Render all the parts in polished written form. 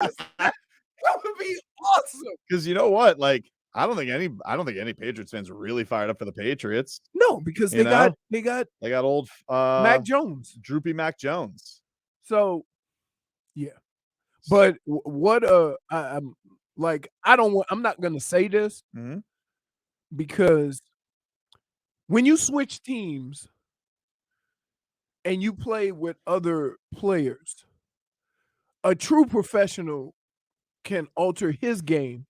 That would be awesome. Because you know what? Like, I don't think any Patriots fans are really fired up for the Patriots. No, because they got old Mac Jones, droopy Mac Jones. So, yeah. But what I'm like, I'm not gonna say this because when you switch teams and you play with other players, a true professional can alter his game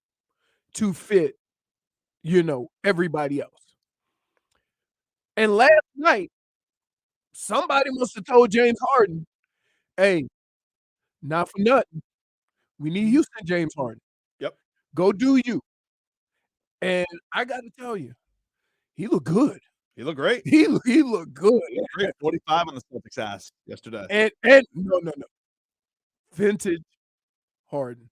to fit, everybody else. And last night, somebody must have told James Harden, hey, not for nothing. We need Houston, James Harden. Yep. Go do you. And I got to tell you, he looked good. He looked great. He looked good. Great 45 on the Celtics ass yesterday. And no. Vintage Harden.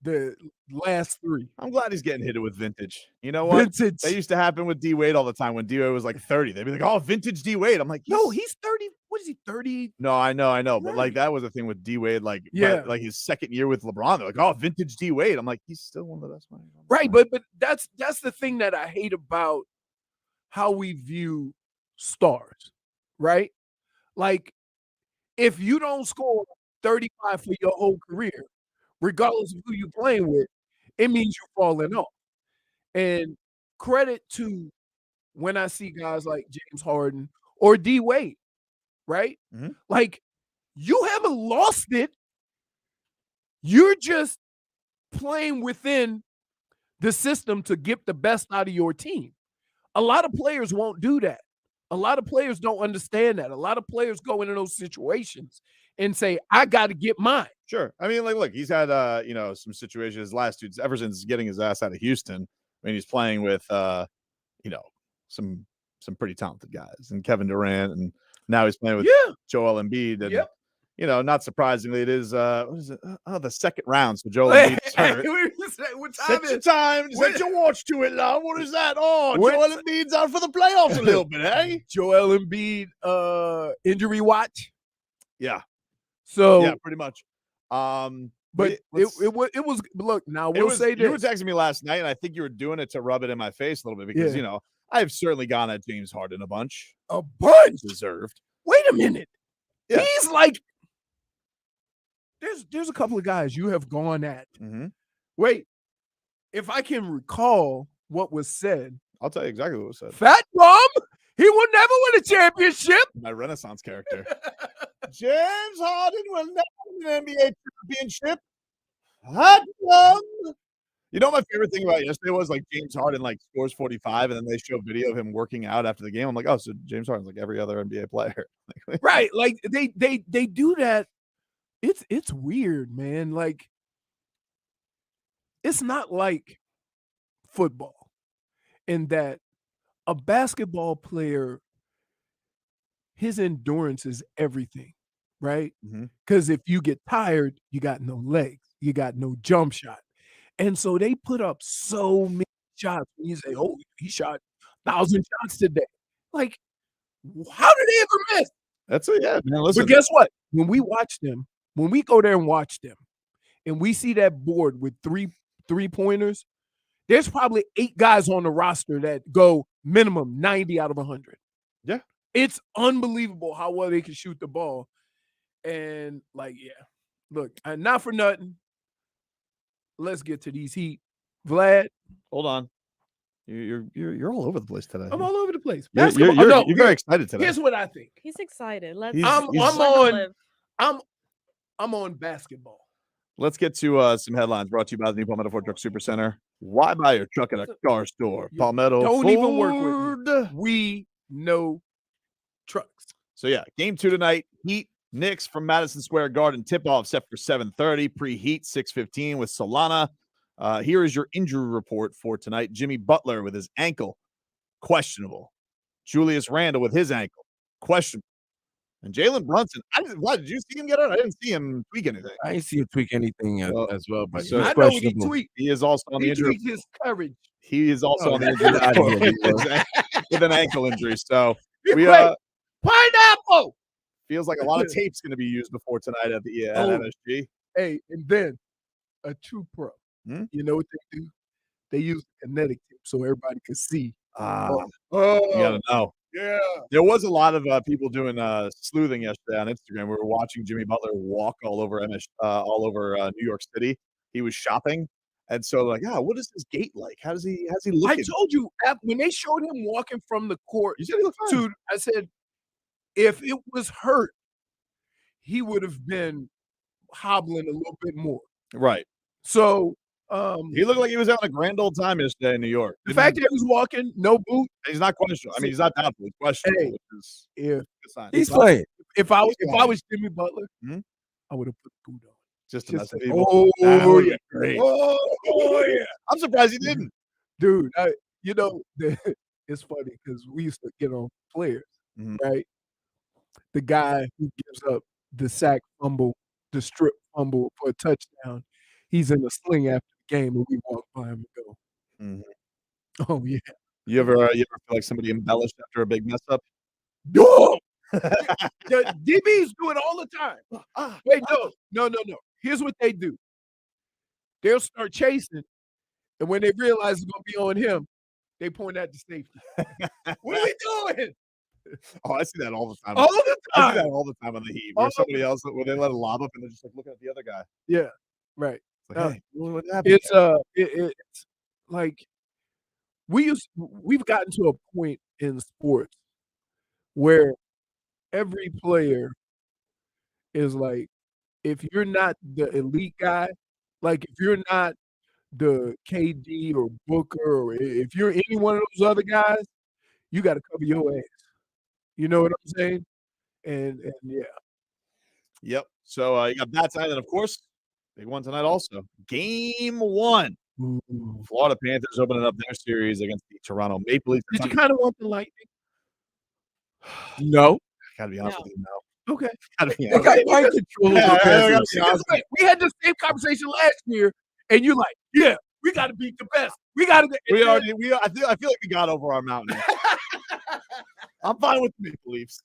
The last three. I'm glad he's getting hit with vintage. You know what? Vintage. That used to happen with D Wade all the time when D Wade was like 30. They'd be like, oh, vintage D Wade. I'm like, no, he's 30. What is he, 30? No, I know. Right. But like that was the thing with D Wade, like his second year with LeBron. They're like, oh, vintage D Wade. I'm like, he's still one of the best players. Right, but that's the thing that I hate about how we view stars, right? Like, if you don't score 35 for your whole career, regardless of who you're playing with, it means you're falling off. And credit to when I see guys like James Harden or D Wade, right? Like, you haven't lost it. You're just playing within the system to get the best out of your team. A lot of players won't do that. A lot of players don't understand that. A lot of players go into those situations and say, I got to get mine. Sure. I mean, like, look, he's had, some situations last dudes ever since getting his ass out of Houston. I mean, he's playing with, some pretty talented guys and Kevin Durant, and now he's playing with Joel Embiid. And, not surprisingly, it is, what is it? The second round. So Joel Embiid's hurt. What time set your watch to it, love. What is that? Oh, Joel Embiid's out for the playoffs a little bit, hey? Joel Embiid, injury watch. Yeah. So yeah, pretty much. But it was look, now we'll say this. You were texting me last night, and I think you were doing it to rub it in my face a little bit because I've certainly gone at James Harden a bunch. A bunch deserved. Wait a minute. Yeah. He's like, there's a couple of guys you have gone at. Wait, if I can recall what was said, I'll tell you exactly what was said. Fat Bum, he will never win a championship. My Renaissance character. James Harden will never win an NBA championship. Hot Bum. You know, my favorite thing about yesterday was like James Harden like scores 45, and then they show video of him working out after the game. I'm like, oh, so James Harden's like every other NBA player, right? Like they do that. It's weird, man. Like, it's not like football in that a basketball player, his endurance is everything, right? Because if you get tired, you got no legs, you got no jump shot. And so they put up so many shots. When you say, oh, he shot 1,000 shots today. Like, how did they ever miss? That's it, yeah, man. Listen. But guess what? When we watch them, when we go there and watch them, and we see that board with three-pointers, there's probably 8 guys on the roster that go minimum 90 out of 100. Yeah. It's unbelievable how well they can shoot the ball. And, like, yeah. Look, not for nothing. Let's get to these Heat. Vlad. Hold on. You're all over the place today. I'm all over the place. You're very excited today. Here's what I think. He's excited. I'm on basketball. Let's get to some headlines brought to you by the new Palmetto Ford Truck Super Center. Why buy your truck at a car store? Palmetto Don't Ford. even work with me. We know trucks. So, yeah, game 2 tonight. Heat, Knicks from Madison Square Garden. Tip-off set for 7:30. Pre-heat, 6:15 with Solana. Here is your injury report for tonight. Jimmy Butler with his ankle, questionable. Julius Randle with his ankle, questionable. And Jalen Brunson, did you see him get out? I didn't see him tweak anything. I didn't see him tweak anything as well. But so I know he tweaked. He is also on the injury. He his courage. He is also on the injury report with an ankle injury. So we pineapple feels like a lot of tape's going to be used before tonight at the MSG. Hey, and then a true pro. Hmm? You know what they do? They use kinetic tape so everybody can see. You gotta know. Yeah. There was a lot of people doing sleuthing yesterday on Instagram. We were watching Jimmy Butler walk all over New York City. He was shopping, and so like, what is his gait like? How's he I looking? told you when they showed him walking from the court You said he looked fine. I said, if it was hurt, he would have been hobbling a little bit more. Right. So He looked like he was having a grand old time yesterday in New York. the fact that he was walking, no boot. He's not questionable. I mean, he's not doubtful. He's questionable, Hey, which is if a good sign. He's playing. if I was Jimmy Butler, Mhm. I would have put the boot on. Just to Just mess with like, people. That oh would've yeah, been great. oh yeah, I'm surprised he didn't. dude. It's funny because we used to get on players, Mhm. right? The guy who gives up the sack fumble, the strip fumble for a touchdown, he's in a sling after the game, and we walk by him and go, Mhm. "Oh yeah, You ever feel like somebody embellished after a big mess up? no." The DBs do it all the time. Wait, no. Here's what they do. They'll start chasing, and when they realize it's gonna be on him, they point at the safety. What are we doing? Oh, I see that all the time. All the I see that time. all the time on the Heat, All where the somebody else, when they let a lob up and they're just like looking at the other guy. Yeah, right. It's like, hey, what happened? It's like we've gotten to a point in sports where every player is like, if you're not the elite guy, like if you're not the KD or Booker, or if you're any one of those other guys, you got to cover your ass. You know what I'm saying? And yeah, Yep. So you got that side, and of course, big one tonight also. Game 1. Ooh. Florida Panthers opening up their series against the Toronto Maple Leafs. Did you kind of want the Lightning? No. Gotta be honest with you, no. Okay. Gotta be They honest. got mind control of Yeah, the I gotta Panthers. be honest. Wait, we had the same conversation last year, and you're like, "Yeah, we got to beat the best. We got to." I feel like we got over our mountain. I'm fine with the Maple Leafs.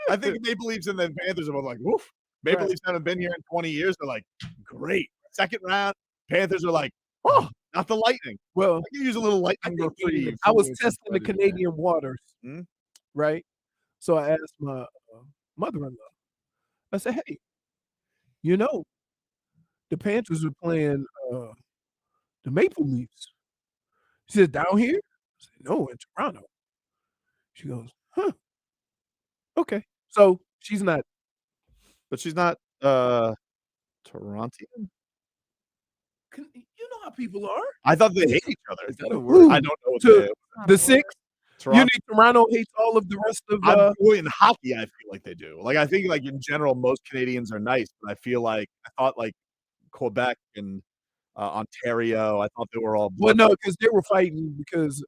I think the Maple Leafs and the Panthers are both like, woof. Maple Right. Leafs haven't been here in 20 years. They're like, great. Second round. Panthers are like, oh, not the Lightning. Well, I can use a little lightning reprieve. I was testing the Canadian waters, Hmm? right? So I asked my mother-in-law. I said, "Hey, you know, the Panthers are playing the Maple Leafs." She said, "Down here?" I said, "No, in Toronto." She goes, "Huh? Okay." So she's not. But she's not Torontian. You know how people are. I thought they hate each other. Is that a word? I don't know what To the six. You Toronto. think Toronto hates all of the rest of Well, in hockey, I feel like they do. Like, I think, like, in general, most Canadians are nice, but I feel like I thought, like, Quebec and Ontario, I thought they were all well, no, because they were fighting because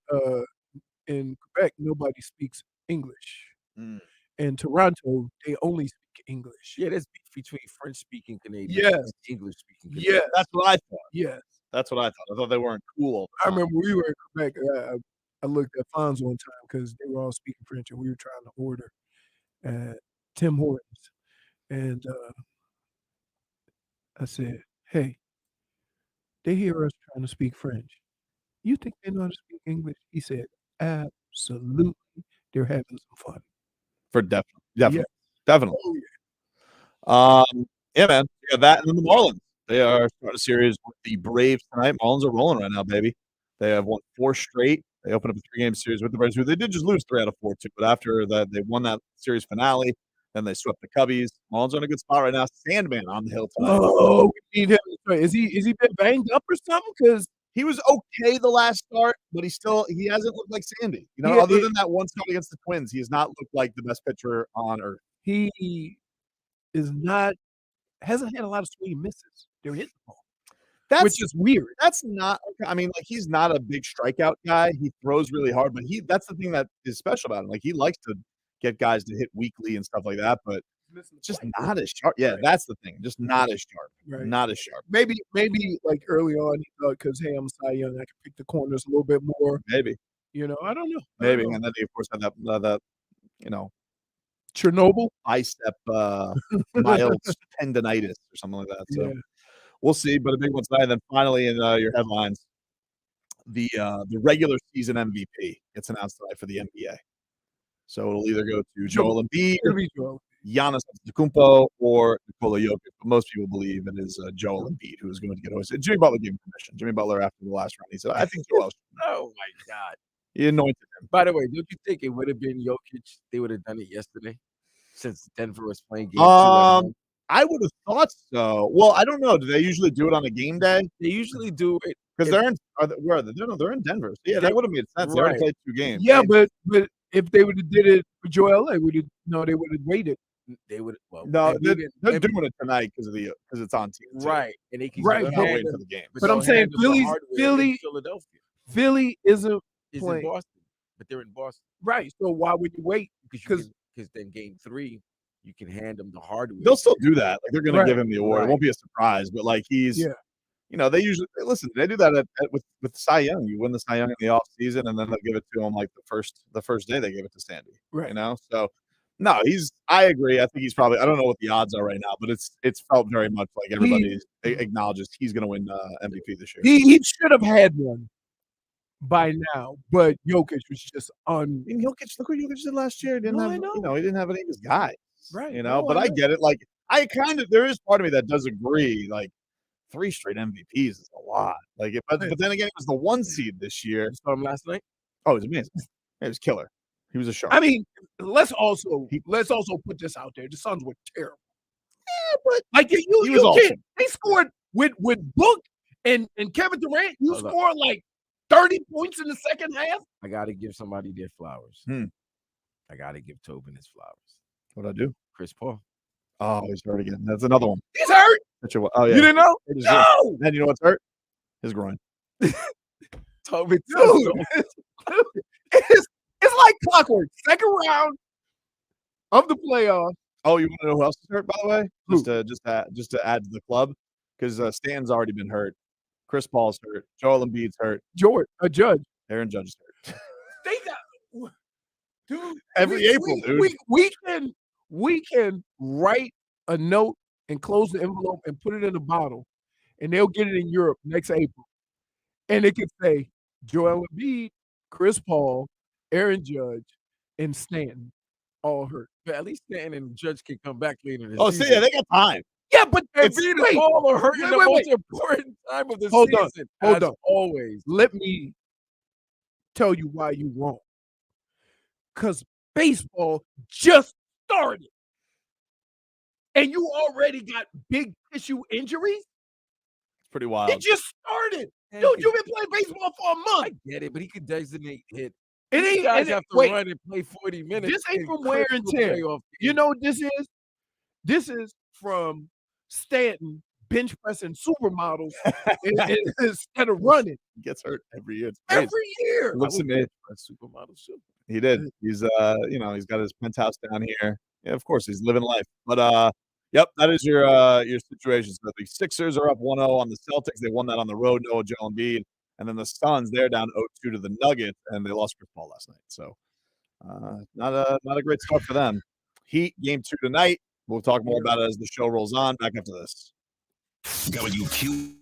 in Quebec nobody speaks English. Mm. In Toronto, they only speak English. Yeah, there's beef between French-speaking Canadians Yes. and English-speaking Canadians. Yes, That's what I thought. yes. That's what I thought. I thought they weren't cool. I remember we were in Quebec. I looked at Fonz one time because they were all speaking French, and we were trying to order at Tim Hortons. And I said, "Hey, they hear us trying to speak French. You think they know how to speak English?" He said, "Absolutely. They're having some fun." For definitely. Yeah. Definitely. Oh, Yeah, man. Yeah, that and then the Marlins. They are starting a series with the Braves tonight. Marlins are rolling right now, baby. They have won 4 straight. They opened up a 3-game series with the Braves, who they did just lose 3 out of 4 too. But after that, they won that series finale. Then they swept the Cubbies. Marlins are in a good spot right now. Sandman on the hill tonight. Oh, we need him. Is he been banged up or something? Because He was okay the last start, but he hasn't looked like Sandy. You know, Yeah, other than that one start against the Twins, he has not looked like the best pitcher on earth. he hasn't had a lot of swing misses. They're hitting the ball, That's which is weird. That's not I mean, like, he's not a big strikeout guy. He throws really hard, but that's the thing that is special about him. Like, he likes to get guys to hit weekly and stuff like that, but just not as sharp. Yeah, Right. that's the thing. Just not as sharp. Right. Not as sharp. Maybe like early on he thought because hey, I'm Cy Young, I can pick the corners a little bit more. Maybe. You know, I don't know. Maybe. And then he, of course, had that you know, Chernobyl. bicep mild tendonitis or something like that. So Yeah. we'll see. But a big one tonight. And then finally, in your headlines, the regular season MVP gets announced tonight for the NBA. So it'll either go to Joel Embiid, It'll be Joel. Giannis Antetokounmpo, or Nikola Jović. But most people believe it is Joel Embiid who is going to get hosted. Jimmy Butler gave him permission. Jimmy Butler, after the last round, he said, "I think Joel." Oh my God! He anointed him. By the way, don't you think it would have been Jokic? They would have done it yesterday, since Denver was playing game 2 at home. I would have thought so. Well, I don't know. Do they usually do it on a game day? They usually do it Because they're in. Where are they? No, they're in Denver. So yeah, that would have made sense. They already Right. played 2 games. Yeah, but if they would have did it for Joel, they would have waited. They would. Well, No, Embiid they're and- doing it tonight because it's on TNT. right, and they can Right, They're but- not hand waiting for them- the game. But I'm they'll saying hand them the hardware in Philly Philadelphia Philly isn't is playing. in Boston, but they're in Boston Right. So why would you wait? because then game 3 you can hand them the hardware. They'll still do that. Like they're going Right. to give him the award. It Right. won't be a surprise, but like he's. Yeah. They usually listen. They do that with Cy Young. You win the Cy Young in the off season, and then they'll give it to him like the first day they gave it to Sandy. Right. So no, I agree. I think he's probably. I don't know what the odds are right now, but it's felt very much like everybody acknowledges he's going to win MVP this year. He should have had one by now, but Jokic was just I mean, Jokic, look what Jokic did last year. He didn't No, have, I know. he didn't have any of his guys. Right. But I get it. Like there is part of me that does agree. Like 3 straight MVPs is a lot. Like, but then again, it was the 1 seed this year. You saw him last night. Oh, it was amazing. It was killer. He was a shark. I mean, let's also put this out there. The Suns were terrible. Yeah, but like he was awesome. they scored with Book and Kevin Durant. You Hold up. scored like 30 points in the second half. I got to give somebody their flowers. Hmm. I got to give Tobin his flowers. What'd I do? Chris Paul. Oh, he's hurt again. That's another one. He's hurt. Oh yeah. You didn't know? It is No, And you know what's hurt? His groin. Tobin, dude. It's like clockwork. Second round of the playoffs. Oh, you want to know who else is hurt? By the way, Who? just to add to the club, because Stan's already been hurt. Chris Paul's hurt. Joel Embiid's hurt. Judge. Aaron Judge is hurt. They got, dude. Every April, dude. We can write a note and close the envelope and put it in a bottle, and they'll get it in Europe next April, and it can say Joel Embiid, Chris Paul, Aaron Judge, and Stanton all hurt. But at least Stanton and Judge can come back later in the Oh, season. see, yeah, they got time. Yeah, but Embiid and Paul are hurt in the most important time of the Hold on, season. hold as on. always. Let me tell you why you wrong. Because baseball just started. And you already got big tissue injuries? It's pretty wild. It just started. And Dude, he- you've been playing baseball for a I month. get it, but he could designate hit. It These ain't guys and have to wait, run and play 40 minutes. This ain't in from wear and critical tear. playoff You games. know what this is? This is from Stanton bench pressing supermodels instead of running He gets hurt every year. It's crazy. every year. Looks I would amazing. a supermodel too. He did. He's he's got his penthouse down here. Yeah, of course, he's living life. But yep, that is your situation. So the Sixers are up 1-0 on the Celtics. They won that on the road, no Joel Embiid. And then the Suns, they're down 0-2 to the Nuggets, and they lost Chris Paul last night. So not a great start for them. Heat game 2 tonight. We'll talk more about it as the show rolls on. Back after this. WQ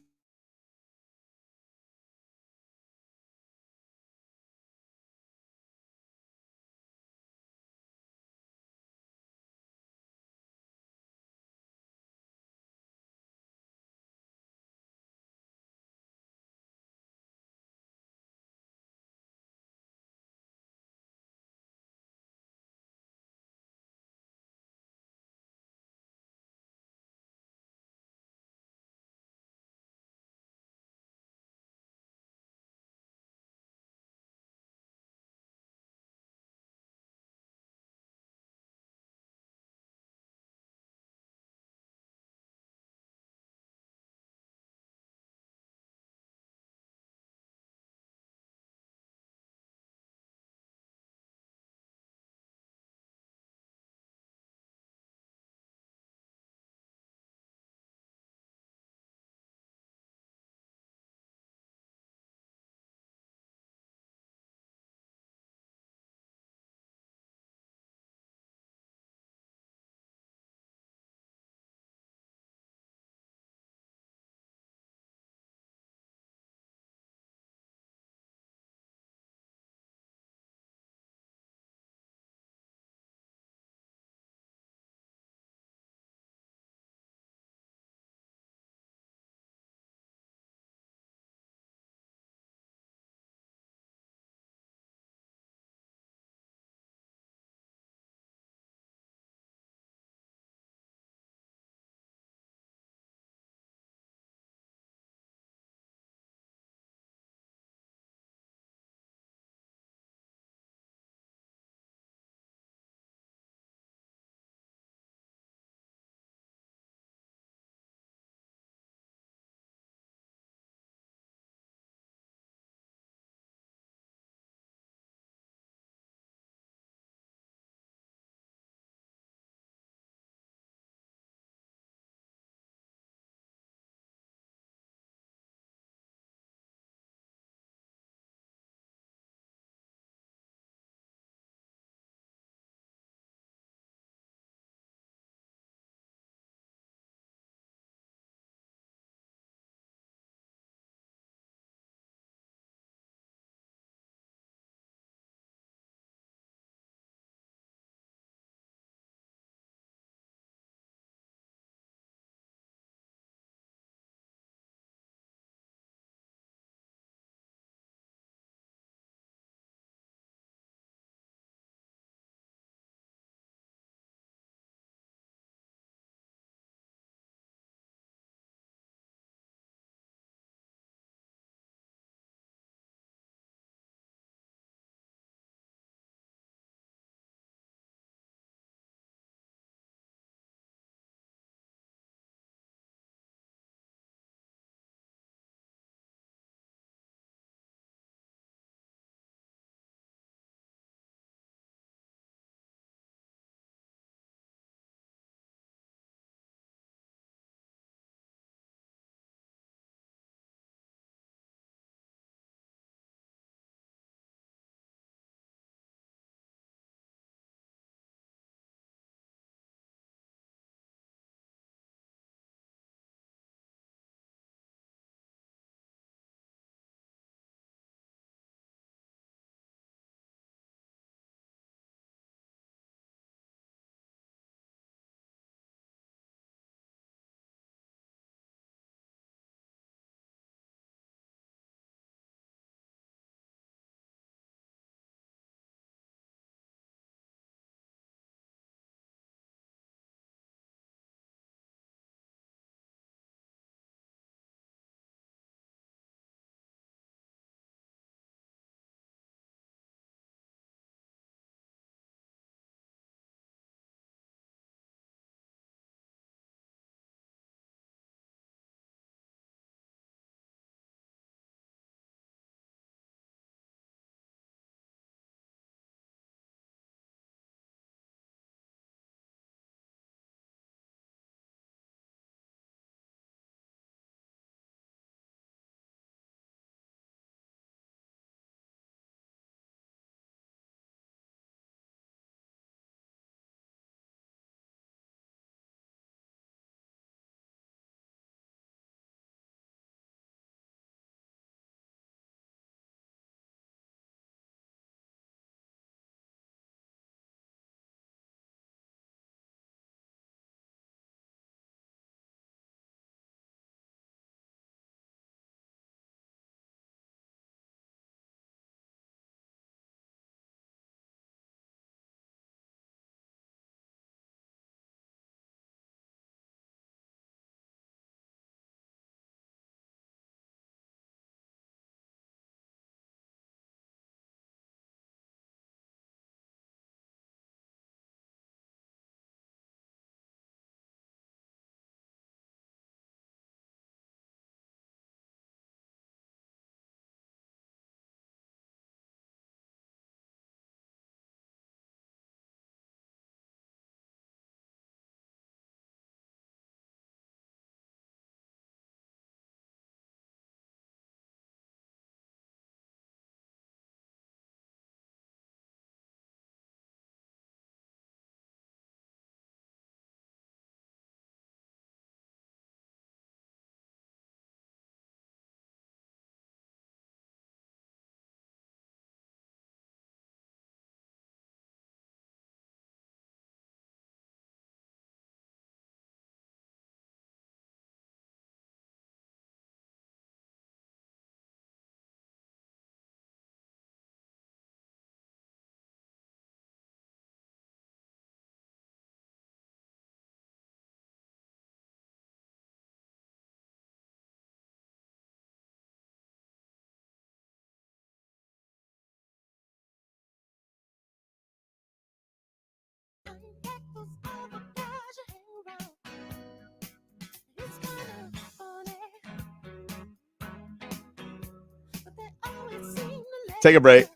Take a break.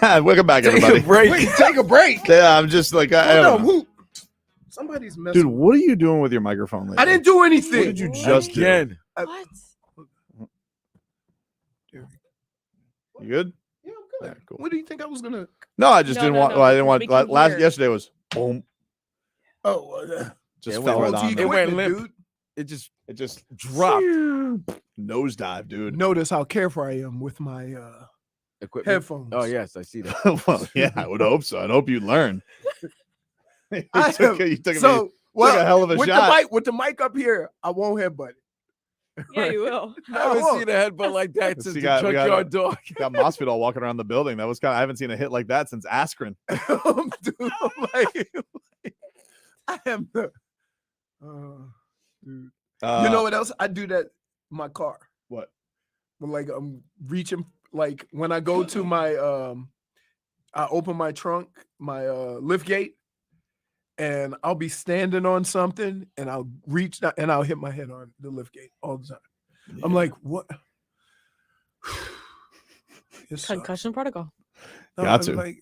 Welcome back, everybody. Wait, take a break. Yeah, I'm just like, I don't know. Somebody's messing. Dude, what are you doing with your microphone lately? I didn't do anything. What did you just do? What? You good? Yeah, I'm good. Yeah, cool. What do you think I was gonna? No, I just didn't want. no, Well, I didn't we want. can Last hear. yesterday was boom. Oh, Just it fell went right faulty on there. It went equipment, limp. dude. It just dropped. Nosedive, dude. Notice how careful I am with my Equipment. headphones. Oh yes, I see that. Well, yeah, I would hope so. I'd hope you learn. You I took am- a so took a hell of a with shot. with the mic up here, I won't headbutt it. Yeah, you will. I haven't won't. seen a headbutt like that Let's since see, the we got- junkyard dog. Got Masvidal walking around the building. That was kind of. I haven't seen a hit like that since Askren. Dude, I'm like, I am the. Dude. You know what else? I do that in my car. what? When like I'm reaching, like when I go to my I open my trunk, my lift gate, and I'll be standing on something and I'll reach down and I'll hit my head on the lift gate all the time. I'm like, what? It sucks. Concussion protocol. No, Got I'm to.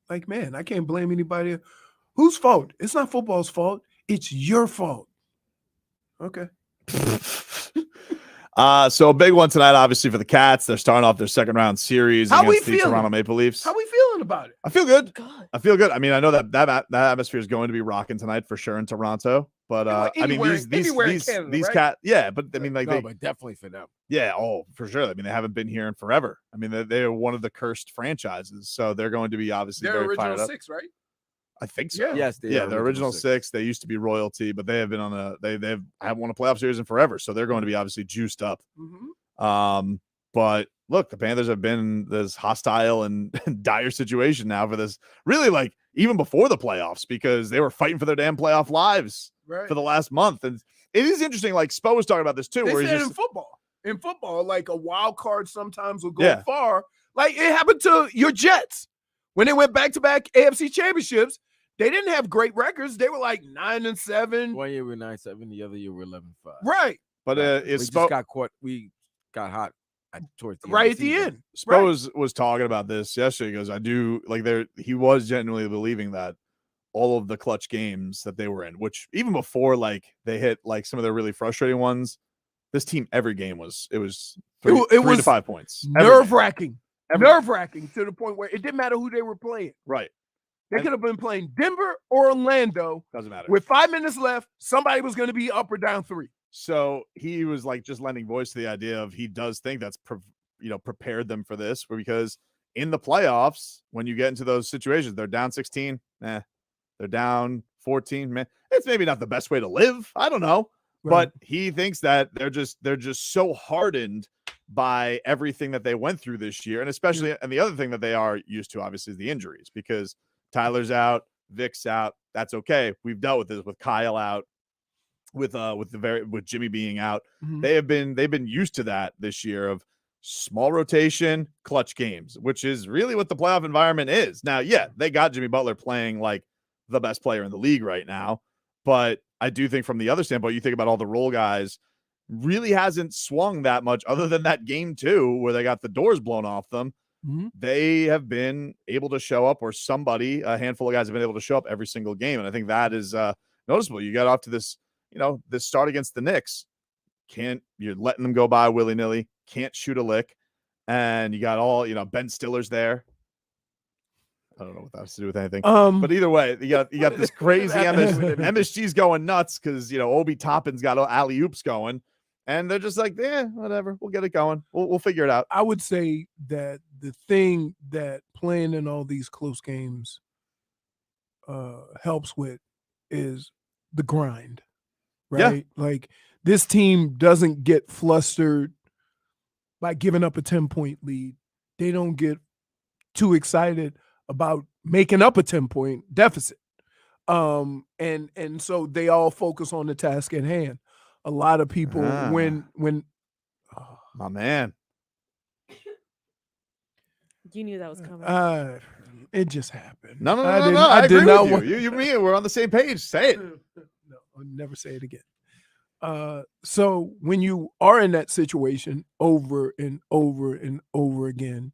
like, man, I can't blame anybody. Whose fault? It's not football's fault. It's your fault. Okay. So a big one tonight, obviously, for the Cats. They're starting off their second round series How we against the feeling? Toronto Maple Leafs. How we feeling about it? I feel good. God. I feel good. I mean, I know that atmosphere is going to be rocking tonight for sure in Toronto. But Well, I mean, anywhere- these anywhere in Canada, these right? cat, yeah. But I mean, like No, but definitely for them. yeah, oh for sure. I mean, they haven't been here in forever. I mean, they're one of the cursed franranchises, so they're going to be obviously They're very fired original up. 6, right? I think so. Yeah. Yes, they Yeah, are the original six. They used to be royalty, but they have been on a they haven't won a playoff series in forever, so they're going to be obviously juiced up. Mm-hmm. But look, the Panthers have been in this hostile and dire situation now for this really like even before the playoffs because they were fighting for their damn playoff lives Right. for the last month. And it is interesting, like Spo was talking about this too, They where he's said just in football, like a wild card sometimes will go Yeah. far. Like it happened to your Jets when they went back-to-back AFC championships. They didn't have great records. They were like 9-7. 1 year we're 9-7, the other year we're 11-5. Right. but we it's just Spo got caught. We got hot towards the end Right of at the season. end. Spo was talking about this yesterday. He goes, I do like he was genuinely believing that all of the clutch games that they were in, which even before like they hit like some of their really frustrating ones, this team every game was three was to 5 points. Every game. Nerve-wracking. Every game. Nerve-wracking to the point where it didn't matter who they were playing. Right. They And- could have been playing Denver or Orlando. Doesn't matter. With 5 minutes left, somebody was going to be up or down 3. So he was like just lending voice to the idea of he does think that's prepared them for this because in the playoffs, when you get into those situations, they're down 16, they're down 14, man. It's maybe not the best way to live. I don't know. But he thinks that they're just so hardened by everything that they went through this year. And especially, and the other thing that they are used to obviously is the injuries because Tyler's out, Vic's out. That's okay. We've dealt with this with Kyle out, with Jimmy being out. Mhm. They've been used to that this year of small rotation, clutch games, which is really what the playoff environment is. Now, yeah, they got Jimmy Butler playing like the best player in the league right now. But I do think from the other standpoint, you think about all the role guys, really hasn't swung that much other than that game 2 where they got the doors blown off them. Mhm. They have been able to show up, or a handful of guys have been able to show up every single game. And I think that is noticeable. You got off to this, this start against the Knicks. You're letting them go by willy-nilly, can't shoot a lick. And you got all, Ben Stiller's there. I don't know what that has to do with anything. But either way, you got this crazy MSG's going nuts because Obi Toppin's got alley-oops going. And they're just like, whatever. We'll get it going. We'll figure it out. I would say that the thing that playing in all these close games helps with is the grind, right? Like this team doesn't get flustered by giving up a 10-point lead. They don't get too excited about making up a 10-point deficit. And so they all focus on the task at hand. A lot of people when My man. You knew that was coming. It just happened. No. I agree did not with you. You, me, we're on the same page. Say it. No, I'll never say it again. So when you are in that situation over and over and over again,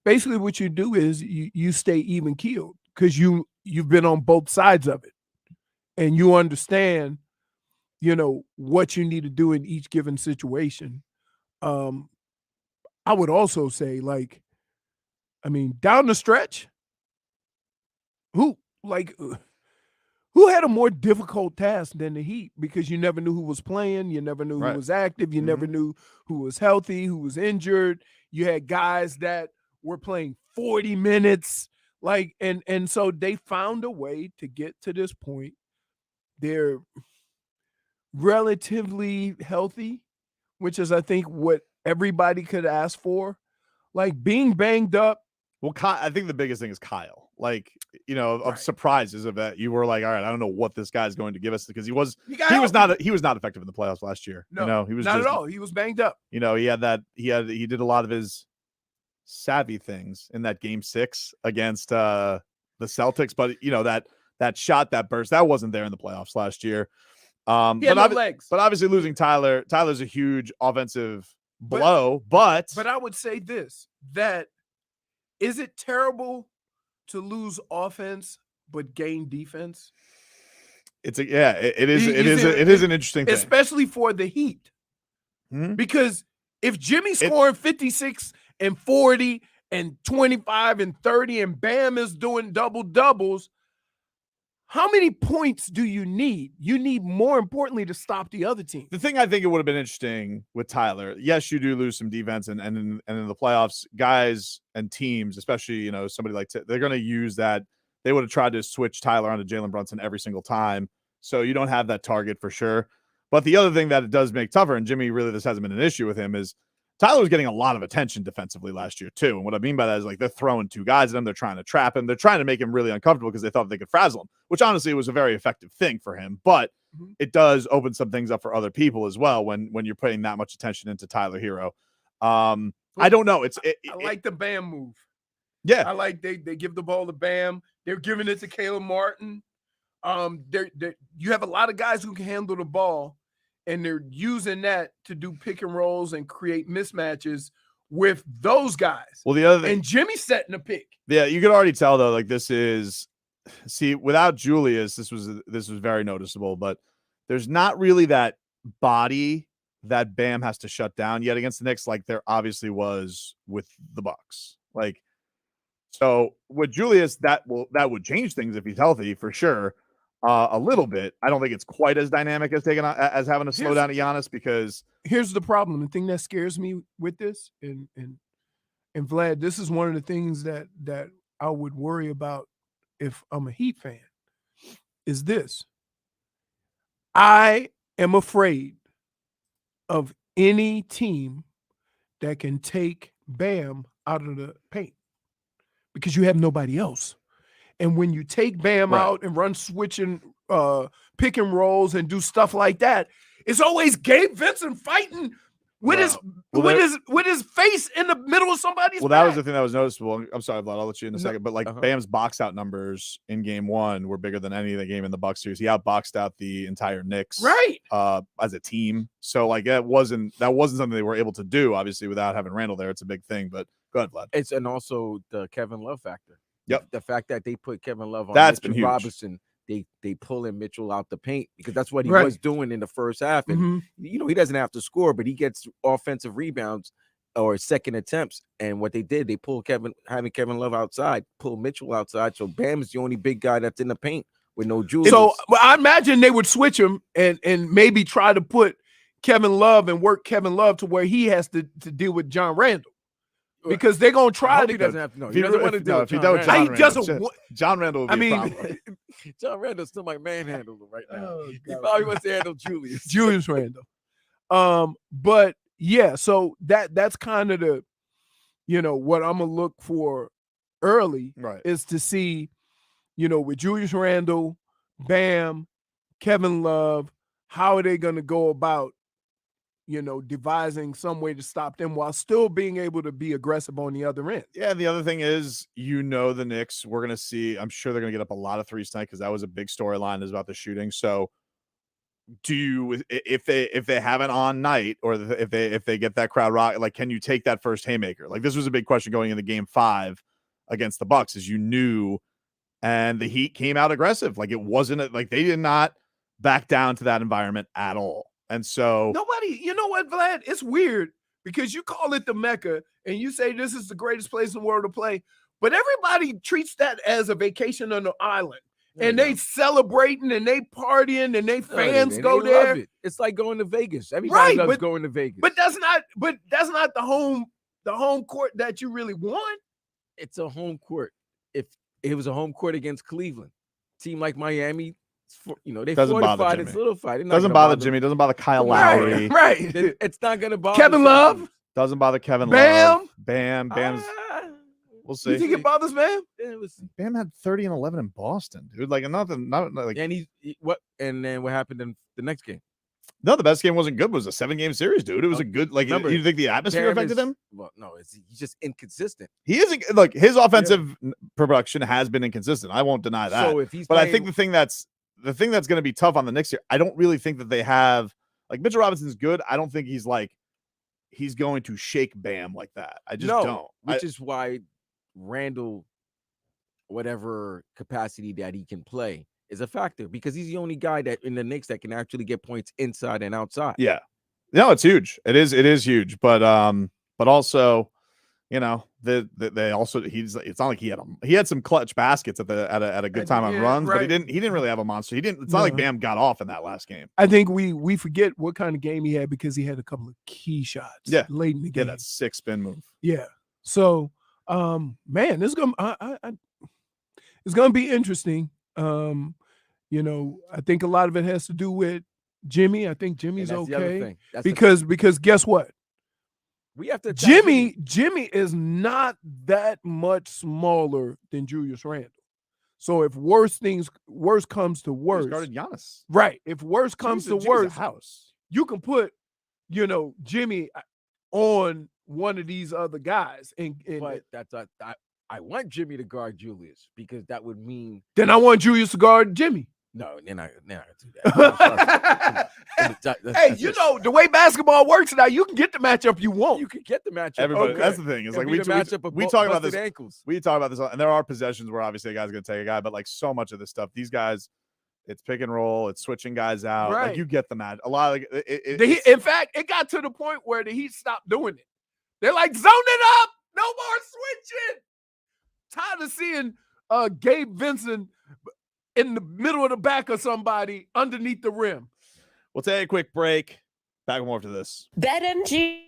basically what you do is you stay even keeled because you've been on both sides of it, and you understand, what you need to do in each given situation. I would also say, down the stretch, who had a more difficult task than the Heat, because you never knew who was playing, you never knew who was active, you never knew who was healthy, who was injured. You had guys that were playing 40 minutes, and so they found a way to get to this point. They're relatively healthy, which is, I think, what everybody could ask for. Being banged up. Well, I think the biggest thing is Kyle. Of surprises of that, you were like, all right, I don't know what this guy's going to give us, because he was not effective in the playoffs last year. No, he was not at all. He was banged up. He did a lot of his savvy things in that game 6 against the Celtics, but that shot, that burst, that wasn't there in the playoffs last year. Legs. But obviously losing Tyler's a huge offensive blow. But I would say this: that is it terrible to lose offense but gain defense? It is an interesting thing, especially for the Heat. Because if Jimmy's scoring 56 and 40 and 25 and 30 and Bam is doing double doubles, how many points do you need? You need, more importantly, to stop the other team. The thing I think it would have been interesting with Tyler, yes, you do lose some defense, and in the playoffs, guys and teams, especially somebody like they're going to use that. They would have tried to switch Tyler onto Jalen Brunson every single time, so you don't have that target for sure. But the other thing that it does make tougher, and Jimmy, really, this hasn't been an issue with him, is Tyler was getting a lot of attention defensively last year too. And what I mean by that is, they're throwing 2 guys at him. They're trying to trap him. They're trying to make him really uncomfortable because they thought they could frazzle him, which honestly was a very effective thing for him. But it does open some things up for other people as well when you're putting that much attention into Tyler Herro. I don't know. I like the Bam move. Yeah. I like they give the ball to Bam. They're giving it to Caleb Martin. You have a lot of guys who can handle the ball, and they're using that to do pick and rolls and create mismatches with those guys. Well, the other thing, and Jimmy's setting a pick. Yeah, you could already tell though. Without Julius, this was very noticeable. But there's not really that body that Bam has to shut down yet against the Knicks, like there obviously was with the Bucks. So with Julius, that would change things if he's healthy for sure. A little bit. I don't think it's quite as dynamic as having to slow down to Giannis, because here's the problem. The thing that scares me with this, and Vlad, this is one of the things that I would worry about if I'm a Heat fan, is this. I am afraid of any team that can take Bam out of the paint, because you have nobody else. And when you take Bam out and run switching pick and rolls and do stuff like that, it's always Gabe Vincent fighting with his face in the middle of somebody's back. That was the thing that was noticeable. I'm sorry, Vlad, I'll let you in a second. But Bam's box out numbers in game 1 were bigger than any of the game in the Bucks series. He outboxed out the entire Knicks as a team. So that wasn't something they were able to do, obviously, without having Randall there. It's a big thing. But go ahead, Vlad. And also the Kevin Love factor. Yep. The fact that they put Kevin Love on that's Mitchell been huge. Robinson, they pull in Mitchell out the paint, because that's what he was doing in the first half. And he doesn't have to score, but he gets offensive rebounds or second attempts. And what they did, they pulled having Kevin Love outside, pull Mitchell outside. So Bam is the only big guy that's in the paint with no Julius. So I imagine they would switch him and maybe try to put Kevin Love and work Kevin Love to where he has to deal with John Randall. Because they're gonna try to. He doesn't have to know. He doesn't want to do it. John Randall would be a problem. John Randall still might manhandle him right now. He probably wants to handle Julius. Julius Randall. But yeah, so that's kind of the, what I'm gonna look for early is to see, with Julius Randall, Bam, Kevin Love, how are they gonna go about devising some way to stop them while still being able to be aggressive on the other end. Yeah, the other thing is, the Knicks, we're going to see, I'm sure they're going to get up a lot of threes tonight because that was a big storyline is about the shooting. So if they have an on night or if they get that crowd rock, like, can you take that first haymaker? Like, this was a big question going into game 5 against the Bucks, is and the Heat came out aggressive. Like, it wasn't like they did not back down to that environment at all. And so nobody, you know what, Vlad? It's weird because you call it the Mecca and you say this is the greatest place in the world to play, but everybody treats that as a vacation on the island. And they celebrating and they partying and they fans go they there. love it. It's like going to Vegas. Everybody loves going to Vegas. But that's not the home court that you really want. It's a home court. If it was a home court against Cleveland, team like Miami, they fortified and solidified. It doesn't bother Jimmy. Doesn't bother Kyle Lowry. Right. It's not going to bother Kevin Love. Doesn't bother Kevin Bam. Love. Bam's. We'll see. You think it bothers Bam? Bam had 30 and 11 in Boston, dude. Like, nothing. Not like. And And then what happened in the next game? No, the best game wasn't good. It was a 7-game series, dude. It was a good. Like, remember, you think the atmosphere affected him? Well, no, he's just inconsistent. He isn't. Like, his offensive production has been inconsistent. I won't deny that. So if he's, I think the thing that's going to be tough on the Knicks here. I don't really think that they have, like, Mitchell Robinson's good. I don't think he's going to shake Bam like that. I just don't. Which is why Randall, whatever capacity that he can play, is a factor, because he's the only guy that in the Knicks that can actually get points inside and outside. Yeah, no, it's huge. It is huge. But also, they also it's not like he had some clutch baskets at a good time on runs, but he didn't really have a monster. It's not like Bam got off in that last game. I think we forget what kind of game he had because he had a couple of key shots late in the game. Yeah, that 6 spin move. Yeah. So man, this is it's gonna be interesting. I think a lot of it has to do with Jimmy. I think Jimmy's okay because guess what? We have to Jimmy is not that much smaller than Julius Randle. So if worst comes to worst, guarded Giannis. Right? If worst comes to worst, you can put Jimmy on one of these other guys. But that's I want Jimmy to guard Julius, because that would mean then I want Julius to guard Jimmy. No, they're not do that. Hey, the way basketball works now, you can get the matchup you want. You can get the matchup. Everybody, that's the thing. Is like we talk about this. Ankles. We talk about this, and there are possessions where obviously a guy's going to take a guy, but like so much of this stuff, these guys, it's pick and roll, it's switching guys out. Right. Like, you get the match. A lot of in fact, it got to the point where the Heat stopped doing it. They're like, zone it up, no more switching. Tired of seeing Gabe Vincent in the middle of the back of somebody underneath the rim. We'll take a quick break. Back more after this. BetMGM.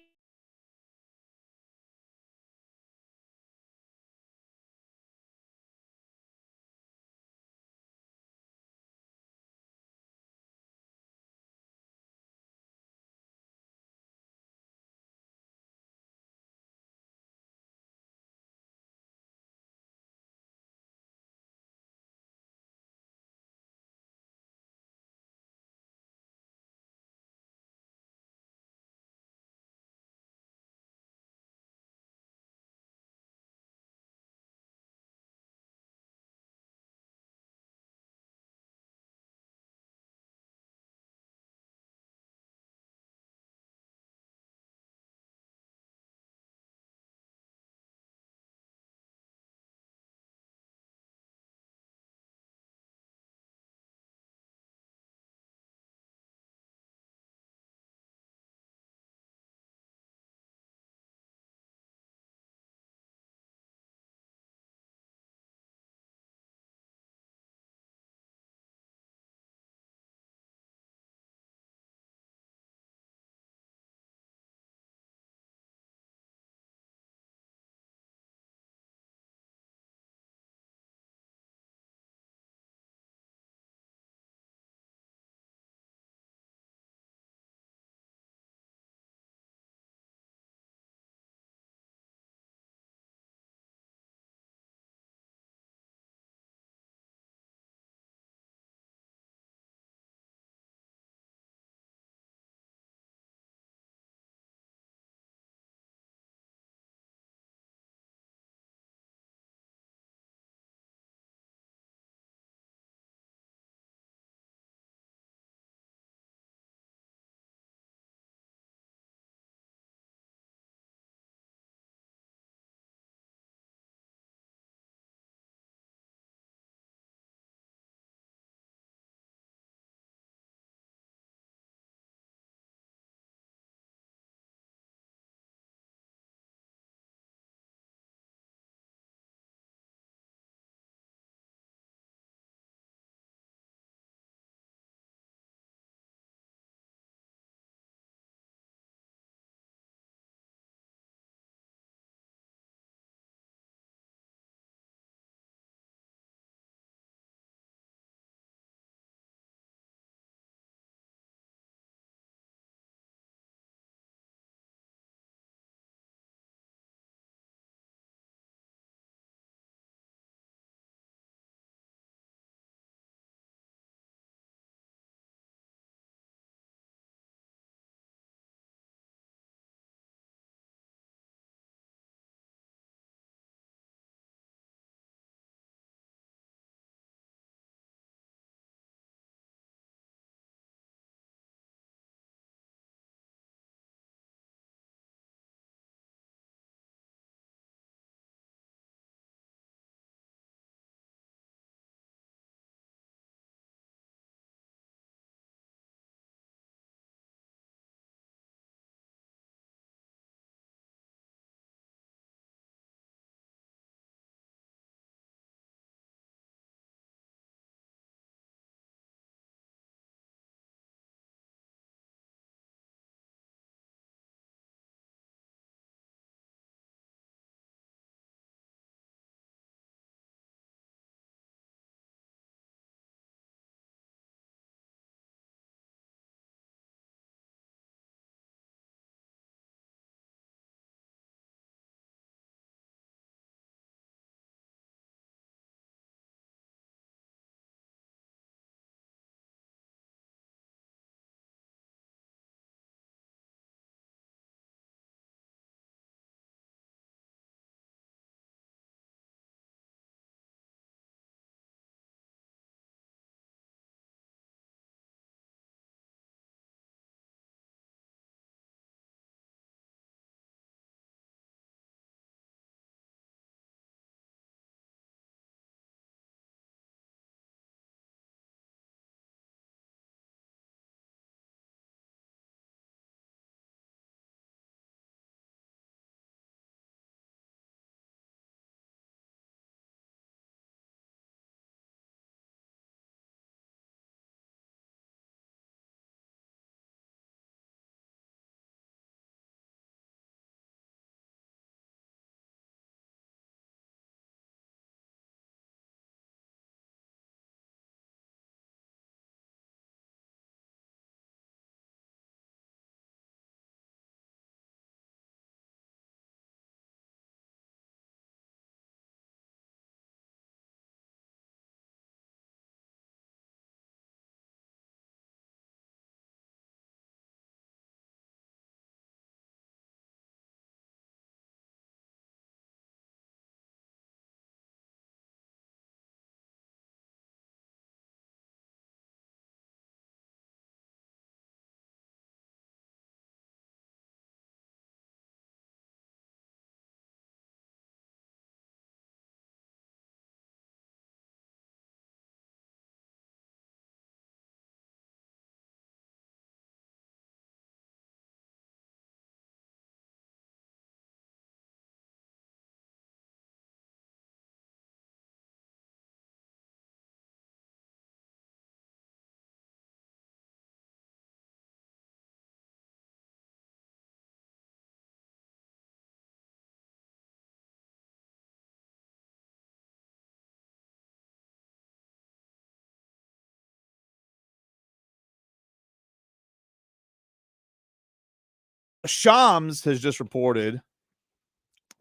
Shams has just reported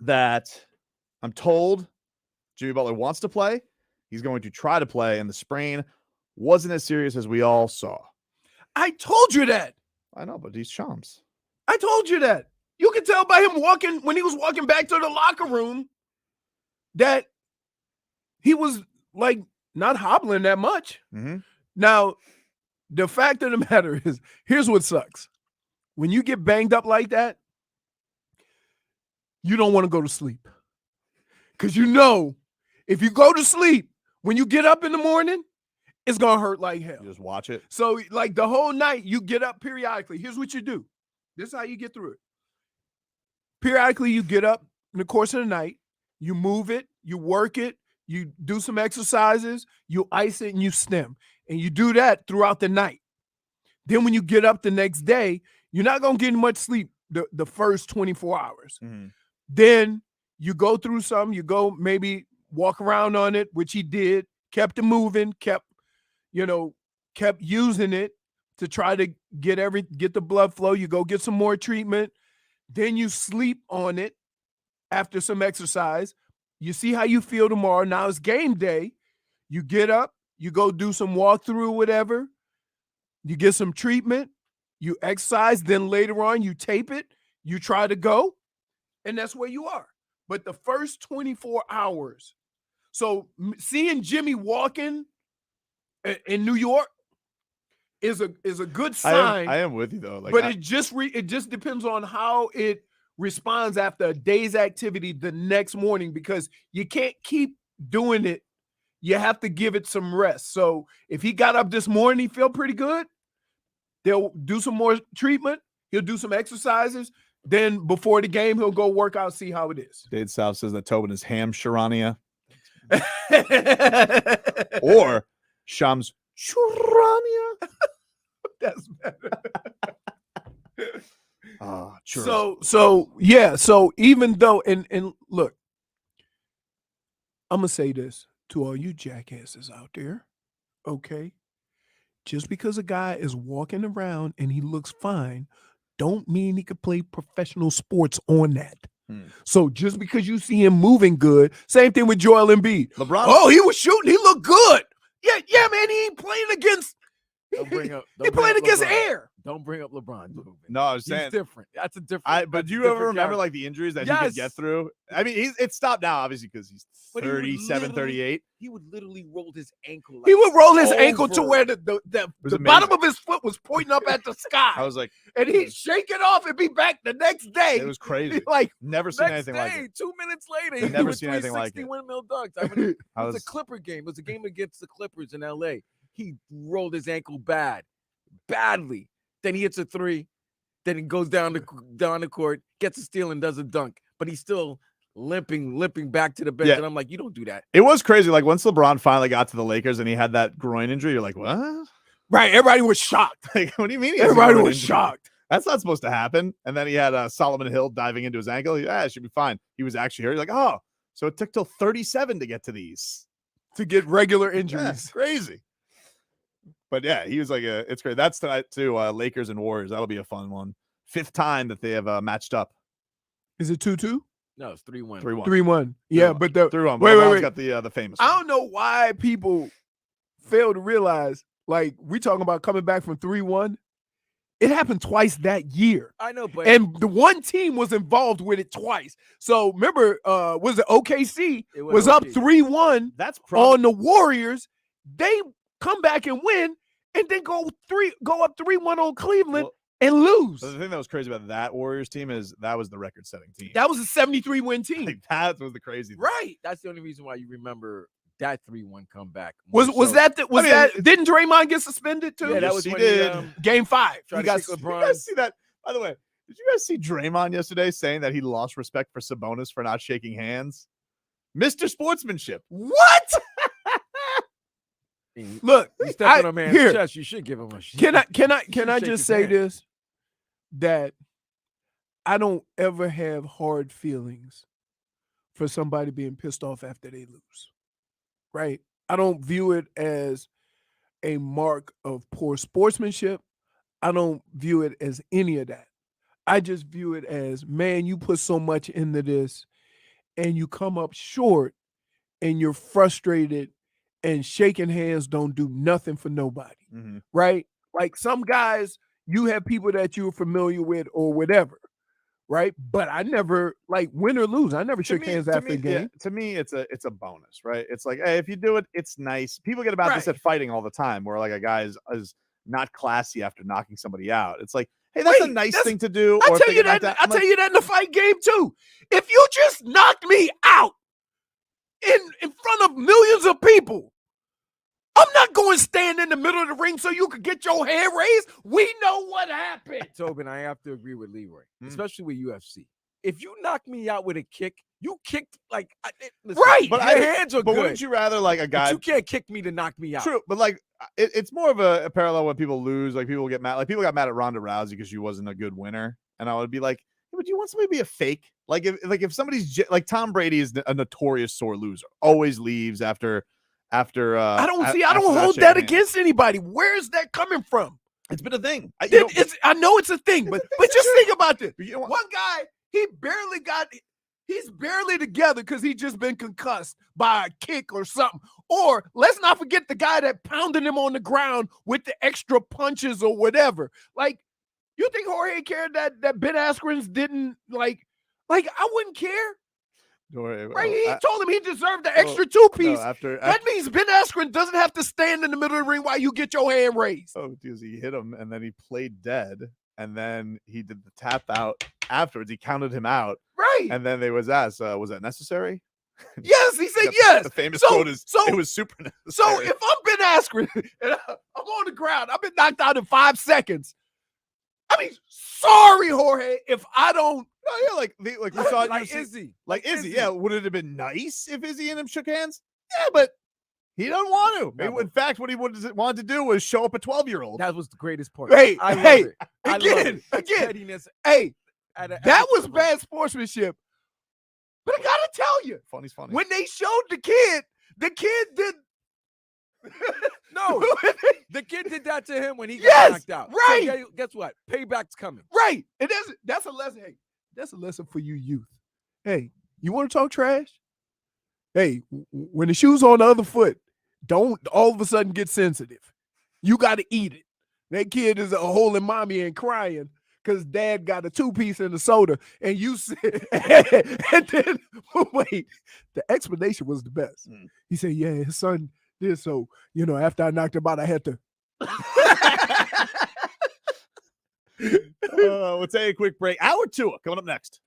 that I'm told Jimmy Butler wants to play. He's going to try to play, and the sprain wasn't as serious as we all saw. I told you that. I know, but he's Shams. I told you that. You can tell by him walking, when he was walking back to the locker room, that he was like not hobbling that much. Mm-hmm. Now, the fact of the matter is, here's what sucks. When you get banged up like that, you don't want to go to sleep. Because you know, if you go to sleep, when you get up in the morning, it's going to hurt like hell. You just watch it. So, like the whole night, you get up periodically. Here's what you do. This is how you get through it. Periodically, you get up in the course of the night, you move it, you work it, you do some exercises, you ice it, and you stem. And you do that throughout the night. Then when you get up the next day, you're not going to get much sleep the first 24 hours. Mm-hmm. Then you go through some, you go maybe walk around on it, which he did, kept it moving, kept using it to try to get the blood flow. You go get some more treatment. Then you sleep on it after some exercise. You see how you feel tomorrow. Now it's game day. You get up, you go do some walkthrough, whatever. You get some treatment, you exercise, then later on you tape it, you try to go, and that's where you are. But the first 24 hours, so seeing Jimmy walking in New York is a good sign. I am with you though. But it just depends on how it responds after a day's activity the next morning, because you can't keep doing it. You have to give it some rest. So if he got up this morning, he felt pretty good. They'll do some more treatment. He'll do some exercises. Then before the game, he'll go work out, see how it is. Dade South says that Tobin is ham Sharania. Or Shams Churania. That's better. Sure. So even though, and look, I'm gonna say this to all you jackasses out there, okay? Just because a guy is walking around and he looks fine, don't mean he could play professional sports on that. So just because you see him moving good, same thing with Joel Embiid. LeBron. Oh, he was shooting, he looked good. Yeah, man, he ain't playing against. He playing against air. Don't bring up LeBron. No, I was saying he's different. That's a different. But do you ever remember like the injuries that he could get through? I mean, it's stopped now, obviously, because he's 37, 38. He would literally roll his ankle. Like he would roll his ankle to where the bottom of his foot was pointing up at the sky. I was like, and he'd shake it off and be back the next day. It was crazy. Like never seen anything like it. 2 minutes later, he Never was seen anything like it. windmill dunks. It was a was Clipper game. It was a game against the Clippers in LA. He rolled his ankle badly. Then he hits a three. Then he goes down the court, gets a steal, and does a dunk. But he's still limping back to the bench. Yeah. And I'm like, you don't do that. It was crazy. Like once LeBron finally got to the Lakers and he had that groin injury, you're like, what? Right. Everybody was shocked. Like, what do you mean? Everybody was shocked. That's not supposed to happen. And then he had Solomon Hill diving into his ankle. It should be fine. He was actually hurt. You're like, oh, so it took till 37 to get to these. To get regular Yeah, injuries. crazy. But yeah, he was like, it's great. That's tonight too. Lakers and Warriors. That'll be a fun one. 5th time that they have matched up. Is it 2-2? No, it's 3-1. 3-1. 3-1. Yeah, but the 3-1. Wait. Got the famous. I don't know why people fail to realize, like, we talking about coming back from 3-1. It happened twice that year. I know, but And the one team was involved with it twice. So remember, was it OKC it was up okay. 3-1 That's probably on the Warriors. They come back and win, and then go up 3-1 on Cleveland and lose. So the thing that was crazy about that Warriors team is that was the record-setting team. That was a 73-win team. Like, that was the crazy thing. Right. That's the only reason why you remember that 3-1 comeback. Was that didn't Draymond get suspended too? Yeah, that was he when did. Game 5. Tried He to got shake Did LeBron. you guys see that? By the way, did you guys see Draymond yesterday saying that he lost respect for Sabonis for not shaking hands? Mr. Sportsmanship. What? Look, You step on a man's here. chest, you should give him a shit. Can I shake just his say hand. this? That I don't ever have hard feelings for somebody being pissed off after they lose. Right? I don't view it as a mark of poor sportsmanship. I don't view it as any of that. I just view it as, man, you put so much into this and you come up short and you're frustrated and shaking hands don't do nothing for nobody, right? Like some guys, you have people that you're familiar with or whatever, right? But I never, like, win or lose, I never shook hands after a game. To me, it's a bonus, right? It's like, hey, if you do it, it's nice. People get about this at fighting all the time, where like a guy is not classy after knocking somebody out. It's like, hey, that's a nice thing to do. I tell you that. I tell you that in the fight game too. If you just knocked me out in front of millions of people, I'm not going to stand in the middle of the ring so you could get your hand raised. We know what happened. Tobin, I have to agree with Leroy, especially with UFC. If you knock me out with a kick, you kicked like listen, right. But your hands are but good. Wouldn't you rather like a guy? But you can't kick me to knock me out. True, but like it's more of a parallel when people lose. Like people get mad. Like people got mad at Ronda Rousey because she wasn't a good winner, and I would be like, hey, but do you want somebody to be a fake? Like if somebody's like Tom Brady is a notorious sore loser, always leaves after. I don't hold that against anybody. Where is that coming from? It's been a thing. I know it's a thing, but just think about this. You know, one guy, he's barely together because he just been concussed by a kick or something. Or let's not forget the guy that pounded him on the ground with the extra punches or whatever. Like, you think Jorge cared that Ben Askren's didn't like I wouldn't care. Right, he told him he deserved the extra two-piece. That means Ben Askren doesn't have to stand in the middle of the ring while you get your hand raised. Oh, because he hit him, and then he played dead, and then he did the tap out afterwards. He counted him out. Right. And then they was asked, was that necessary? Yes, he said yes. The famous quote is, it was super necessary. So if I'm Ben Askren, and I'm on the ground, I've been knocked out in 5 seconds. I mean, sorry, Jorge, if I don't. No, yeah, like we saw like Izzy. Like Izzy, yeah. Would it have been nice if Izzy and him shook hands? Yeah, but he doesn't want to. In fact, what he wanted to do was show up a 12-year-old. That was the greatest part. Hey, I love it. Again. Pettiness. Hey, that was bad sportsmanship. But I gotta tell you, funny's funny. When they showed the kid did. No, the kid did that to him when he got knocked out. Right. So guess what? Payback's coming. Right. And that's a lesson. Hey, that's a lesson for you youth. Hey, you want to talk trash? Hey, when the shoe's on the other foot, don't all of a sudden get sensitive. You got to eat it. That kid is holding mommy and crying because dad got a 2-piece in the soda, and you said, and then wait, the explanation was the best. He said, yeah, his son did so, after I knocked him out, I had to. We'll take a quick break. Hour 2 coming up next.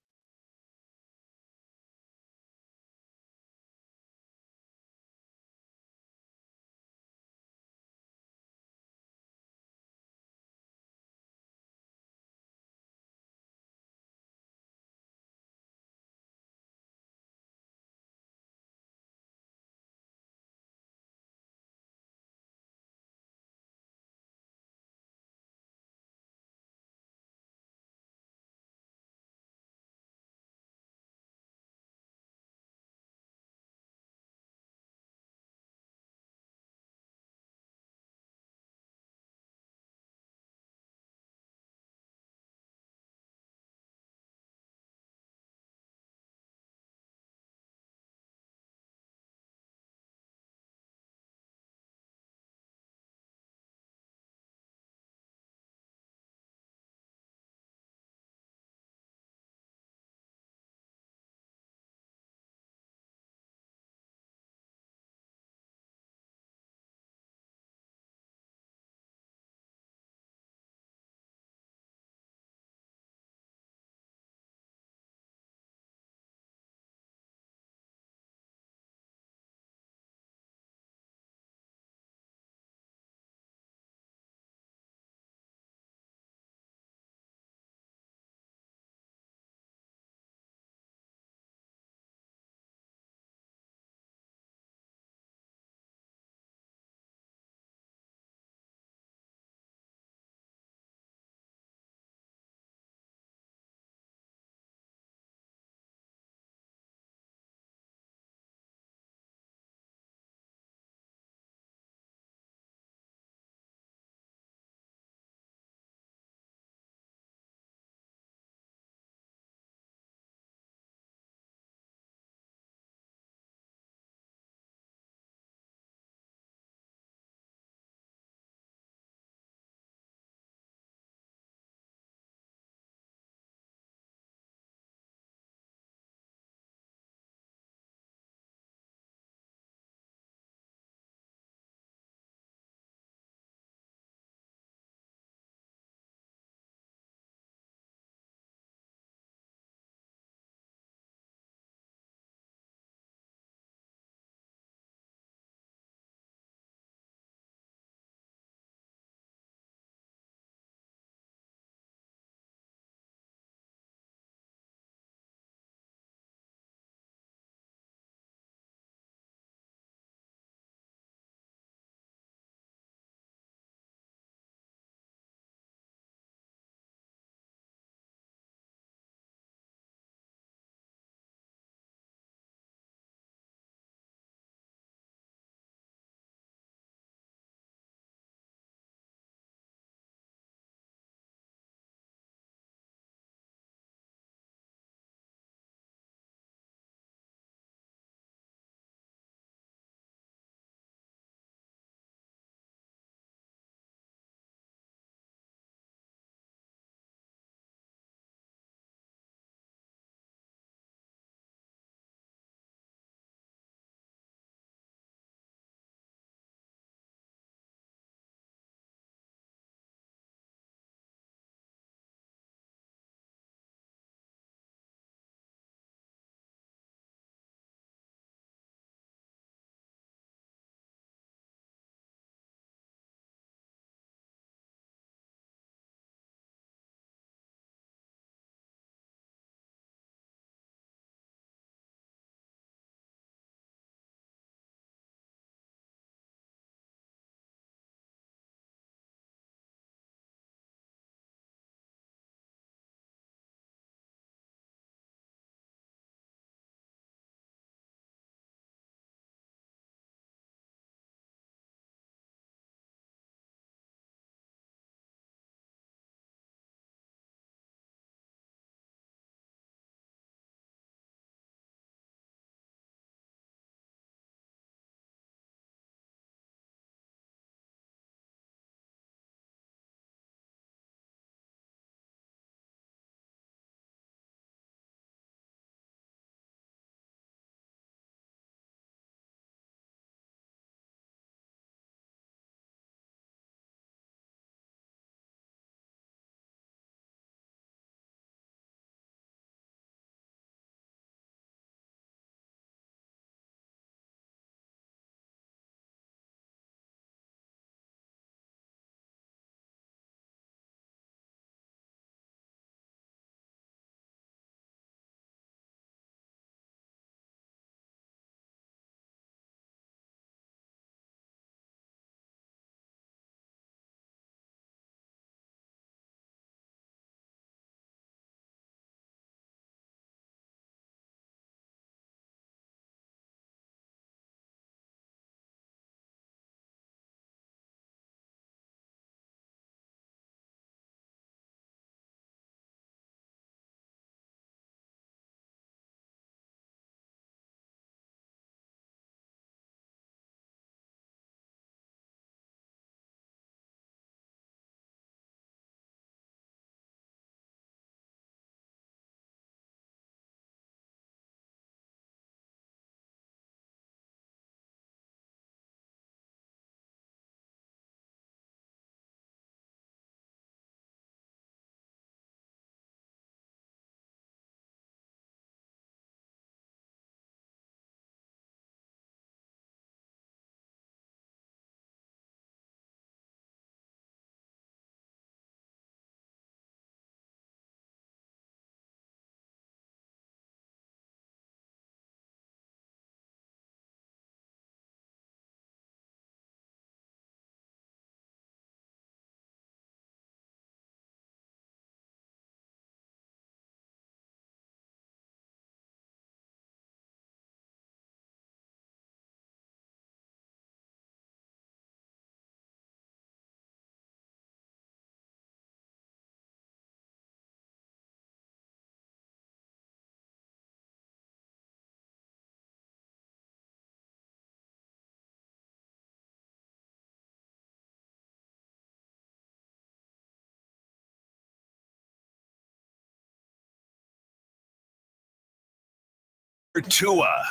Tua.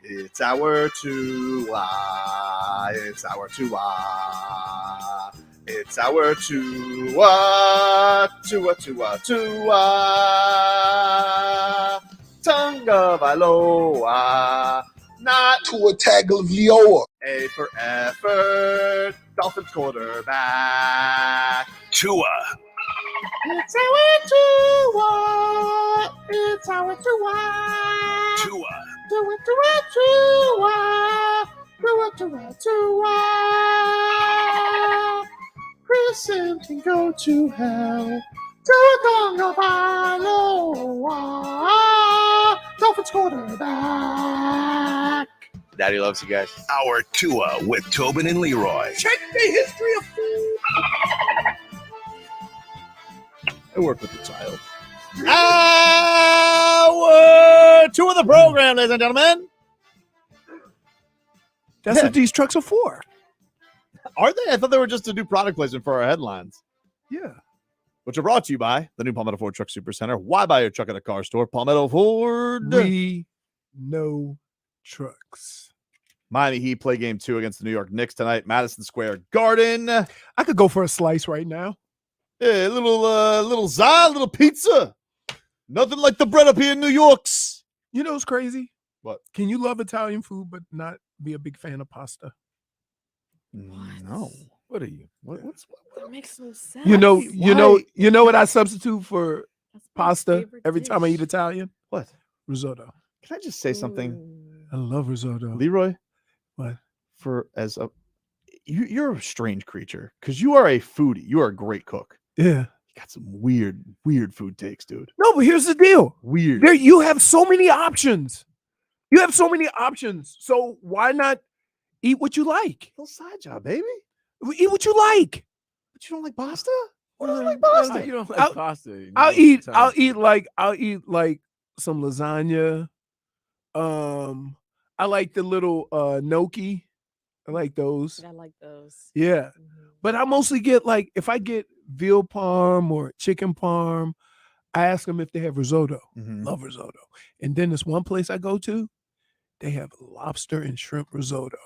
It's our Tua. It's our Tua. It's our Tua. Tua, Tua, Tua. Tonga Vailoa. Not Tua Tagovailoa. A for effort. Dolphins quarterback. Tua. It's our Tua. It's our Tua. Tua. Tua, Tua, Tua. Tua, Tua, Tua. Chris can go to hell. Tua Tagovailoa. Dolphins quarterback. Daddy loves you guys. Our Tua with Tobin and Leroy. Check the history of food. I work with the child. Hour 2 of the program, ladies and gentlemen. That's what these trucks are for. Are they? I thought they were just to do product placement for our headlines. Yeah. Which are brought to you by the new Palmetto Ford Truck Supercenter. Why buy your truck at a car store? Palmetto Ford. We know trucks. Miami Heat play game 2 against the New York Knicks tonight. Madison Square Garden. I could go for a slice right now. Yeah, a little pizza. Nothing like the bread up here in New York's. You know what's crazy? What? Can you love Italian food but not be a big fan of pasta? No. What are you? What's That makes no sense. You know Why? what I substitute for That's my pasta favorite every time I dish. eat Italian? What? Risotto. Can I just say something? Ooh. I love risotto. Leroy? What? You're a strange creature because you are a foodie. You are a great cook. Yeah. You got some weird food takes, dude. No, but here's the deal. Weird. There, you have so many options. You have so many options. So why not eat what you like? Little side job, baby. Eat what you like. But you don't like pasta? What do you like No, pasta? you don't like I'll- pasta. you know, I'll eat sometimes. I'll eat like some lasagna. I like the little gnocchi. I like those. I like those. Yeah. But I mostly get like if I get veal parm or chicken parm, I ask them if they have risotto. Mhm. Love risotto. And then this one place I go to, they have lobster and shrimp risotto.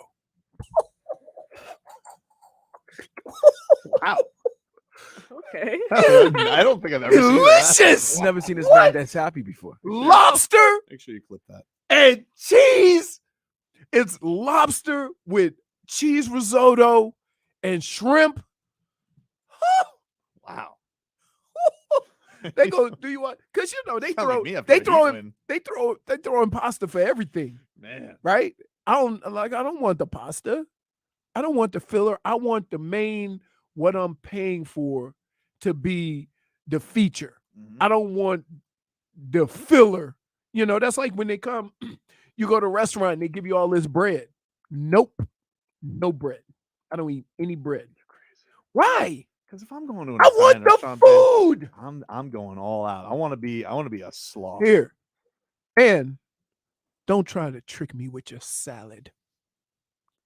Wow. Okay. I don't think I've ever seen that. Delicious. I've never seen this man that's happy before. Lobster Make sure you clip that. and cheese. It's lobster with cheese risotto and shrimp. Wow. They go, do you want? Because you know they Sound like throw me after they a throw Heat in, win. they throw in pasta for everything, Man. right? I don't want the pasta. I don't want the filler. I want the main what I'm paying for to be the feature. Mhm. I don't want the filler. You know, that's like when they come, you go to a restaurant and they give you all this bread. Nope. No bread. I don't eat any bread. Why? Because if I'm going to an I want Italian the restaurant, babe, food. I'm going all out. I want to be a sloth. Here. And don't try to trick me with your salad.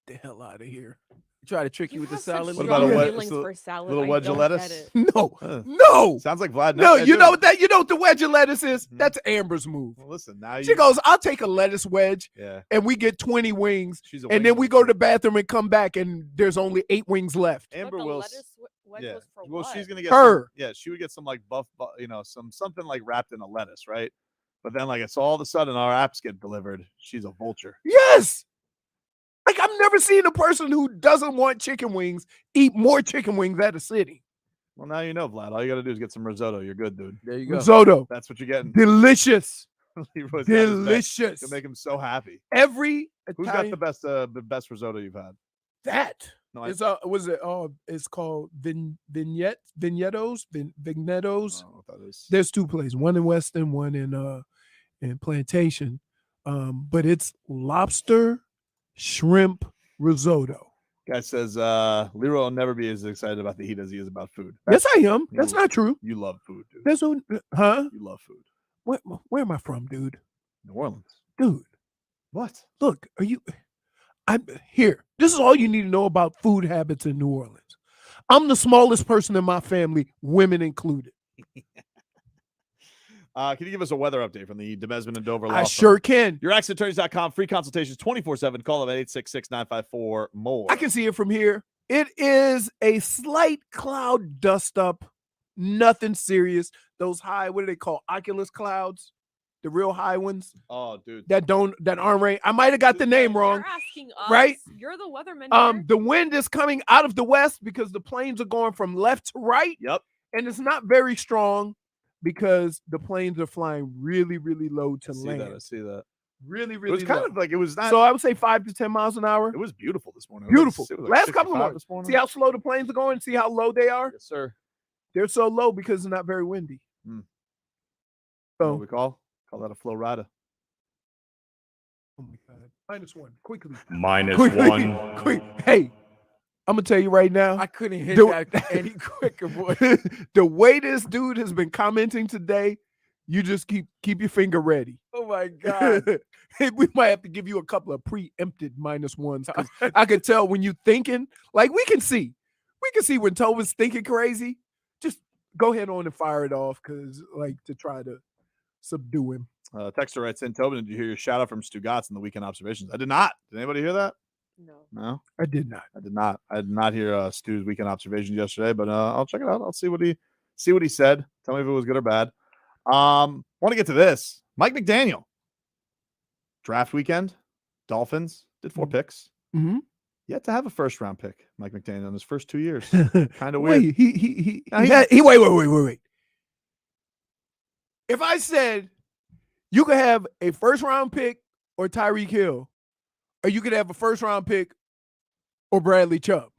The hell out of here. Try to trick you with the have such salad. What strong about a feelings so- for salad. little I wedge of don't lettuce? get it. No. Huh. No. Sounds like Vlad. No, knows you know what what the wedge of lettuce is? Mhm. That's Amber's move. Well, listen, now you She goes, I'll take a lettuce wedge Yeah. and we get 20 wings. She's a And then wing we go to the monster. bathroom and come back and there's only 8 wings left. Amber But the will lettuce wedge yeah. was for Well, what? she's gonna get Her. she would get some like something like wrapped in a lettuce, right? But then like it's all of a sudden our apps get delivered. She's a vulture. Yes. Like I've never seen a person who doesn't want chicken wings eat more chicken wings at a city. Well, now you know, Vlad. All you got to do is get some risotto. You're good, dude. There you go. Risotto. That's what you're getting. Delicious. Leroy's got his back. Delicious. You'll make him so happy. Every Who's Italian, got the best risotto you've had? that. No, It's it's called vignettos. I don't know what that is. There's 2 places, one in Weston, one in Plantation. But it's lobster shrimp risotto. Guy says Leroy will never be as excited about the Heat as he is about food. Yes, I am. That's You- not true. You love food, dude. That's no, huh? You love food. Where am I from, dude? New Orleans. Dude, What? look, I'm here. This is all you need to know about food habits in New Orleans. I'm the smallest person in my family, women included. Can you give us a weather update from the Demesman and Dover law I firm? sure can. YourAccentAttorneys.com. Free consultations 24/7. Call them at 866-954-MORE. I can see it from here. It is a slight cloud dust up. Nothing serious. Those high, what do they call? Oculus clouds? The real high ones Oh, dude. that aren't rain. I might have got the name wrong. You're asking us. right? You're the weatherman here. The wind is coming out of the west because the planes are going from left to right. Yep. And it's not very strong because the planes are flying really, really low to land. I see that. Really, It really was kind low. of like, it was not. So I would say 5 to 10 miles an hour. It was beautiful this morning. Beautiful. It was like Last couple of 65 months. this morning. See how slow the planes are going? See how low they are? Yes, sir. They're so low because it's not very windy. Hmm. So, What we call that a Florida. oh my God. -1. Quickly. -1. Quick. Hey, I'm going to tell you right now. I couldn't hit Do- that any quicker, boy. The way this dude has been commenting today, you just keep your finger ready. Oh my God. We might have to give you a couple of preempted -1s because I could tell when you thinking, like we can see when Tobin's thinking crazy. Just go ahead on and fire it off because like to try to subdue him. Texter writes in, Tobin, did you hear your shout out from Stu Gatz in the weekend observations? I did not. Did anybody hear that? No. No, I did not. I did not. I did not hear Stu's weekend observations yesterday, but I'll check it out. I'll see what he said. Tell me if it was good or bad. Want to get to this. Mike McDaniel. Draft weekend. Dolphins did 4 picks. Mm-hmm. Yet to have a first round pick, Mike McDaniel, in his first 2 years. Kind of weird. Wait, he Now, he- wait. If I said you could have a first round pick or Tyreek Hill, or you could have a first round pick or Bradley Chubb.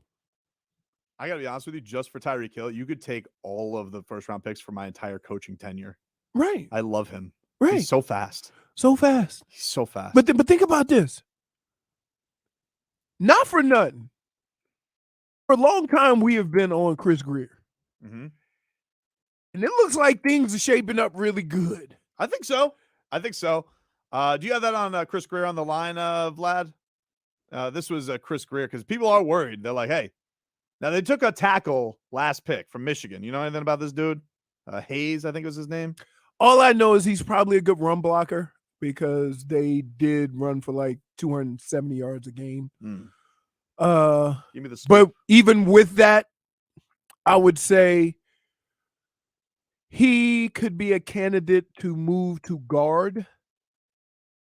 I got to be honest with you, just for Tyreek Hill, you could take all of the first round picks for my entire coaching tenure. Right. I love him. Right. He's so fast. So fast. He's so fast. But think about this. Not for nothing. For a long time, we have been on Chris Grier. Mm-hmm. And it looks like things are shaping up really good. I think so. Do you have that on Chris Grier on the line, Vlad? This was Chris Grier because people are worried. They're like, hey, now they took a tackle last pick from Michigan. You know anything about this dude? Hayes, I think was his name. All I know is he's probably a good run blocker because they did run for like 270 yards a game. Give me the But even with that, I would say he could be a candidate to move to guard,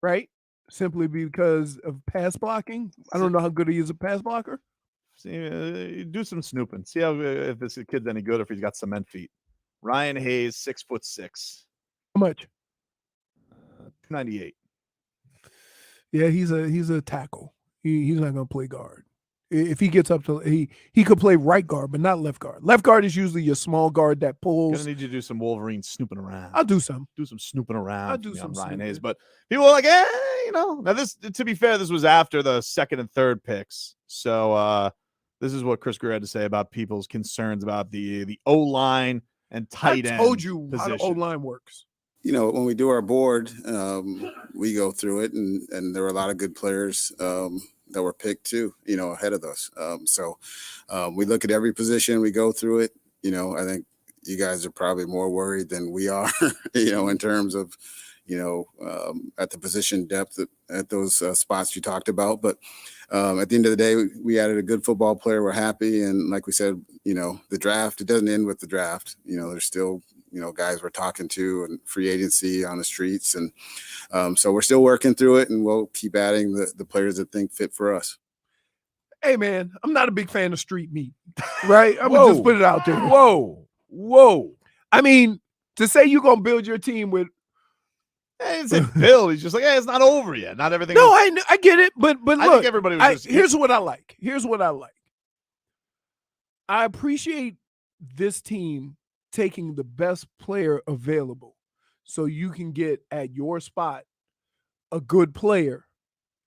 right? Simply because of pass blocking. I don't know how good he is a pass blocker. See, do some snooping. See how if this kid's any good or if he's got cement feet. Ryan Hayes, 6'6". How much? 298. Yeah, he's a tackle. He's not gonna play guard. If he gets up to he could play right guard, but not left guard. Left guard is usually your small guard that pulls. Gonna need you to do some Wolverine snooping around. I'll do some. Do some snooping around. I'll do on some Ryan snooping. Hayes, but people are like, now this, to be fair, this was after the second and third picks. So this is what Chris Grier had to say about people's concerns about the O-line and tight end. I told you position. how the O-line works. You know, when we do our board, we go through it, and there were a lot of good players that were picked too, you know, ahead of us. So we look at every position, we go through it. You know, I think you guys are probably more worried than we are, you know, in terms of, you know, at the position depth at those spots you talked about. But at the end of the day, we added a good football player. We're happy. And like we said, you know, the draft, it doesn't end with the draft. You know, there's still, you know, guys we're talking to and free agency on the streets. And so we're still working through it, and we'll keep adding the players that think fit for us. Hey, man, I'm not a big fan of street meat, right? I'm going to just put it out there. Whoa. I mean, to say you're going to build your team with Hey, it's a build. He's just like, hey, it's not over yet. Not everything. No, I get it, but I look, think everybody was just here's what I like. I appreciate this team taking the best player available so you can get at your spot a good player,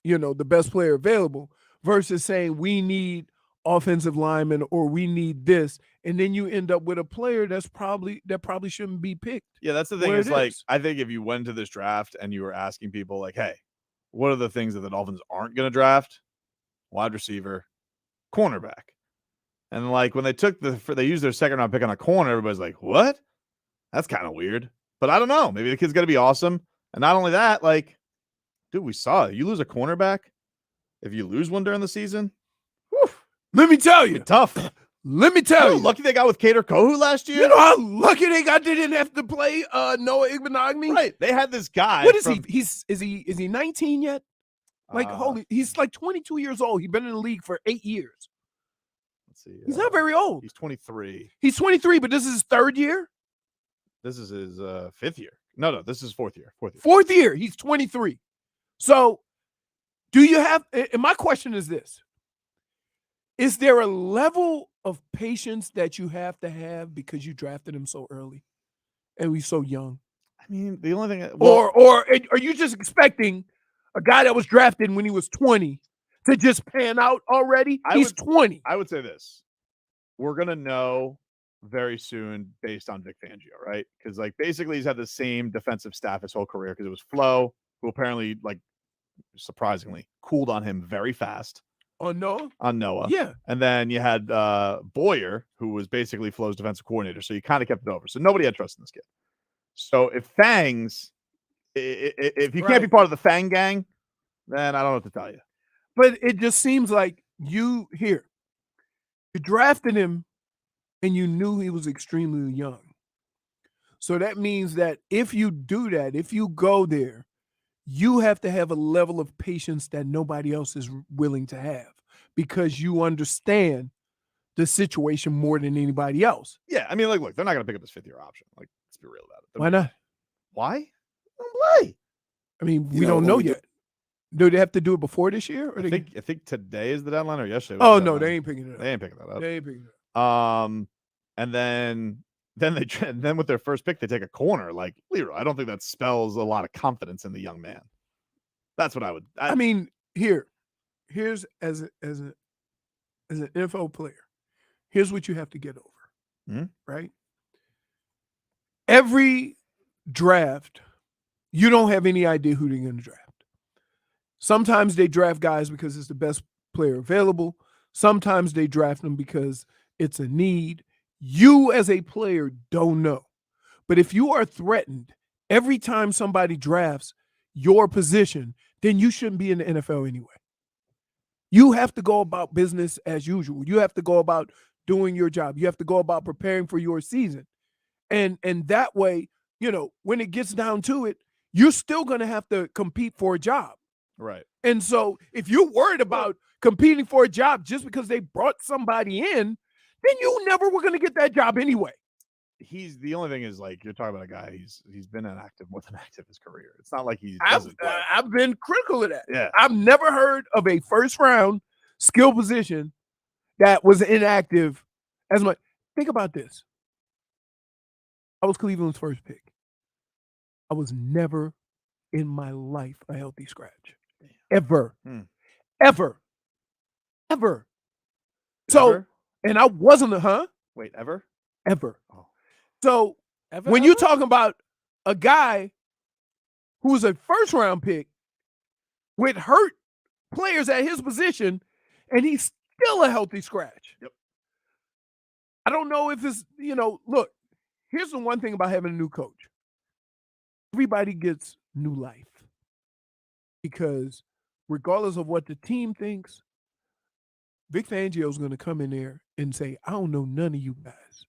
you know, the best player available versus saying we need offensive linemen or we need this, and then you end up with a player that probably shouldn't be picked. Yeah, that's the thing. where Is it like, is. I think if you went to this draft and you were asking people like, hey, what are the things that the Dolphins aren't going to draft? Wide receiver, cornerback. And like when they used their second round pick on a corner, everybody's like, what? That's kind of weird. But I don't know. Maybe the kid's going to be awesome. And not only that, like, dude, we saw it. You lose a cornerback. If you lose one during the season, whew, let me tell you, tough. Let me tell you, lucky they got with Cater Kohu last year. You know how lucky they got they didn't have to play Noah Igbenogany? Right. They had this guy. What is he? Is he 19 yet? Like he's like 22 years old. He's been in the league for 8 years. Let's see. He's not very old. He's 23. He's 23, but this is his 3rd year. This is his 5th year. No, this is 4th year. 4th year. He's 23. So, do you have? And my question is this: is there a level of patience that you have to have because you drafted him so early and he's so young? I mean, the only thing, or are you just expecting a guy that was drafted when he was 20 to just pan out already? He's 20. I would say this: we're gonna know very soon based on Vic Fangio, right? Because like basically he's had the same defensive staff his whole career. Because it was Flo, who apparently like surprisingly cooled on him very fast. On Noah? Yeah. And then you had Boyer, who was basically Flo's defensive coordinator. So you kind of kept it over. So nobody had trust in this kid. So if if you can't be part of the Fang gang, then I don't know what to tell you. But it just seems like you drafted him and you knew he was extremely young. So that means that if you do that, if you go there, you have to have a level of patience that nobody else is willing to have because you understand the situation more than anybody else. Yeah, I mean, like, look, they're not going to pick up his 5th-year option. Like, let's be real about it. Why not? Why? Why? I mean, we don't know yet. Do they have to do it before this year? Or I think today is the deadline or yesterday. Oh, no, they ain't picking it up. They ain't picking that up. They ain't picking it up. And then with their first pick, they take a corner like Leroy. I don't think that spells a lot of confidence in the young man. That's what I would. I mean, here's as an NFL player, here's what you have to get over, right? Every draft, you don't have any idea who they're going to draft. Sometimes they draft guys because it's the best player available. Sometimes they draft them because it's a need. You as a player don't know. But if you are threatened every time somebody drafts your position, then you shouldn't be in the NFL anyway. You have to go about business as usual. You have to go about doing your job. You have to go about preparing for your season. And that way, when it gets down to it, you're still going to have to compete for a job. Right. And so if you're worried about competing for a job just because they brought somebody in, then you never were going to get that job anyway. He's the only thing is like you're talking about a guy he's been more than active his career. It's not like I've been critical of that. Yeah. I've never heard of a first round skill position that was inactive as much. Think about this. I was Cleveland's first pick. I was never in my life a healthy scratch. Ever. Ever. So, Ever? and I wasn't Wait, ever? Ever. Oh. So when you're talking about a guy who was a first round pick with hurt players at his position, and he's still a healthy scratch. Yep. I don't know if it's, look, here's the one thing about having a new coach. Everybody gets new life because regardless of what the team thinks, Vic Fangio is going to come in there and say, I don't know none of you guys.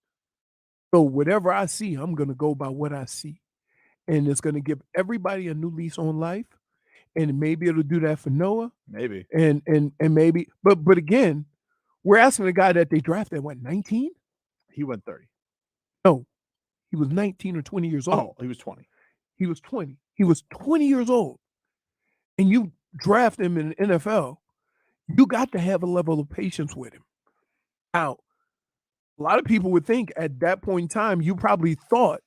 So whatever I see, I'm going to go by what I see. And it's going to give everybody a new lease on life. And maybe it'll do that for Noah. Maybe. And maybe, but again, we're asking a guy that they drafted, 19? He went 30. No, he was 19 or 20 years old. Oh, he was 20. He was 20. He was 20 years old. And you draft him in the NFL, you got to have a level of patience with him. Now, a lot of people would think at that point in time, you probably thought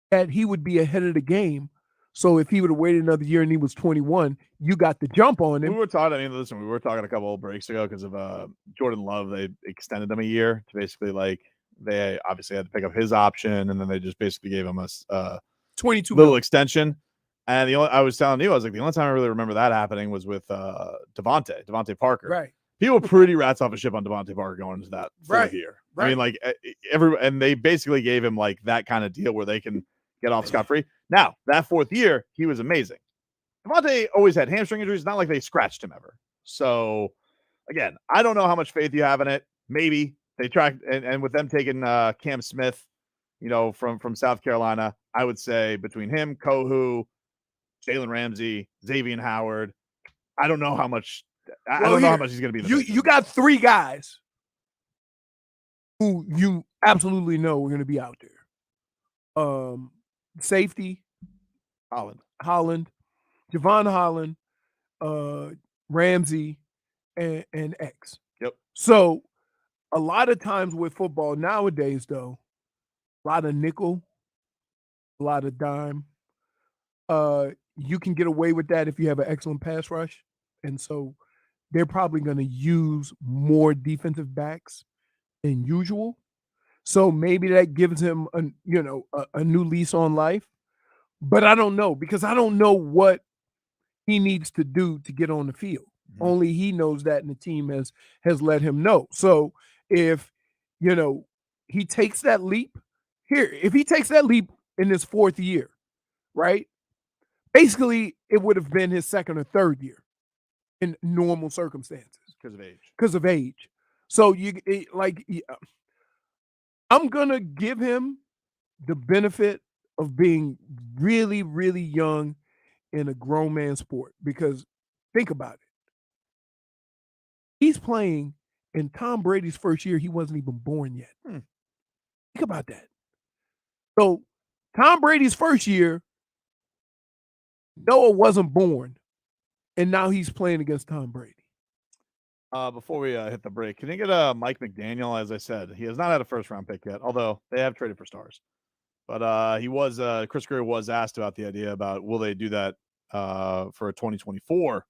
that he would be ahead of the game. So if he would have waited another year and he was 21, you got the jump on him. We were talking a couple of breaks ago because of Jordan Love. They extended him a year to basically they obviously had to pick up his option, and then they just basically gave him a 22 little extension. And I was telling you, I was like, the only time I really remember that happening was with Devontae Parker. Right. People were pretty rats off a ship on Devontae Parker going into that year. Right. I mean, and they basically gave him like that kind of deal where they can get off scot-free. Now, that 4th year, he was amazing. Devontae always had hamstring injuries. It's not like they scratched him ever. So, again, I don't know how much faith you have in it. Maybe they tracked, and with them taking Cam Smith, from South Carolina, I would say between him, Kohu, Jalen Ramsey, Xavier Howard, I don't know how much. I don't know how much he's going to be. You got 3 guys who you absolutely know are going to be out there. Safety, Holland, Javon Holland, Ramsey, and X. Yep. So a lot of times with football nowadays, though, a lot of nickel, a lot of dime. You can get away with that if you have an excellent pass rush. And so they're probably going to use more defensive backs than usual. So maybe that gives him a new lease on life. But I don't know, because I don't know what he needs to do to get on the field. Mm-hmm. Only he knows that, and the team has let him know. So if he takes that leap if he takes that leap in his 4th year, right? Basically, it would have been his 2nd or 3rd year in normal circumstances because of age. So I'm gonna give him the benefit of being really, really young in a grown man sport, because think about it. He's playing in Tom Brady's first year. He wasn't even born yet. Think about that. So Tom Brady's first year, Noah wasn't born, and now he's playing against Tom Brady. Before we hit the break, can you get Mike McDaniel? As I said, he has not had a 1st-round pick yet, although they have traded for stars. But Chris Grier was asked about the idea about will they do that for a 2024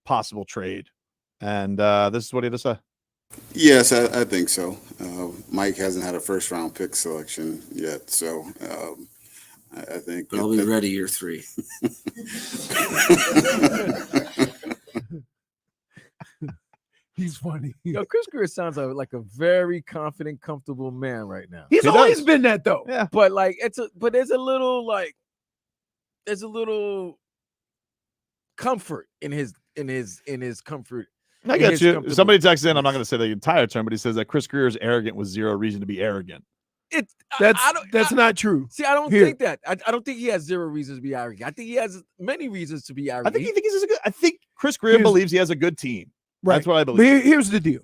possible trade, and this is what he had to say. Yes, I think so. Mike hasn't had a 1st-round pick selection yet, so I think I'll be ready year 3. He's funny. Chris Grier sounds like a very confident, comfortable man right now. He's always been that, though. Yeah, but there's a little comfort in his comfort. I get you. Somebody texted in. I'm not going to say the entire term, but he says that Chris Grier is arrogant with zero reason to be arrogant. That's not true. See, I don't think that. I don't think he has 0 reasons to be arrogant. I think he has many reasons to be arrogant. I think Chris Grier believes he has a good team. Right. That's what I believe. But here's the deal.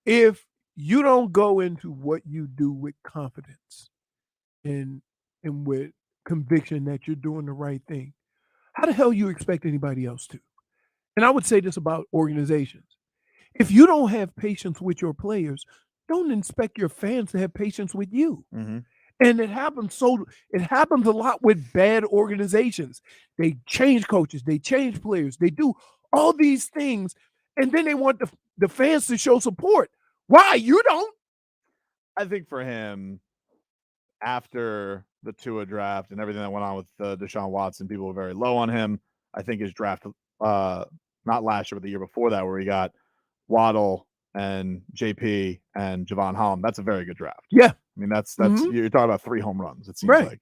If you don't go into what you do with confidence and with conviction that you're doing the right thing, how the hell you expect anybody else to? And I would say this about organizations. If you don't have patience with your players, don't expect your fans to have patience with you. Mm-hmm. And it happens a lot with bad organizations. They change coaches, they change players, they do all these things, and then they want the fans to show support. Why? You don't? I think for him, after the Tua draft and everything that went on with Deshaun Watson, people were very low on him. I think his draft, not last year, but the year before that, where he got Waddle and JP and Javon Holland, that's a very good draft. Yeah. I mean, that's you're talking about 3 home runs, it seems like.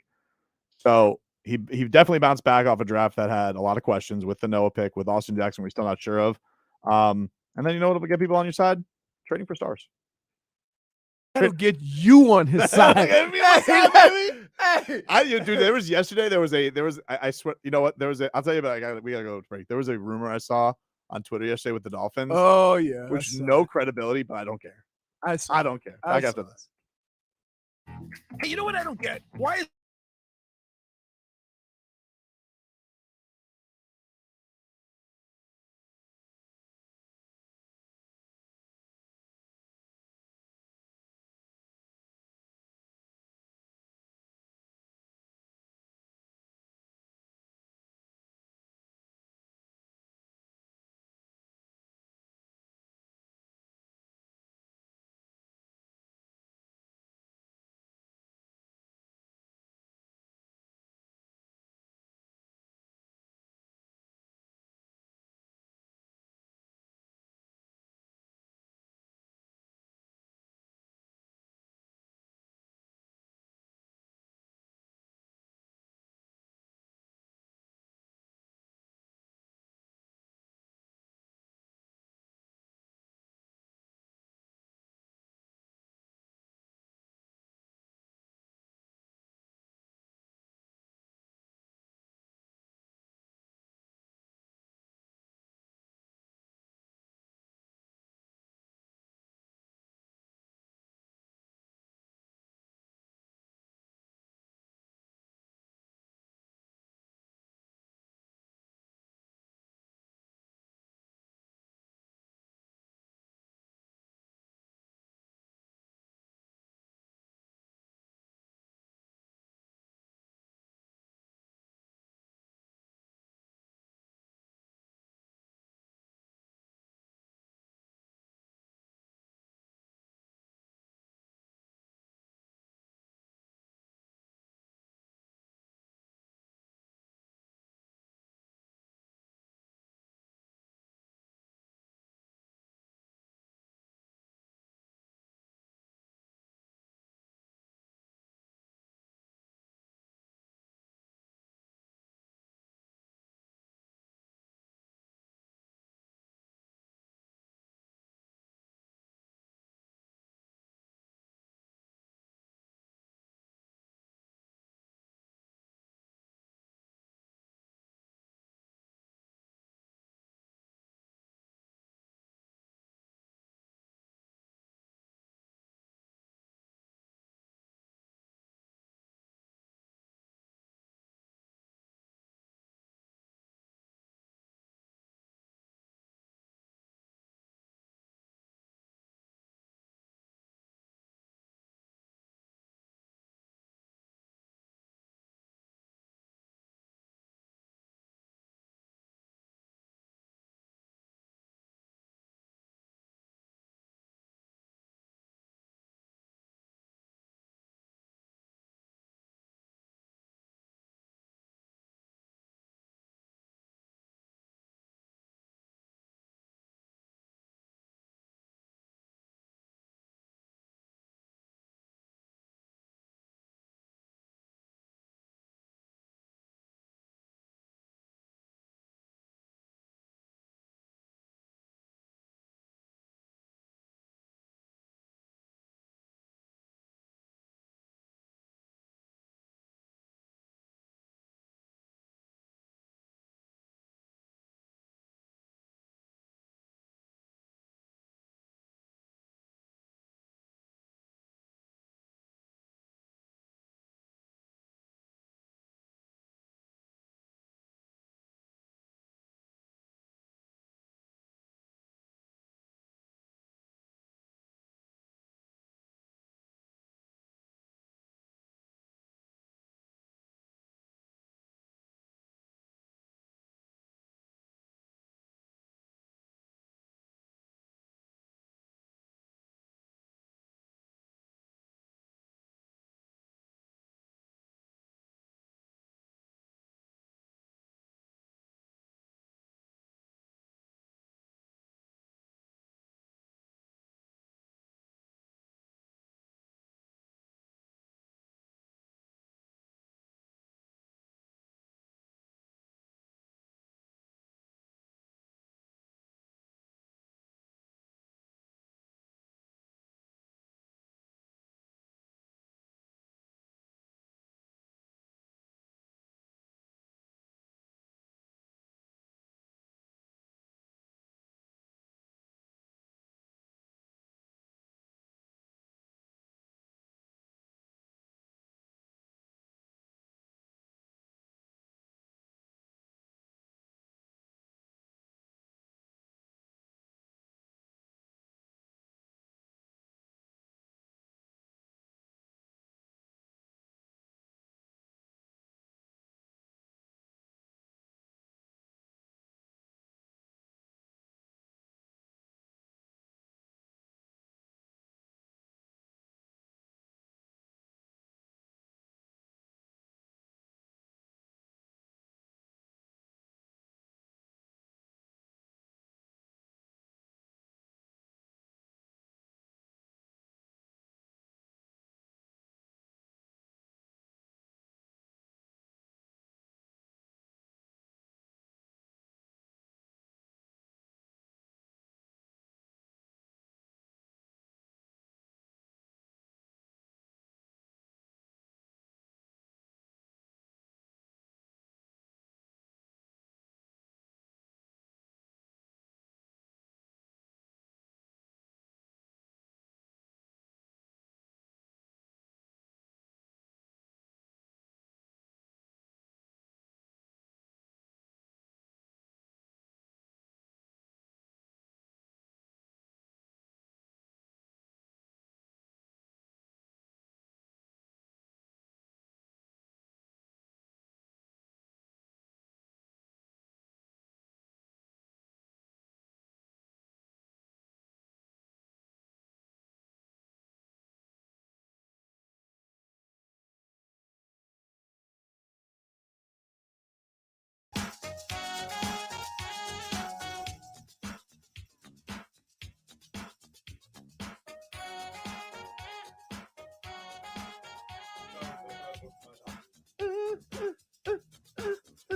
So he definitely bounced back off a draft that had a lot of questions with the Noah pick, with Austin Jackson, we're still not sure of. And then you know what'll get people on your side? Trading for stars. That'll get you on his side. Dude, there was I swear, you know what? I'll tell you about it. We gotta go to break. There was a rumor I saw on Twitter yesterday with the Dolphins. Oh yeah. Which no credibility, but I don't care. I don't care. I got this. Hey, you know what I don't get? Why is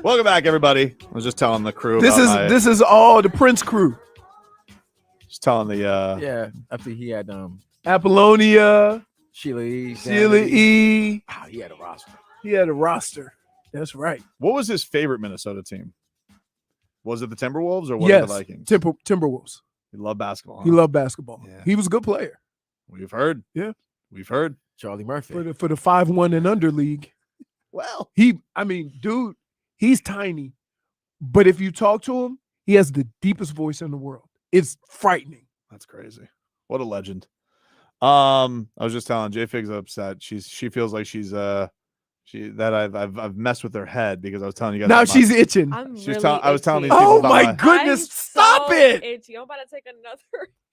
Welcome back, everybody. I was just telling the crew. This is all the Prince crew. Just telling the Yeah, after he had Apollonia, Sheila E. Sheila E. Wow, he had a roster. He had a roster. That's right. What was his favorite Minnesota team? Was it the Timberwolves or was it Yes, the Vikings? Timberwolves. He loved basketball. He loved basketball. Yeah. He was a good player. We've heard. Yeah. We've heard. Charlie Murphy. For the 5-1 and under league. Well, dude, he's tiny. But if you talk to him, he has the deepest voice in the world. It's frightening. that's crazy. What a legend. I was just telling JFig's upset. She feels like I've messed with her head because I was telling you guys. Now she's itching. I'm really I was telling these itchy. people Oh about my my- goodness! I'm Stop so it! Itchy. I'm about to take another.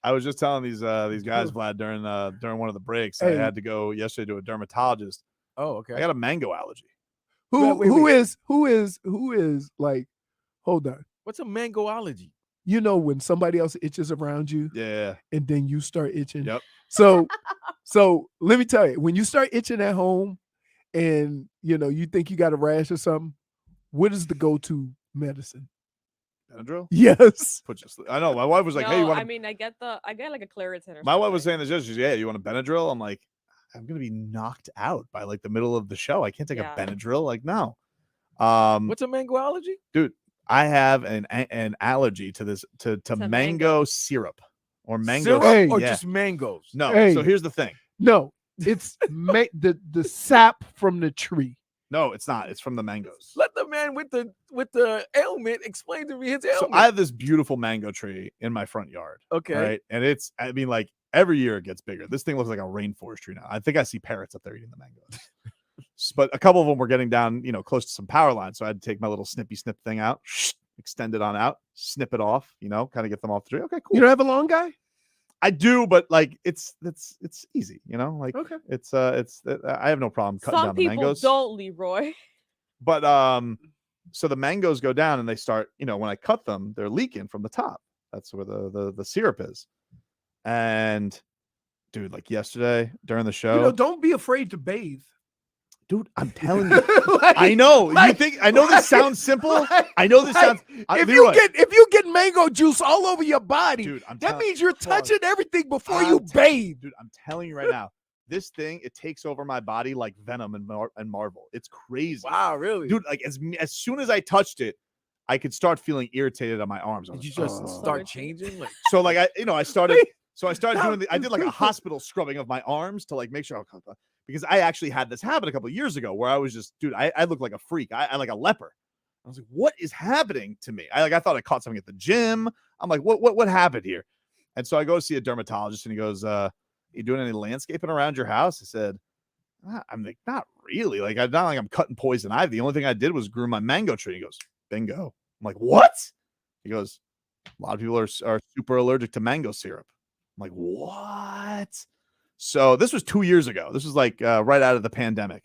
I was just telling these guys, Vlad, during one of the breaks. Hey. I had to go yesterday to a dermatologist. Oh, okay. I got a mango allergy. Who is like? Hold on. What's a mangoology? You know when somebody else itches around you, Yeah. and then you start itching. Yep. So let me tell you, when you start itching at home, and you think you got a rash or something, what is the go-to medicine? Benadryl? Yes. Put you to sleep. I know. My wife was like, "Hey, you want?" I get like a Claritin or My wife was something. saying this yesterday. Yeah, you want a Benadryl? I'm like, I'm gonna be knocked out by like the middle of the show. I can't take Yeah. a Benadryl. Like, no. What's a mangoology? Dude, I have an allergy to this to mango. mango syrup or mango. Syrup Hey. or Yeah. just mangoes? No. Hey. So here's the thing. No, it's the sap from the tree. No, it's not. It's from the mangoes. Let the man with the ailment explain to me his So ailment. I have this beautiful mango tree in my front yard. okay. Right. And like every year it gets bigger. This thing looks like a rainforest tree now. I think I see parrots up there eating the mangoes. But a couple of them were getting down, close to some power lines. So I had to take my little snippy snip thing out, extend it on out, snip it off, kind of get them off the tree. Okay, cool. You don't have a long guy? I do, but like it's easy, like Okay. I have no problem cutting Some down the people mangoes. don't, Leroy. But so the mangoes go down and they start, when I cut them, they're leaking from the top. That's where the syrup is. And dude, like yesterday during the show, Don't be afraid to bathe. dude, I'm telling you, Like- I know. like- I know this sounds simple. I know this sounds. If Leroy, you get mango juice all over your body, dude, I'm that telling- means you're Hold on. touching everything before I'm you t- bathe. Dude, I'm telling you right now, this thing, it takes over my body like Venom and Marvel. It's crazy. Wow, really? Dude, like as soon as I touched it, I could start feeling irritated on my arms. I Did was you like, just "Oh." start changing? Like, So like I started Now- doing I did like a hospital scrubbing of my arms to like make sure because I actually had this happen a couple of years ago where I was just, dude, I looked like a freak. I like a leper. I was like, what is happening to me? I thought I caught something at the gym. I'm like, what happened here? And so I go see a dermatologist and he goes, you doing any landscaping around your house? I said, I'm like, not really. Like, I'm not like I'm cutting poison ivy. The only thing I did was grew my mango tree. He goes, bingo. I'm like, what? He goes, a lot of people are super allergic to mango syrup. I'm like, what? So this was 2 years ago. This was like right out of the pandemic.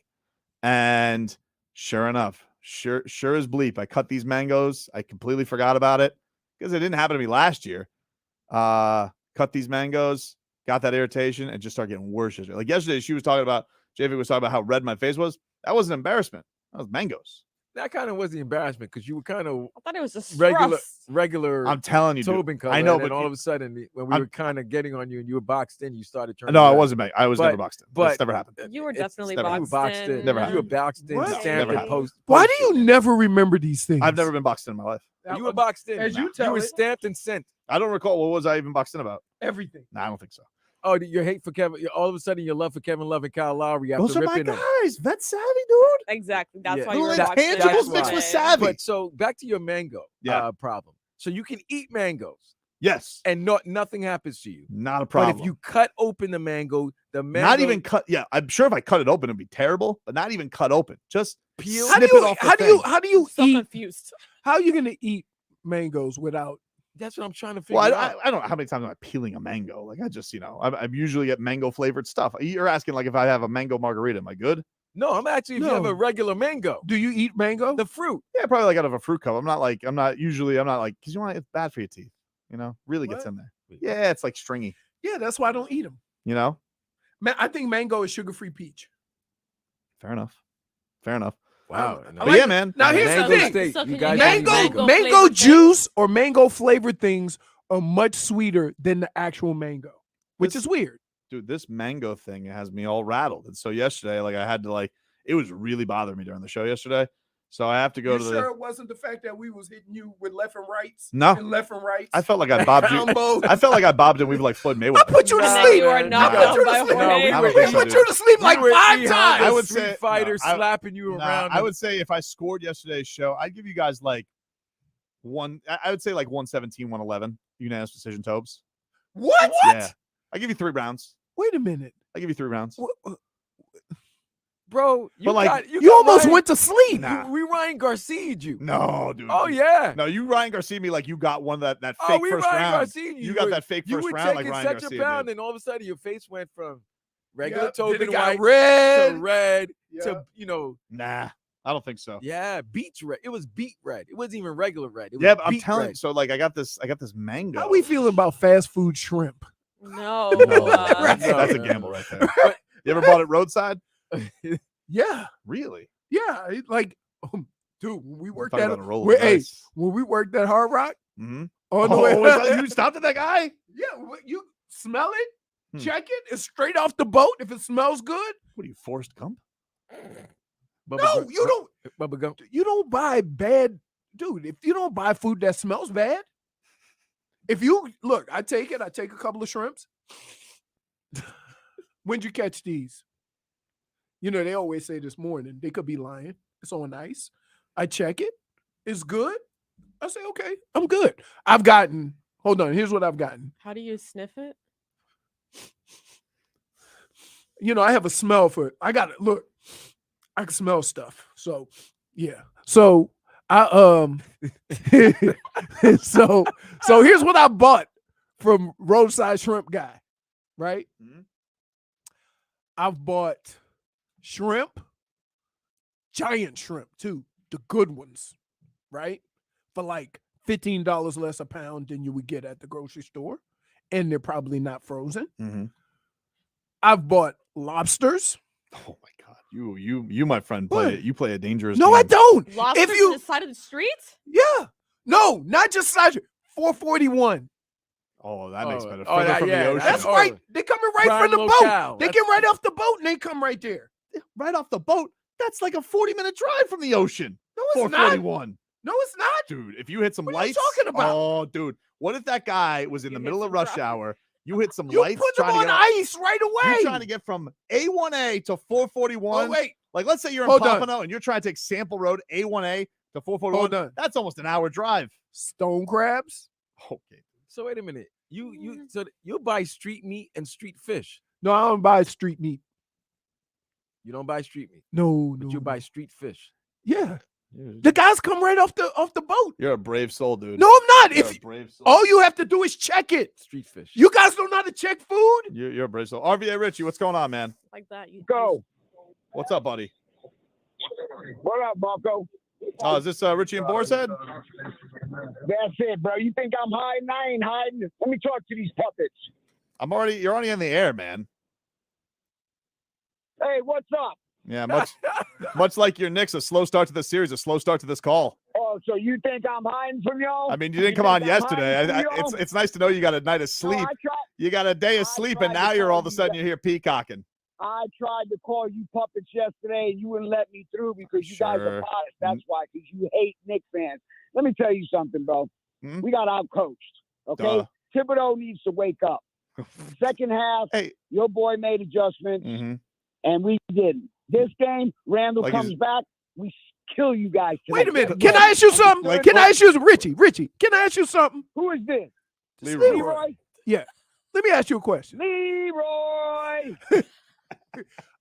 And sure enough, sure as bleep, I cut these mangoes. I completely forgot about it because it didn't happen to me last year. Cut these mangoes, got that irritation, and just started getting worse. Like yesterday, JFig was talking about how red my face was. That wasn't embarrassment. That was mangoes. that kind of was the embarrassment because you were kind of I thought it was just regular I'm telling you, dude. Tobin color. I know, and then but all of a sudden, when we were kind of getting on you and you were boxed in, you started turning. no, I red. wasn't. I was But- never boxed in. That's but- never happened. You were It's definitely never You were boxed in. Never You were happened. boxed in, What? stamped, Never and happened. Why do posted. you never remember these things? I've never been boxed in my life. You were boxed in. As you You tell were it. stamped and sent. I don't recall. What was I even boxed in about? everything. Nah, I don't think so. Oh, your hate for Kevin. All of a sudden, your love for Kevin Love and Kyle Lowry after Those are my ripping them. guys. Vet savvy, dude. Exactly. That's Yeah. why you were Little boxed in. intangibles mixed with savvy. But so back to your mango Yeah. problem. So you can eat mangoes Yes. and nothing happens to you. Not a But problem. if you cut open the mango, not even cut. Yeah, I'm sure if I cut it open, it'd be terrible. But not even cut open. Just peel. How do snip you it off the how do you thing. how do you So eat? confused. How are you gonna eat mangoes without? That's what I'm trying to figure Well, out. I don't know how many times am I peeling a mango. Like I just, I usually get mango flavored stuff. You're asking like if I have a mango margarita, am I good? No, I'm actually if you have No. a regular mango, Do you eat mango? the fruit. Yeah, probably like out of a fruit cup. I'm not like because it's bad for your teeth. Really gets What? in there. Yeah, it's like stringy. Yeah, that's why I don't eat them. You know. I think mango is sugar-free peach. Fair enough. Wow. But yeah, man. Now here's Mango the thing. steak. So You can guys you have Mango flavored things? juice or mango flavored things are much sweeter than the actual mango, which This- is weird. Dude, this mango thing has me all rattled. And so yesterday, like I had to it was really bothering me during the show yesterday. So I have to go You to sure it wasn't the fact that we was hitting you with left and rights? No. And left and rights. I felt like I bobbed you. Combos. I felt like I bobbed and we were like Floyd Mayweather. I put you to And then sleep. you are Nah, knocked nah. out I by put you to sleep. No, Jorge. we I were- don't think I so, put you to sleep like We 5 had times. I the would Street say- Fighter no, I- slapping you around. I would say if I scored yesterday's show, I'd give you guys like I would say like 117, 111. Unanimous decision, Tobes. What? Yeah. I give you 3 rounds. Wait a minute. I give you 3 rounds. bro. You But, like, got, You got almost Ryan, went to sleep. Nah. We Ryan Garcia'd you. No, dude. Oh yeah. No, you Ryan Garcia me like you got one that fake Oh, we first Ryan round. Garcia'd You got were- that fake You first were round like taking Ryan such Garcia a pound, did. and all of a sudden your face went from regular Yep. Then it Tobin got white to red. red Yeah. to Nah, I don't think so. yeah, beach red. It was beet red. It wasn't even regular red. It was Yeah, but I'm beet telling you. red. So like I got this mango. How we feeling about fast food shrimp? No. No, Right. that's a No, gamble no. right there. You ever bought it roadside? Yeah. Really? Yeah. Like, dude, when we worked Talk at about a roll of when, hey, dice. when we worked at Hard Rock Mm-hmm. on the Oh, way, you stopped at that guy? yeah, you smell it, Hmm. check it. It's straight off the boat. If it smells good, What are you, Forrest Gump? no, you don't. Bubba Gump. You don't buy bad, dude. If you don't buy food that smells bad, if you look, I take a couple of shrimps. When'd you catch these? You know, they always say this morning. They could be lying. It's on ice. I check it. It's good. I say, okay, I'm good. Hold on, here's what I've gotten. How do you sniff it? You know, I have a smell for it. I got it. Look, I can smell stuff. So, yeah. So I so here's what I bought from Roadside Shrimp Guy, right? Mhm. I've bought shrimp, giant shrimp too, the good ones, right? For like $15 less a pound than you would get at the grocery store, and they're probably not frozen. Mm-hmm. I've bought lobsters. Oh my God. You, my friend, What? you play a dangerous No, game. I don't. Lobsters If you, on the side of the street? yeah, no, not just side. 441. Oh, that makes Oh, better. oh, Further that- from yeah, the ocean. That's Oh. right. They coming right Prime from the locale. boat. They That's- get right off the boat and they come right there. Right off the boat. That's like a 40-minute drive from the ocean. No, it's not. 441. No, it's not. Dude, if you hit some What are you lights. talking about? Oh, dude. What if that guy was in You the hit middle of some rush traffic. hour? You hit some You lights put them trying to on get ice right away. You're trying to get from A1A to 441. Oh, wait. Like, let's say you're in Hold on. Pompano and you're trying to take Sample Road A1A to 441. Hold on. That's almost an hour drive. Stone crabs? Okay. So wait a minute. You buy street meat and street fish. No, I don't buy street meat. You don't buy street meat, No, but no. you buy street fish. Yeah. The guys come right off the boat. You're a brave soul, dude. No, I'm not. You're If a brave soul. all you have to do is check it. Street fish. You guys don't know how to check food? You're a brave soul. RVA Richie, what's going on, man? Like that. You Go. What's up, buddy? What up, Marco? Oh, is this Richie and Boar's Head? That's it, bro. You think I'm hiding? I ain't hiding. Let me talk to these puppets. You're already in the air, man. Hey, what's up? Yeah, much like your Knicks, a slow start to the series, a slow start to this call. Oh, so you think I'm hiding from y'all? I mean, you didn't come on think I'm yesterday. hiding from y'all? It's nice to know you got a night of No, sleep. You got a day of I sleep, tried and to now you're tell all of a you sudden that- you're here peacocking. I tried to call you puppets yesterday, and you wouldn't let me through because you guys Sure. are biased. That's why, because you hate Knicks fans. Let me tell you something, bro. Hmm? We got outcoached. Okay, Duh. Thibodeau needs to wake up. Second half, Hey. your boy made adjustments, Mm-hmm. and we didn't. This game, Randall Like comes he's- back, we kill you guys. Wait a tonight. minute. Can I ask you something? Like- Can I ask you, Richie, can I ask you something? Who is this? Leroy. Leroy. Let me ask you a question. Leroy.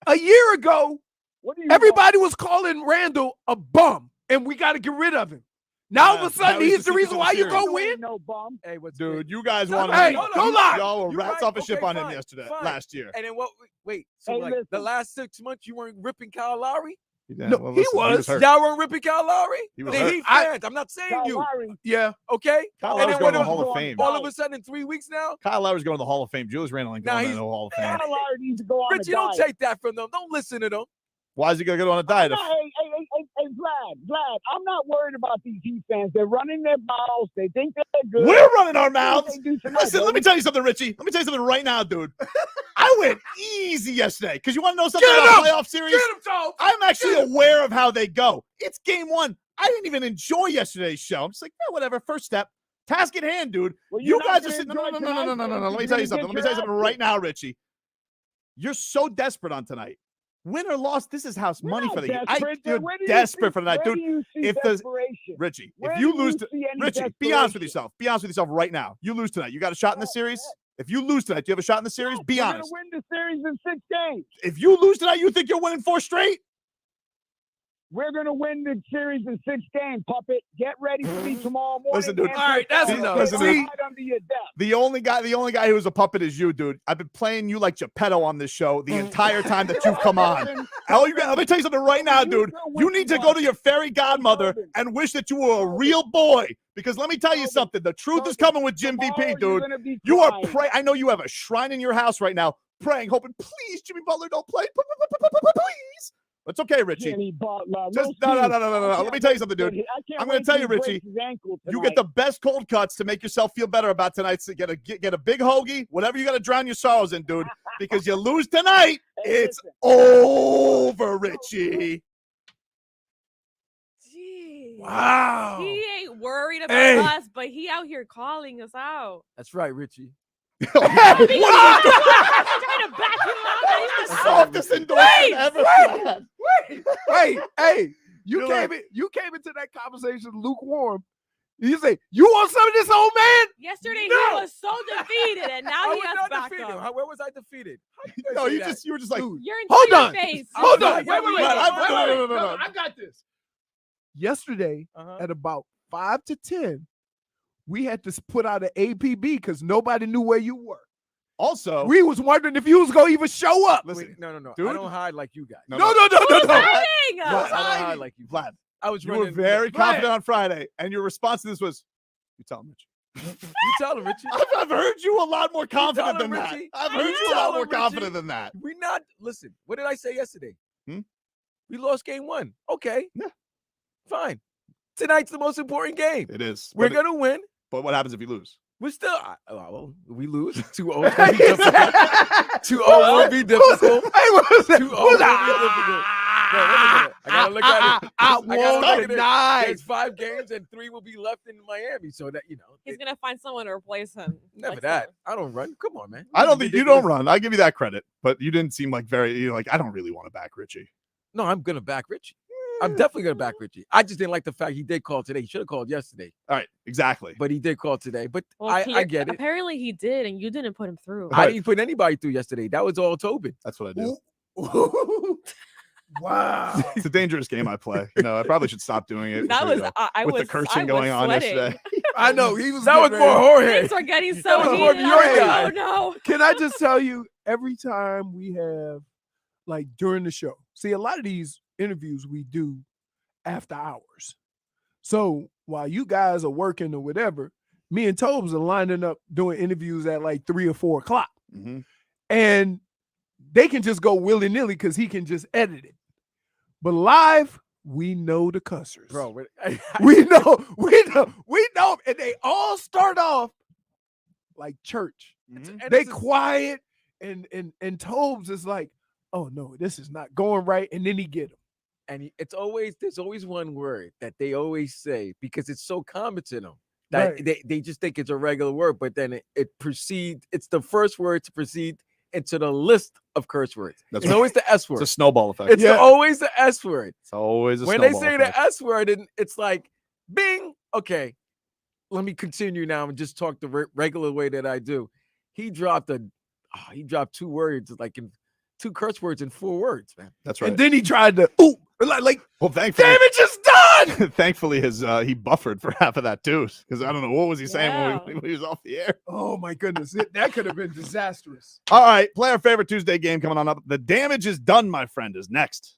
A year ago, What do you everybody was calling Randall a bum, and we got to get rid of him. Now all of a Now sudden, he's he's the the reason secret why of the you series. go want? win. No bum. Hey, what's Dude, you guys Hey, wanted don't lie. y'all were You're rats right. off a ship Okay, on him fine, yesterday, fine. last year. And then what? Wait. So Hey, like the listen. last 6 months, you weren't ripping Kyle Lowry. Yeah, No, he listen, was. hurt. Y'all weren't ripping Kyle Lowry. He was The hurt. Heat fans. I'm not saying Kyle you. Lowry. Yeah. Okay. Kyle And Lowry's then going to the what Hall of was- Fame. All of a sudden, in 3 weeks now, Kyle Lowry's going to the Hall of Fame. Julius Randle ain't Now going to he's- the Hall of Fame. Kyle Lowry needs to go on Richie, a don't diet. take that from them. Don't listen to them. Why is he going to go on a diet? Hey, Vlad, I'm not worried about these Heat fans. They're running their mouths. They think they're good. We're running our They mouths. do tonight, Listen, let me baby. tell you something, Richie. Let me tell you something right now, dude. I went easy yesterday because you want to know something about playoff series? Get him, Joe. I'm actually aware of how they go. It's game one. I didn't even enjoy yesterday's show. I'm just like, yeah, whatever. First step. Task at hand, dude. Well, You you're not guys are gonna sitting. No. enjoy tonight, Let me you're tell you gonna something. get Let me tell you your something ass right kicked. now, Richie. You're so desperate on tonight. Win or loss, this is house We're money not for the game. desperate. You're Where do you desperate see- for tonight, where dude. do you see If the desperation? Richie, Where if you do lose you to see any Richie, be honest with desperation? yourself. Be honest with yourself right now. You lose tonight. You got a shot in the series? Yes. If you lose tonight, do you have a shot in the series? Be We're honest. gonna win the series in 6 games. If you lose tonight, you think you're winning 4 straight? We're gonna win the series in 6 games, puppet. Get ready for me tomorrow morning. Listen, dude. Answer All right, that's the phone. enough. Get Listen, dude. right under your desk. The only guy who's a puppet is you, dude. I've been playing you like Geppetto on this show the entire time that you've come on. Listen, Let me tell you something right now, dude. You need to go to your fairy godmother and wish that you were a real boy. Because let me tell you something. The truth is coming with Jim tomorrow VP, you're dude. gonna be You are crying. praying. I know you have a shrine in your house right now, praying, hoping, please, Jimmy Butler, don't play. Please. It's okay, Richie. Jimmy Butler. Just We'll no. see. Let me tell you something, dude. I can't I'm gonna wait tell till you, he breaks Richie, his ankle You get tonight. the best cold cuts to make yourself feel better about tonight. So get a big hoagie, whatever you got to drown your sorrows in, dude. Because you lose tonight, Hey, it's listen. over, Richie. Jeez. Wow. He ain't worried about Hey. us, but he out here calling us out. That's right, Richie. What are you doing? Trying to back you up. The softest endorsement ever. Hey, you You're came like- you came into that conversation lukewarm. You say, you want some of this, old man? Yesterday No. he was so defeated, and now I he was has not back defeated. up. Where was I defeated? How you No, say you that? were just like, Dude, You're in hold your on. face. Hold I'm on. sorry. Wait. No. I got this. Yesterday, at about 5 to 10, we had to put out an APB because nobody knew where you were. also, We was wondering if you was gonna even show up. listen, Wait, no. dude. I don't hide like you guys. No. Who's Vlad, hiding? I don't hide like you. Vlad, I was you were running. very Vlad. confident on Friday, and your response to this was, "You tell him, Richie." You tell him, Richie. I've heard you a lot more confident him, than that. Richie. I've You heard you a tell lot him, more Richie. confident than that. We not listen. What did I say yesterday? Hmm? We lost game 1. Okay. Yeah. Fine. Tonight's the most important game. It is. We're But gonna win. but what happens if you lose? We're still. Well, we lose. 2-0 will be difficult. 2-0 will be difficult. Hey, what was that? 2-0 will be difficult. No, wait a minute. I gotta look at it. I I gotta won't look at it. deny. There's 5 games and 3 will be left in Miami. So that He's gonna find someone to replace him. never next that. time. I don't run. Come on, man. I don't think you don't Ridiculous. run. I give you that credit, but you didn't seem like you're like, I don't really want to back Richie. No, I'm gonna back Richie. I'm definitely gonna back Richie. I just didn't like the fact he did call today. He should have called yesterday, All right, exactly. but he did call today. But Well, I get it. Apparently he did, and you didn't put him through. I didn't put anybody through yesterday. That was all Tobin. That's what I do. Wow. It's a dangerous game I play. I probably should stop doing it. That was I with was the cursing I was going on sweating. yesterday. I know he was. That was getting for ready. Jorge. Things were getting That so was heated. more I your was like, guy. oh no. Can I just tell you, every time we have, like during the show, see a lot of these interviews we do after hours. So while you guys are working or whatever, me and Tobes are lining up doing interviews at like 3 or 4 o'clock. Mhm. And they can just go willy-nilly because he can just edit it. But live, we know the cussers. Bro, We know, and they all start off like church. Mhm. and They this is- quiet, and Tobes is like, oh no, this is not going right, and then he get him. and there's always one word that they always say because it's so common to them that Right. they just think it's a regular word, but then it proceeds. It's the first word to proceed into the list of curse words. That's It's right. always the S It's word. a snowball effect. It's Yeah. always the S word. It's always a When they snowball say effect. the S word, and it's like, bing. Okay, let me continue now and just talk the regular way that I do. He dropped 2 words, like in 2 curse words in 4 words, man. That's right. And then he tried to, like well, thankfully, damage is done. thankfully, he buffered for half of that too, because I don't know what was he saying Yeah. when he was off the air. Oh my goodness, that could have been disastrous. All right, play our favorite Tuesday game coming on up. The damage is done, my friend, is next.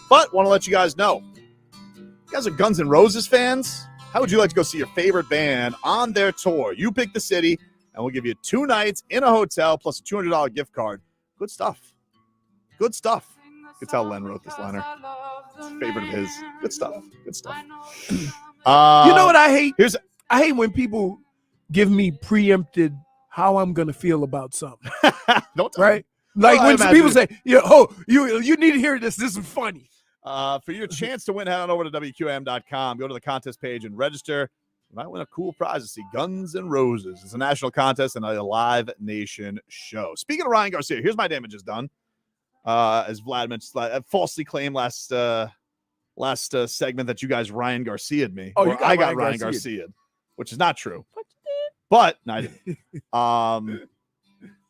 But want to let you guys know, you guys are Guns N' Roses fans? How would you like to go see your favorite band on their tour? You pick the city, and we'll give you 2 nights in a hotel plus a $200 gift card. Good stuff. Good stuff. You can tell Len wrote this liner. It's a favorite of his. Good stuff. Good stuff. You know what I hate? I hate when people give me preempted how I'm gonna feel about something. Don't tell Right? me. Like Well, when people say, you need to hear this. This is funny. For your chance to win, head on over to WQAM.com. Go to the contest page and register. You might win a cool prize to see Guns N' Roses. It's a national contest and a Live Nation show. Speaking of Ryan Garcia, here's my damages done. As Vlad mentioned, falsely claimed last segment that you guys Ryan Garcia'd me. Oh, I got Ryan Garcia, which is not true. But no, I didn't.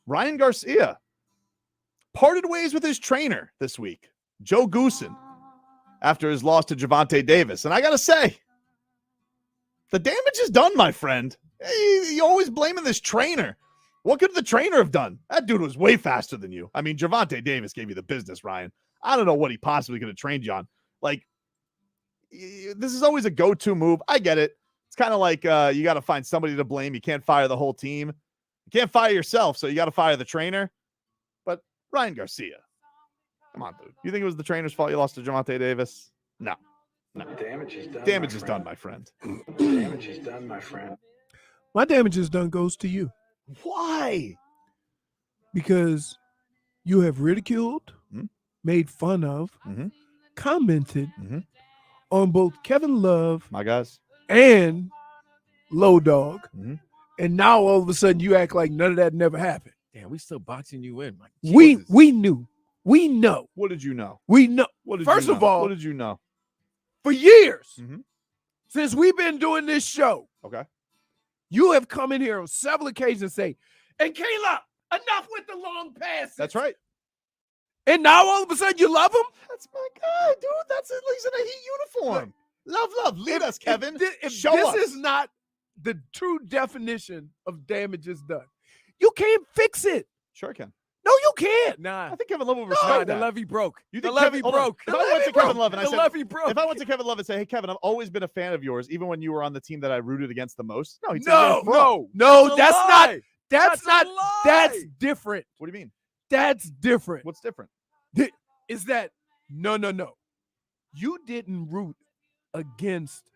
Ryan Garcia parted ways with his trainer this week, Joe Goosen, after his loss to Gervonta Davis. And I got to say, the damage is done, my friend. You're always blaming this trainer. What could the trainer have done? That dude was way faster than you. I mean, Gervonta Davis gave you the business, Ryan. I don't know what he possibly could have trained you on. Like, this is always a go-to move. I get it. It's kind of like you got to find somebody to blame. You can't fire the whole team. You can't fire yourself, so you got to fire the trainer. But Ryan Garcia, come on, dude. You think it was the trainer's fault you lost to Gervonta Davis? No. Damage is done. Damage is done, my friend. Damage is done, my friend. My damage is done goes to you. Why? Because you have ridiculed, made fun of, commented on both Kevin Love, my guys, and Low Dog. And now all of a sudden you act like none of that never happened. Damn, we still boxing you in. Like, we knew. We know. What did you know? We know. First of all, what did you know? For years, since we've been doing this show, okay, you have come in here on several occasions and say, and Kayla, enough with the long passes. That's right. And now all of a sudden you love him? That's my guy, dude. That's at least in a Heat uniform. Love. Lead us, Kevin. If Show this us. is not the true definition of damage is done, you can't fix it. Sure can. No, you can't. Nah. I think Kevin Love will Nah, respect the that. levee broke. You The think levee Kevin, broke. If I went to Kevin Love and I The said, levee broke. if I went to Kevin Love and say, hey, Kevin, I've always been a fan of yours, even when you were on the team that I rooted against the most. No, he'd say, No, That's that's a not, lie. that's different. What do you mean? That's different. What's different? Is that, no. You didn't root against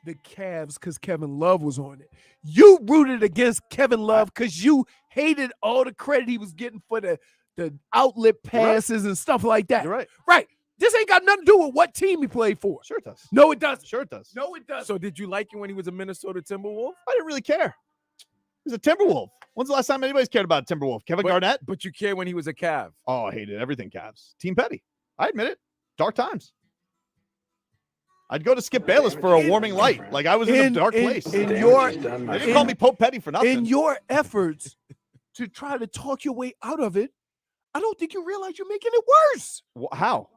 the Cavs because Kevin Love was on it. You rooted against Kevin Love because you hated all the credit he was getting for the outlet passes and stuff like that. You're right. Right. This ain't got nothing to do with what team he played for. Sure it does. No, it doesn't. Sure it does. No, it doesn't. So did you like him when he was a Minnesota Timberwolf? I didn't really care. He was a Timberwolf. When's the last time anybody's cared about a Timberwolf? Kevin Garnett? But you cared when he was a Cav. Oh, I hated everything Cavs. Team Petty. I admit it. Dark times. I'd go to Skip Bayless for a warming light. Like I was in a dark place. They They didn't call me Pope Petty for nothing. In your efforts to try to talk your way out of it, I don't think you realize you're making it worse. How?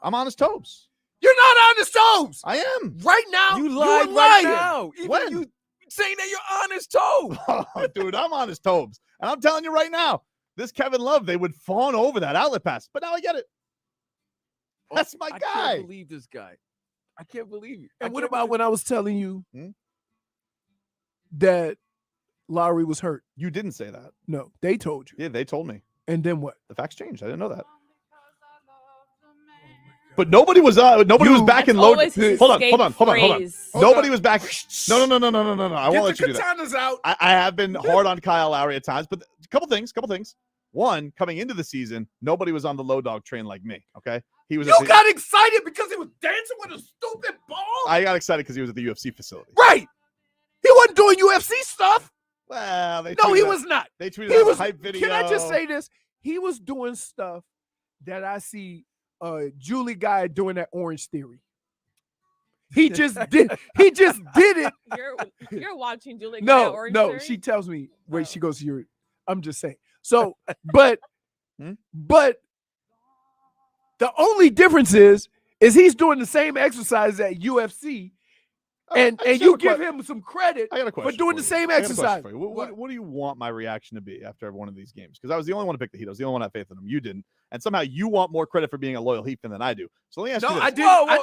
I'm honest Tobes. You're not honest Tobes. I am. Right now, You you're lied right lying. now. Even When? you saying that you're honest, Tobe. Oh, dude, I'm honest Tobes. And I'm telling you right now, this Kevin Love, they would fawn over that outlet pass. But now I get it. That's my I guy. can't believe this guy. I can't believe you. And what about when I was telling you that Lowry was hurt? You didn't say that. No, they told you. Yeah, they told me. And then what? The facts changed. I didn't know that. But nobody was back in low. Hold on. Nobody was back. No. I won't let you do that. Katanas out. I have been hard on Kyle Lowry at times, but a couple things. One, coming into the season, nobody was on the low dog train like me. Okay, he was. You got excited because he was dancing with a stupid ball. I got excited because he was at the UFC facility. Right. He wasn't doing UFC stuff. Well, he was not. They tweeted out a hype video. Can I just say this? He was doing stuff that I see Julie Guy doing at Orange Theory. He just did. He just did it. You're watching Julie Guy at Orange No. Theory? She tells me. Wait, she goes, "You're." I'm just saying. So, but the only difference is he's doing the same exercise at UFC. and I just you have a give him some credit I got a for question doing for the you. same I got a question exercise. for you. What do you want my reaction to be after every one of these games? Because I was the only one to pick the Heat. I was the only one to have faith in them. You didn't. And somehow you want more credit for being a loyal Heat fan than I do. So let me ask you this. I didn't. No. I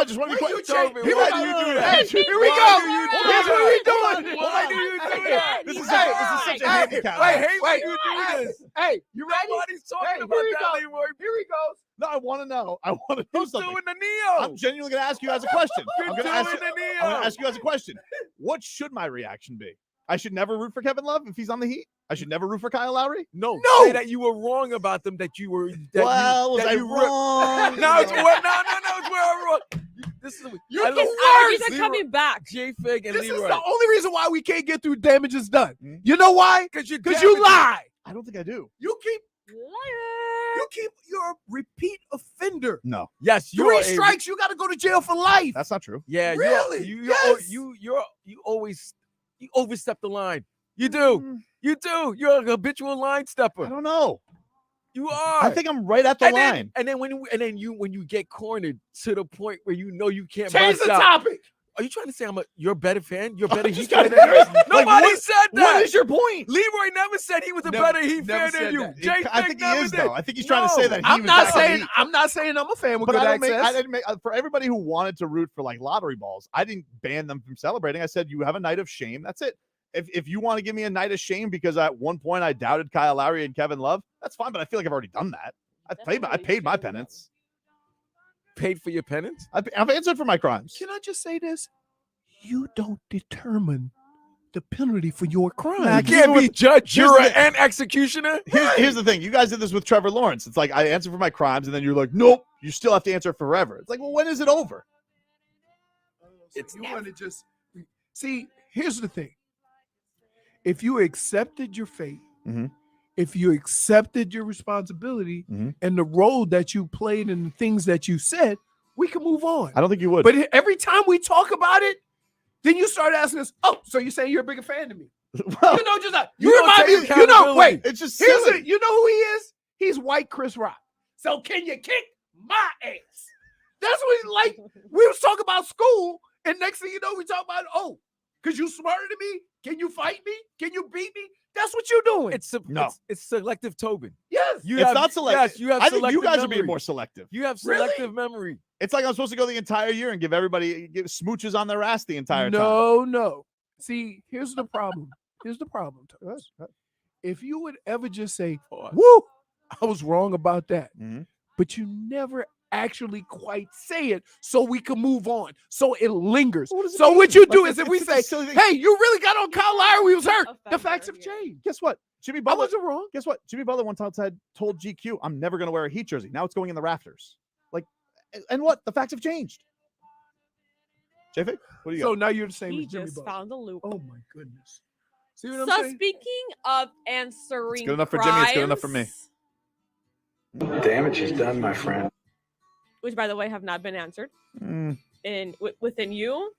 I just want to be quick. Why do you do that? Here we go. Here's what we doing. Why do you do that? This is such a handicap. Wait. You do this. Hey, you ready? Nobody's talking Hey, about here we that, go. Leroy. Here he goes. No, I want to know. I want to know He's something. doing the Neo. I'm genuinely going to ask you as a question. You're I'm going doing to the Neo. ask you as a question. What should my reaction be? I should never root for Kevin Love if he's on the Heat. I should never root for Kyle Lowry. No. Say that you were wrong about them. That you were. Was I wrong? No, it's where I'm wrong. This is You're His the allergies worst. are coming back. JFig and This is Leroy. the only reason why we can't get through damages done. You know why? Because you lie. I don't think I do. You're a repeat offender. No, Yes, you're 3 strikes, you got to go to jail for life. that's not true. Yeah, Really? You Yes. you overstep the line. You do. You do. You're a habitual line I stepper. don't know. You are. I think I'm right at the line. And then when you get cornered to the point where you know you can't Change bust the out. topic. Are you trying to say you're a better fan? You're a better Heat trying fan to- than me? like, Nobody what- said that. What is your point? Leroy never said he was a Never- better Heat never fan than said you. that. JFig I think he never is did. though. I think he's trying to say that he I'm was not back on the saying Heat. I'm not saying I'm a fan with But good I don't access. didn't make for everybody who wanted to root for like lottery balls. I didn't ban them from celebrating. I said you have a night of shame. That's it. If you want to give me a night of shame because at one point I doubted Kyle Lowry and Kevin Love, that's fine. But I feel like I've already done that. I paid my penance. Paid for your penance? I've answered for my crimes. Can I just say this? You don't determine the penalty for your crime. I can't be judge, here's juror, the- and executioner. Here's the thing. You guys did this with Trevor Lawrence. It's like I answer for my crimes, and then you're like, nope, you still have to answer forever. It's like, well, when is it over? You want to just see. Here's the thing. If you accepted your fate, Mhm. if you accepted your responsibility Mhm. and the role that you played and the things that you said, we can move on. I don't think you would. But every time we talk about it, then you start asking us, "Oh, so you're saying you're a bigger fan than me?" Well, You know, just like you you don't remind take me. You know, accountability. wait. it's just Here's silly. it. You know who he is? He's white Chris Rock. So can you kick my ass? That's what he's like. We was talking about school, and next thing you know, we talk about because you smarter than me. Can you fight me? Can you beat me? That's what you're doing. No. It's selective Tobin. yes. You It's have, not selective. Yes, you have I think you selective guys are being memory. more selective. You have Really? selective memory. It's like I'm supposed to go the entire year and give smooches on their ass the entire time. No. See, here's the problem. Here's the problem. Tubbs. If you would ever just say, "Woo, I was wrong about that," Mhm. but you never actually quite say it, so we can move on, so it lingers. What does it So mean? what you do Like, is if we it's a say, silly thing. "Hey, you really got on Kyle Lowry, we was hurt," the Offender facts have here. changed. Guess what? Jimmy I Butler. wasn't wrong. Guess what? Jimmy Butler one time told GQ, "I'm never going to wear a Heat jersey." Now it's going in the rafters. Like, and what? The facts have changed. JFig, what do you So got? now you're the same He as Jimmy just Butler. found a loop. Oh my goodness. See what I'm So saying? speaking of answering, good enough for Jimmy, it's good enough for me. crimes, Damage is done, my friend. which by the way have not been answered Mm. within you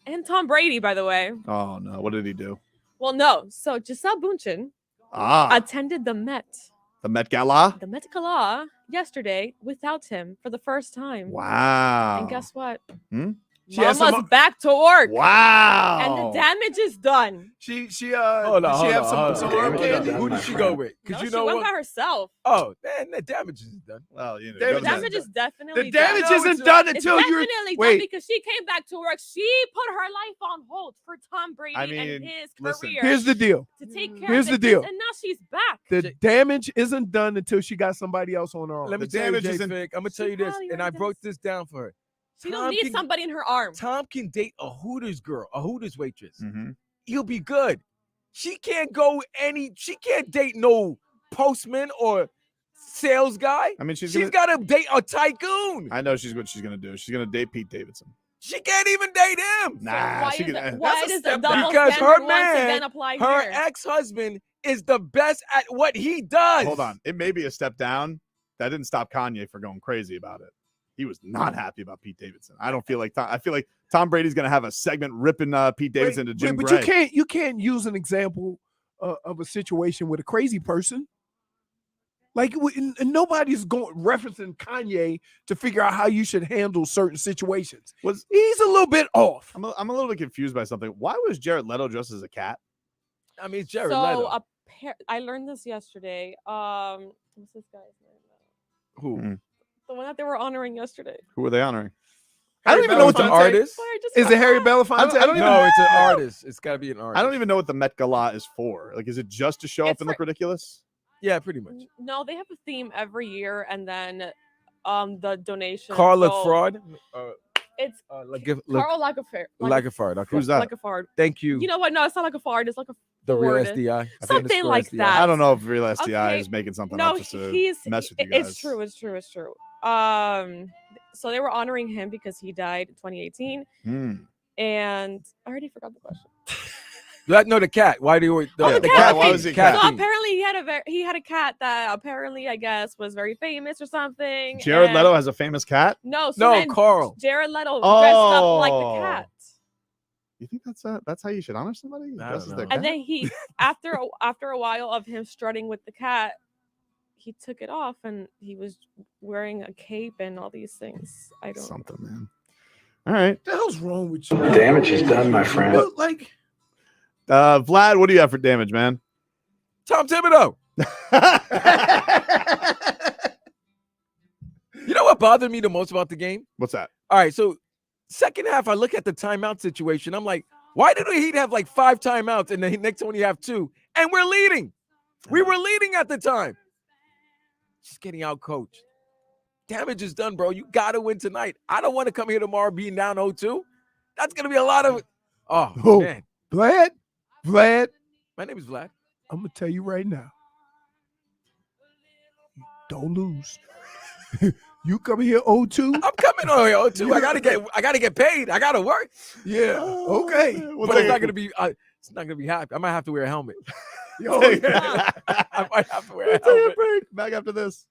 and Tom Brady, by the way. Oh no! What did he do? Well, no. So Giselle Bündchen Ah, attended the Met Gala. Gala yesterday without him for the first time. Wow. And guess what? She has Mama's some- back to work. Wow. And the damage is done. She Hold on, did she hold have on, some hold on. arm Damage is candy? done. Who my did she friend. go with? Because No, you she know went what? by herself. Oh, man, the damage is done. Well, you know, David The it doesn't- damage is definitely The damage done. isn't done It's until you're definitely done wait. because she came back to work. She put her life on hold for Tom Brady I and mean, his listen. career Here's the deal. to take care Here's of the kids, deal. and now she's back. The damage isn't done until she got somebody else on her arm. Let me The tell you, damage isn't- JFig, I'm gonna tell She you this, probably and I already broke does. this down for her. She Tom don't need can- somebody in her arm. Tom can date a Hooters girl, a Hooters waitress. Mhm. He'll be good. She can't date no postman or sales guy. I mean, she's She's gonna. got to date a tycoon. I know what she's gonna do. She's gonna date Pete Davidson. She can't even date him. Nah, why she is can. it, why That's a does the step double because standard her once man- again apply Her here? ex-husband is the best at what he does. Hold on. It may be a step down. That didn't stop Kanye from going crazy about it. He was not happy about Pete Davidson. I don't feel like I feel like Tom Brady's gonna have a segment ripping Pete Davidson to Jim but Gray. you can't use an example of a situation with a crazy person. Like, and nobody's going referencing Kanye to figure out how you should handle certain situations. He's a little bit off. I'm a little bit confused by something. Why was Jared Leto dressed as a cat? I mean, it's Jared Leto. I learned this yesterday. What's this guy's name? Who? The one that they were honoring yesterday. Who were they honoring? I don't even know what the artist is. It Harry Belafonte? I don't even No, it's an artist. It's got to be an artist. I don't even know what the Met Gala is for. Like, is it just to show up and look ridiculous? Yeah, pretty much. No, they have a theme every year, and then the donation. Carla Fraud. It's Carl Lagerfeld. Lagerfeld. Okay. Who's that? Lagerfeld. Thank you. You know what? No, it's not like a fard. It's like a The real Ford. SDI. Something like that. I don't know if real SDI Okay. is making something No, up just to he's mess with you guys. It's true. So they were honoring him because he died in 2018, and I already forgot the question. No, the cat. Why do you? The cat. Why was it cat? So apparently he had a cat that apparently I guess was very famous or something. Jared Leto has a famous cat? No, Carl. Jared Leto dressed up like the cat. You think that's how you should honor somebody? And then he after a while of him strutting with the cat, he took it off and he was wearing a cape and all these things. I don't something, man. All right. What the hell's wrong with you? Damage is done, my friend. But, like, Vlad, what do you have for damage, man? Tom Thibodeau. You know what bothered me the most about the game? What's that? All right, so second half, I look at the timeout situation. I'm like, why did the Heat have like 5 timeouts and the Knicks only have 2? And we're leading. We were leading at the time. Just getting out coached. Damage is done, bro. You got to win tonight. I don't want to come here tomorrow being down 0-2. That's going to be a lot of. Oh, man. Vlad. My name is Vlad. I'm going to tell you right now. Don't lose. You come here 0-2. I'm coming on here 0-2. I gotta get paid. I gotta work. Yeah. Okay. But it's not gonna be. It's not gonna be happy. I might have to wear a helmet. I might have to wear a helmet. Back after this.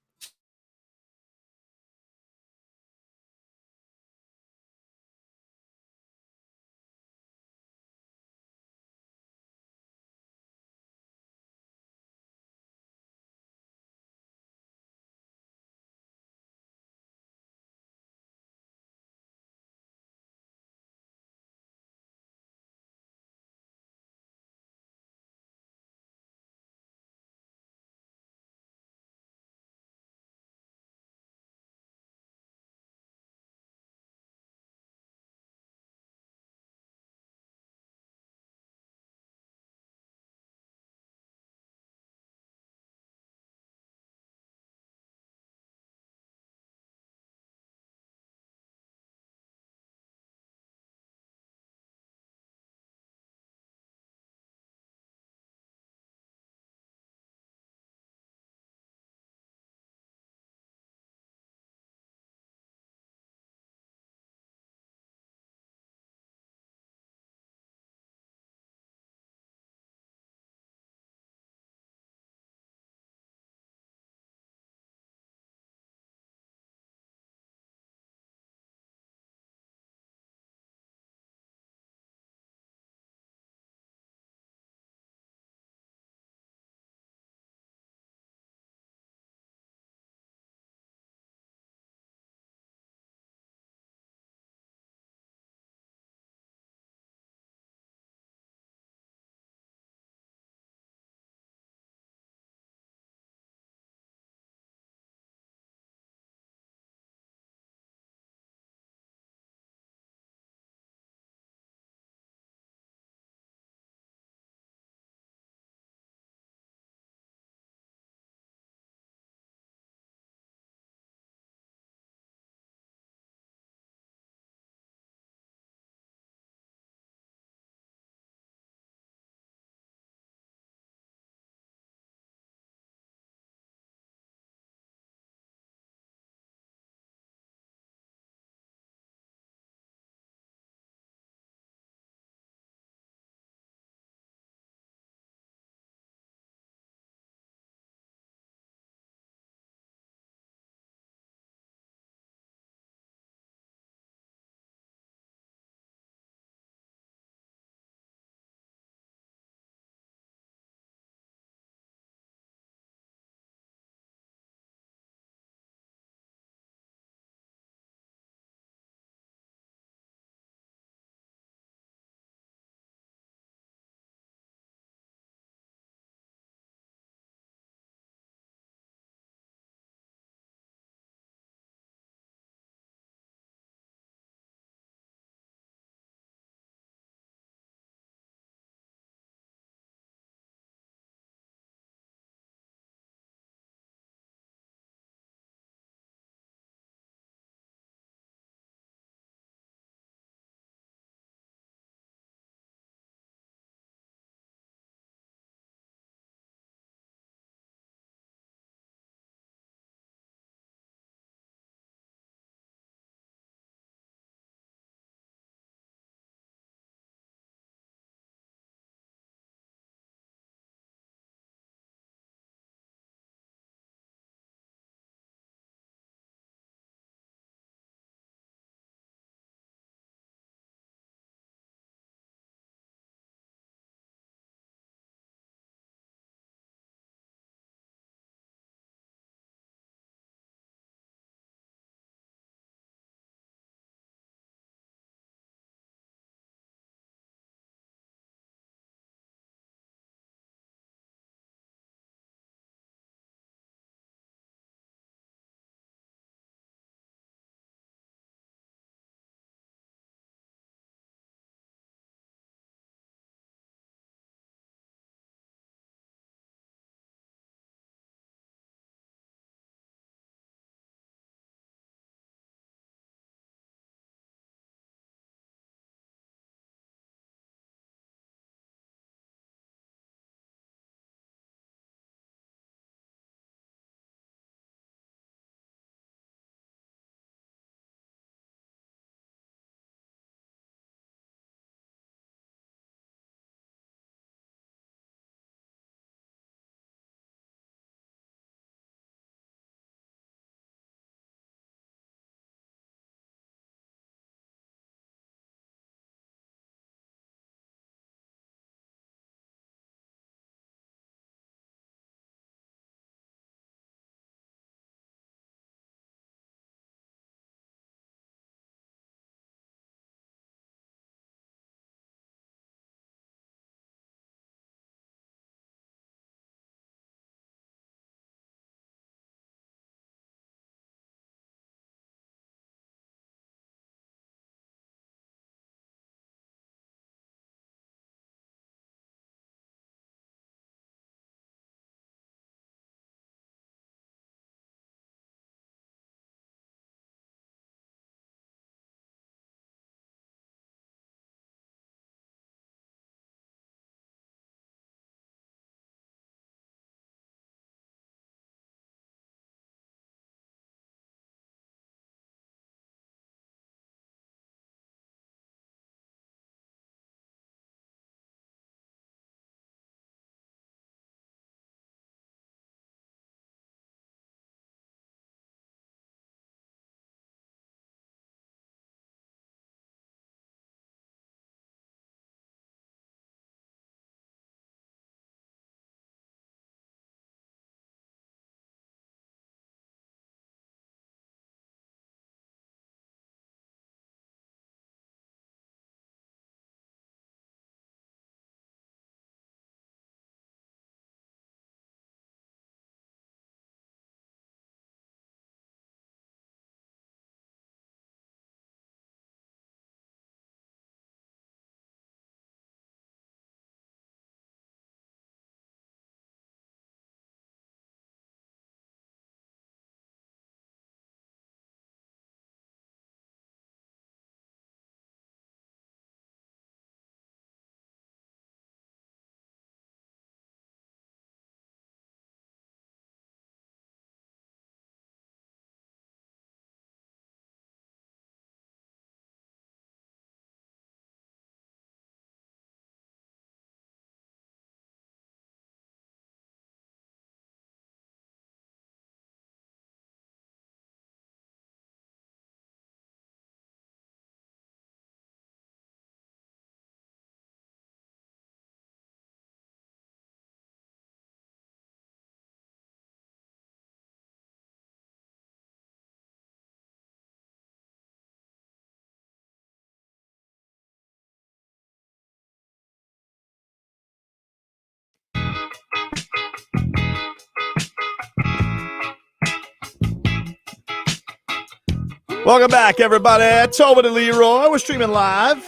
Welcome back, everybody. Tobin and Leroy. We're streaming live,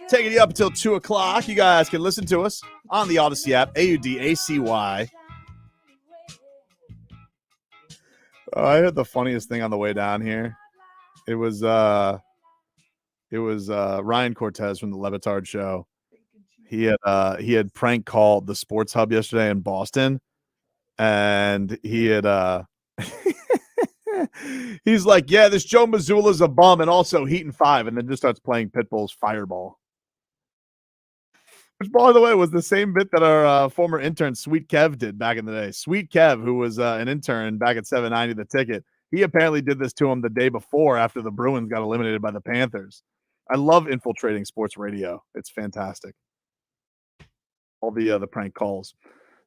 taking you up until 2 o'clock. You guys can listen to us on the Odyssey app, AUDACY. Oh, I heard the funniest thing on the way down here. It was Ryan Cortez from the Levitard show. He had prank called the Sports Hub yesterday in Boston, and he had he's like, yeah, this Joe Mazzulla's a bum and also Heat and 5, and then just starts playing Pitbull's Fireball. Which, by the way, was the same bit that our former intern Sweet Kev did back in the day. Sweet Kev, who was an intern back at 790 The Ticket, he apparently did this to him the day before after the Bruins got eliminated by the Panthers. I love infiltrating sports radio. It's fantastic. All the prank calls.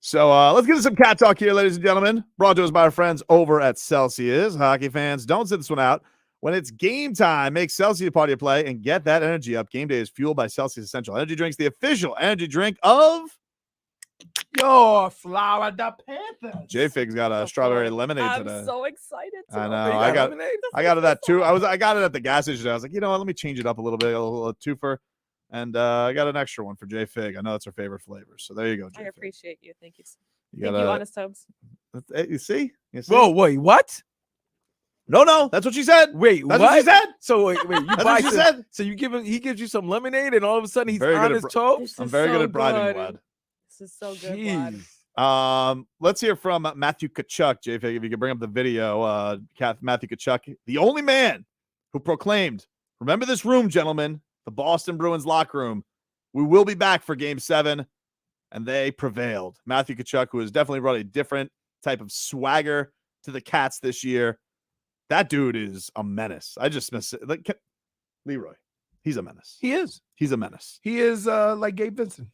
So let's get to some cat talk here, ladies and gentlemen. Brought to us by our friends over at Celsius. Hockey fans, don't sit this one out. When it's game time, make Celsius part of your play and get that energy up. Game day is fueled by Celsius Essential Energy Drinks, the official energy drink of your Florida Panthers. JFig's got a strawberry lemonade today. I'm so excited. I know. I got that too. I got it at the gas station. I was like, you know what? Let me change it up a little bit, a little twofer. And I got an extra one for JFig. I know it's her favorite flavor. So there you go, JFig. I appreciate you. Thank you. Thank you, Honest Tobes. You see? Whoa, wait, what? No, that's what she said. Wait, that's what she said. So wait, you that's buy what she said. So he gives you some lemonade, and all of a sudden he's very Honest Tobes. I'm very good at bribing, Vlad. This is so good, Vlad. Let's hear from Matthew Tkachuk, JFig. If you could bring up the video, Matthew Tkachuk, the only man who proclaimed, remember this room, gentlemen, the Boston Bruins locker room. We will be back for Game 7, and they prevailed. Matthew Tkachuk, who has definitely brought a different type of swagger to the Cats this year. That dude is a menace. I just miss it. Like Leroy, he's a menace. He is. He's a menace. He is like Gabe Vincent.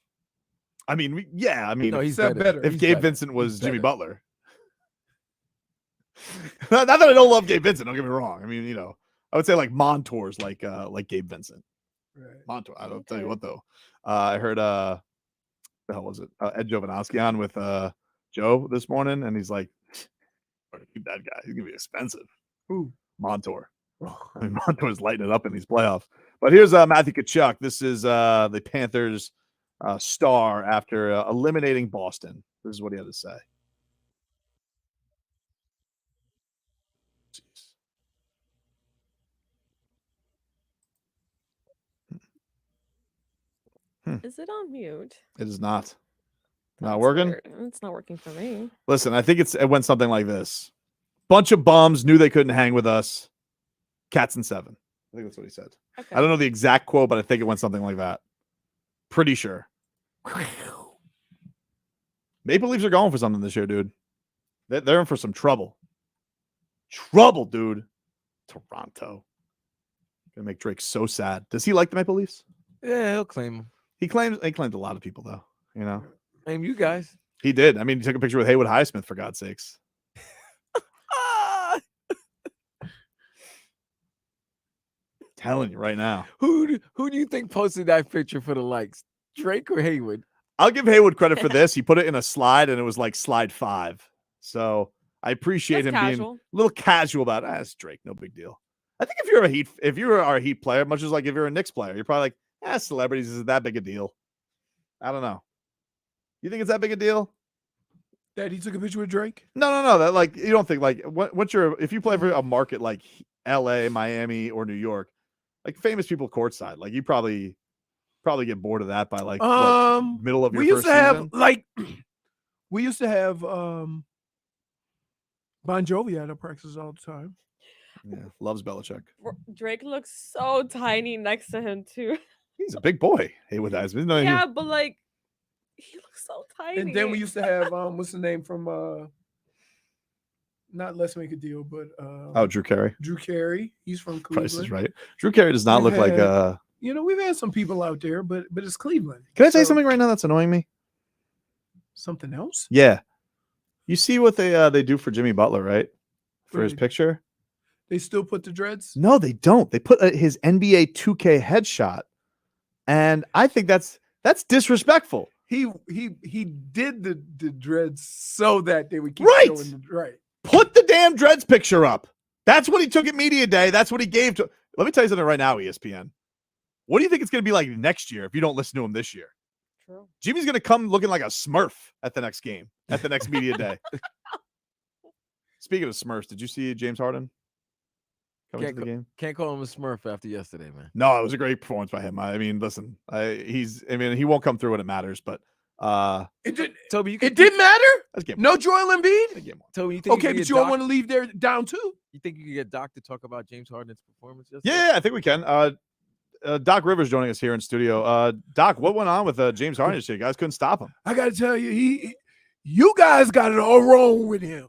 I mean, yeah. I mean, no, he's better. If Gabe Vincent was Jimmy Butler. Not that I don't love Gabe Vincent. Don't get me wrong. I mean, you know, I would say like Montour's like Gabe Vincent. Right. Montour. I don't tell you what though. I heard the hell was it? Ed Jovanovski on with Joe this morning, and he's like, keep that guy. He's gonna be expensive. Who? Montour. I mean, Montour's lighting it up in these playoffs. But here's Matthew Tkachuk. This is the Panthers star after eliminating Boston. This is what he had to say. Is it on mute? It is not. Not working? Weird. It's not working for me. Listen, I think it went something like this. Bunch of bums knew they couldn't hang with us. Cats in 7. I think that's what he said. Okay. I don't know the exact quote, but I think it went something like that. Pretty sure. Maple Leafs are going for something this year, dude. They're in for some trouble. Trouble, dude. Toronto. Gonna make Drake so sad. Does he like the Maple Leafs? Yeah, he'll claim him. He claimed a lot of people, though. You know, claim you guys. He did. I mean, he took a picture with Haywood Highsmith, for God's sakes. Telling you right now. Who do you think posted that picture for the likes? Drake or Haywood? I'll give Haywood credit for this. He put it in a slide, and it was like slide 5. So I appreciate him being a little casual about it. It's Drake, no big deal. I think if you're a Heat player, much as like if you're a Knicks player, you're probably like, celebrities is that big a deal. I don't know. You think it's that big a deal? That he took a picture with Drake? No. That like you don't think like if you play for a market like LA, Miami, or New York, like famous people courtside, like you probably get bored of that by like middle of your first season. We used to have Bon Jovi at our practices all the time. Yeah, loves Belichick. Drake looks so tiny next to him too. He's a big boy. Haywood Highsmith. No, yeah, but like he looks so tiny. And then we used to have what's the name from not Let's Make a Deal, but Drew Carey. Drew Carey. He's from Cleveland. Price is Right. Drew Carey does not look like you know, we've had some people out there, but it's Cleveland. Can I tell you something right now that's annoying me? Something else? Yeah. You see what they do for Jimmy Butler, right? For his picture? They still put the dreads? No, they don't. They put his NBA 2K headshot. And I think that's disrespectful. He did the dreads so that they would keep right. showing right. Put the damn dreads picture up. That's what he took at media day. That's what he gave to. Let me tell you something right now, ESPN. What do you think it's going to be like next year if you don't listen to him this year? True. Jimmy's going to come looking like a Smurf at the next game, at the next media day. Speaking of Smurfs, did you see James Harden coming to the game? Can't call him a Smurf after yesterday, man. No, it was a great performance by him. I mean, listen, he won't come through when it matters, but It didn't. Toby, It didn't matter. that's game. No Joel Embiid. Game one. Toby, you think Okay, but you don't want to leave there down too. You think you could get Doc to talk about James Harden's performance yesterday? Yeah, I think we can. Doc Rivers joining us here in studio. Doc, what went on with James Harden yesterday? You guys couldn't stop him. I got to tell you, you guys got it all wrong with him.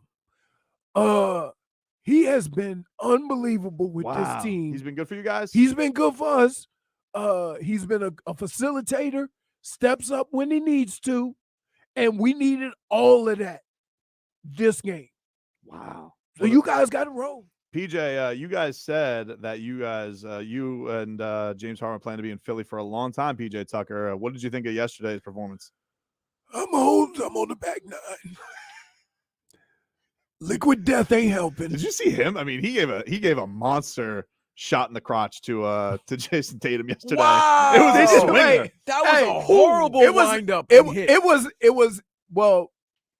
He has been unbelievable with this team. He's been good for you guys? He's been good for us. He's been a facilitator, steps up when he needs to, and we needed all of that this game. Wow. So you guys got it wrong. PJ, you guys said that you and James Harden plan to be in Philly for a long time, PJ Tucker. What did you think of yesterday's performance? I'm on the back nine. Liquid death ain't helping. Did you see him? I mean, he gave a monster shot in the crotch to Jason Tatum yesterday. Wow. It was a Hey, swinger. That was a horrible windup. It was well,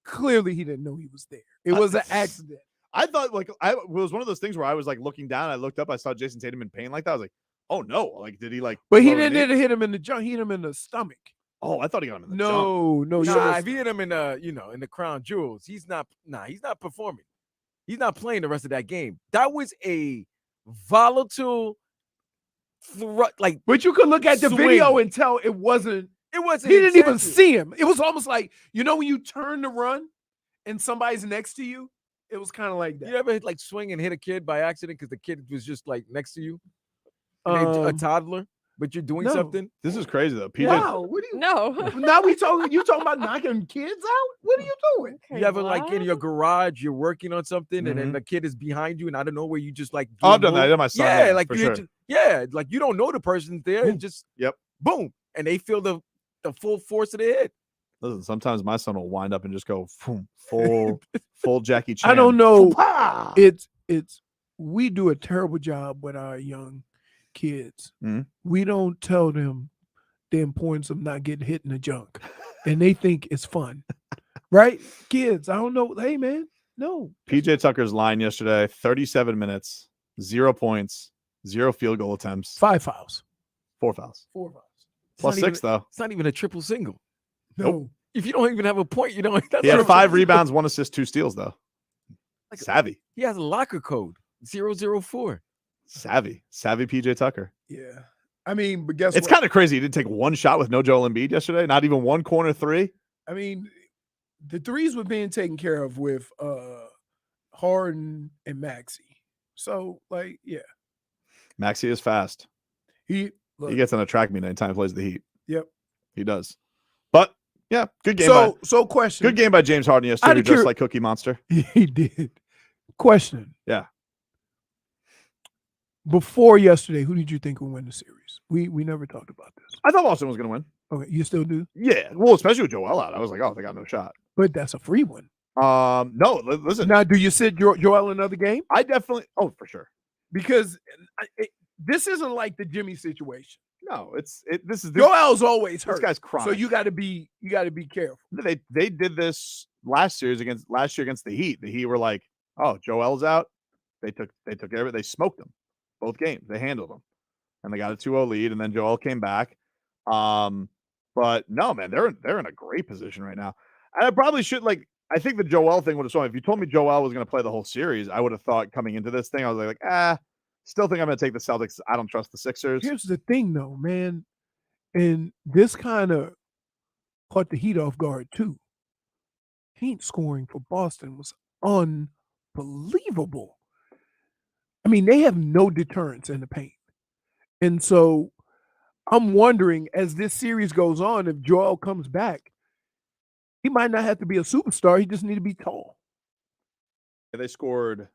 clearly he didn't know he was there. It was an accident. I thought it was one of those things where I was like looking down, I looked up, I saw Jason Tatum in pain like that. I was like, oh no, like did he like? But he throw a didn't knee? hit him in the junk. He hit him in the stomach. Oh, I thought he got him in the jump. No. Nah, if he hit him in the crown jewels, he's not performing. He's not playing the rest of that game. That was a volatile, But you could look at the swing. video and tell it wasn't. It wasn't. He didn't even intentional. see him. It was almost like, when you turn to run and somebody's next to you, it was kind of like that. You ever like swing and hit a kid by accident because the kid was just like next to you, and a toddler, but you're doing no. something? This is crazy though. PJ, Wow, what do you? No. Now you talking about knocking kids out? What are you doing? Okay, You ever like in what? your garage, you're working on something, and then the kid is behind you, and I don't know where you just like. Oh, I've done that. I did my son. Yeah, like for you sure. like you don't know the person's there, and just boom, and they feel the full force of the hit. Listen, sometimes my son will wind up and just go full Jackie Chan. I don't know. Foo-pa! It's we do a terrible job with our young kids. Mhm. We don't tell them the importance of not getting hit in the junk, and they think it's fun, right? Kids, I don't know. Hey, man, no. PJ Tucker's line yesterday: 37 minutes, 0 points, 0 field goal attempts, 5 fouls. 4 fouls, 4 fouls. plus not 6 even- though. It's not even a triple single. No. If you don't even have a point, you don't. That's He had not a 5 triple rebounds, 1 assist, 2 steals though. Like- Savvy, He has a locker code 004. savvy PJ Tucker. Yeah. I mean, but guess It's what? kind of crazy. He didn't take one shot with no Joel Embiid yesterday. Not even one corner three. I mean, the threes were being taken care of with Harden and Maxey. So, like, yeah. Maxey is fast. He gets on a track meet anytime he plays the Heat. Yep. He does. But yeah, good game. So question. Good game by James Harden yesterday, Outta just like Cookie Monster. He did. Question. Yeah. Before yesterday, who did you think would win the series? We never talked about this. I thought Boston was going to win. Okay, you still do? Yeah. Well, especially with Joel out. I was like, oh, they got no shot. But that's a free one. No, listen. Now, do you sit Joel another game? I definitely. Oh, for sure. Because this isn't like the Jimmy situation. No, this is Joel's always hurt. This guy's crying. So you got to be careful. They did this last year against the Heat. The Heat were like, oh, Joel's out. They took care of it. They smoked them both games. They handled them, and they got a 2-0 lead. And then Joel came back. But no, man, they're in a great position right now. And I probably should I think the Joel thing would have shown. If you told me Joel was going to play the whole series, I would have thought coming into this thing, I was like, still think I'm going to take the Celtics. I don't trust the Sixers. Here's the thing, though, man, and this kind of caught the Heat off guard too. Paint scoring for Boston was unbelievable. I mean, they have no deterrence in the paint, and so I'm wondering as this series goes on, if Joel comes back, he might not have to be a superstar. He just need to be tall. They scored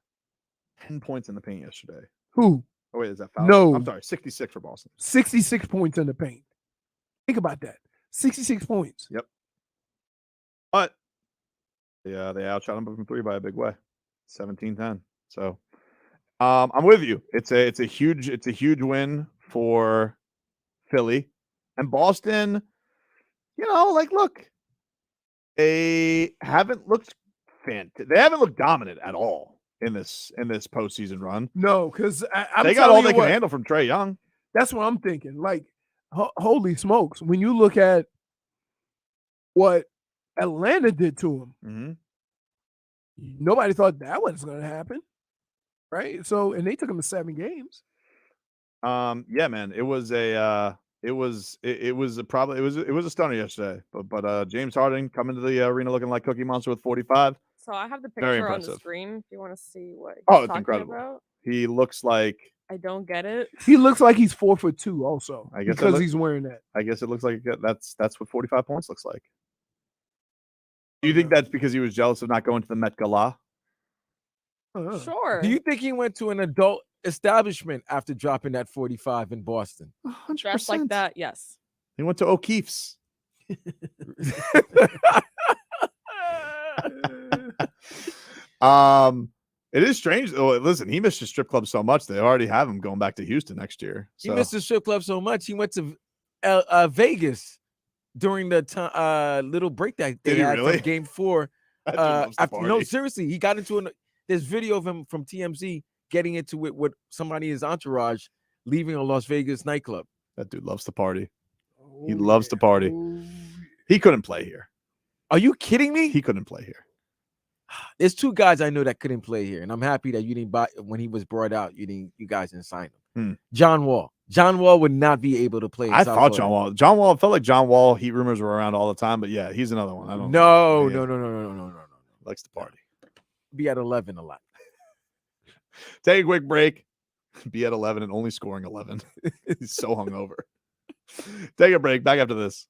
10 points in the paint yesterday. Who? Oh, wait, is that foul? No. I'm sorry, 66 for Boston. 66 points in the paint. Think about that. 66 points. Yep. But yeah, they outshot them from 3 by a big way. 17-10. So I'm with you. It's a huge win for Philly and Boston. Look, they haven't looked they haven't looked dominant at all in this postseason run. No, because They got all they can handle from Trae Young. That's what I'm thinking. Like, holy smokes! When you look at what Atlanta did to him, nobody thought that was going to happen, right? So, and they took him to 7 games. Yeah, man, it was a stunner yesterday. But James Harden coming to the arena looking like Cookie Monster with 45. So I have the Very picture on the impressive. screen if you want to see what he's Oh, it's talking incredible. about. He looks like I don't get it. He looks like he's 4'2" also, I guess because he's wearing that. I guess it looks like that's what 45 points looks like. Do you think that's because he was jealous of not going to the Met Gala? Sure. Do you think he went to an adult establishment after dropping that 45 in Boston? 100%. Dressed like that, yes. He went to O'Keefe's. It is strange. Oh, listen, he missed his strip club so much they already have him going back to Houston next year. So. He missed the strip club so much he went to Vegas during the little break that they had from Game 4. No, seriously, he got into there's video of him from TMZ getting into it with somebody in his entourage leaving a Las Vegas nightclub. That dude loves to party. He loves to party. He couldn't play here. Are you kidding me? He couldn't play here. There's 2 guys I know that couldn't play here, and I'm happy that you didn't buy when he was brought out. You guys didn't sign him. John Wall. John Wall would not be able to play. I thought John Wall. It felt like John Wall. Heat rumors were around all the time, but yeah, he's another one. I don't. No. Likes to party. Be at 11 a lot. Take a quick break. Be at 11 and only scoring 11. He's so hungover. Take a break. Back after this.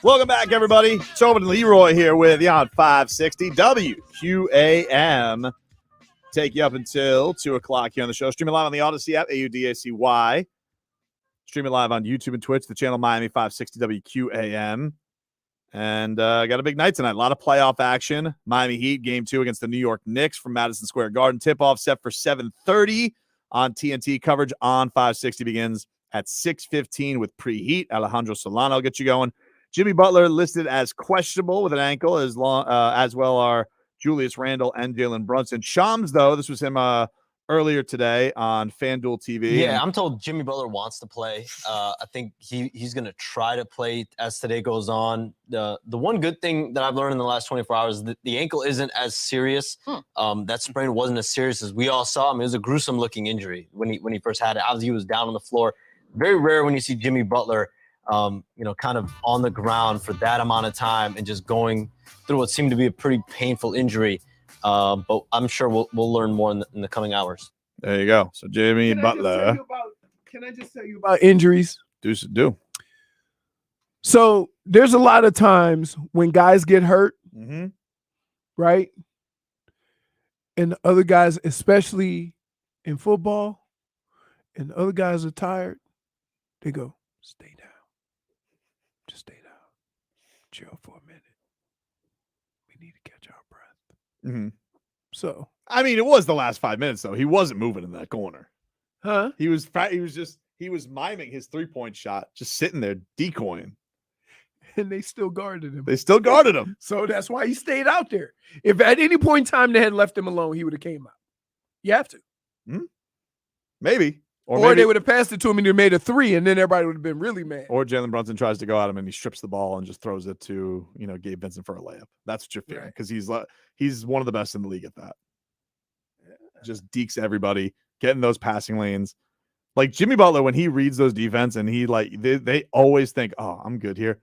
Welcome back, everybody. Tobin and Leroy here with you on 560 WQAM. Take you up until 2 o'clock here on the show. Streaming live on the Odyssey app, AUDACY. Streaming live on YouTube and Twitch, the channel Miami 560 WQAM. And got a big night tonight. A lot of playoff action. Miami Heat, Game 2 against the New York Knicks from Madison Square Garden. Tip-off set for 7:30 on TNT. Coverage on 560 begins at 6:15 with preheat. Alejandro Solano will get you going. Jimmy Butler listed as questionable with an ankle, as well are Julius Randle and Jalen Brunson. Shams, though, this was him earlier today on FanDuel TV. Yeah, I'm told Jimmy Butler wants to play. I think he's going to try to play as today goes on. The one good thing that I've learned in the last 24 hours is that the ankle isn't as serious. That sprain wasn't as serious as we all saw. I mean, it was a gruesome-looking injury when he first had it. Obviously, he was down on the floor. Very rare when you see Jimmy Butler kind of on the ground for that amount of time and just going through what seemed to be a pretty painful injury. But I'm sure we'll learn more in the coming hours. There you go. So Jimmy Butler. Can I just tell you about injuries? Do. So there's a lot of times when guys get hurt, right? And other guys, especially in football, and the other guys are tired, they go, stay down. Just stay down. Chill for a minute. We need to catch our breath. So, I mean, it was the last 5 minutes, though. He wasn't moving in that corner. Huh? He was miming his three-point shot, just sitting there decoying. And they still guarded him. So that's why he stayed out there. If at any point in time they had left him alone, he would have came out. You have to. Maybe. Or they would have passed it to him and he made a three, and then everybody would have been really mad. Or Jalen Brunson tries to go at him and he strips the ball and just throws it to, Gabe Vincent for a layup. That's what you're feeling, because he's one of the best in the league at that. Just dekes everybody, getting those passing lanes. Like Jimmy Butler, when he reads those defense and they always think, oh, I'm good here.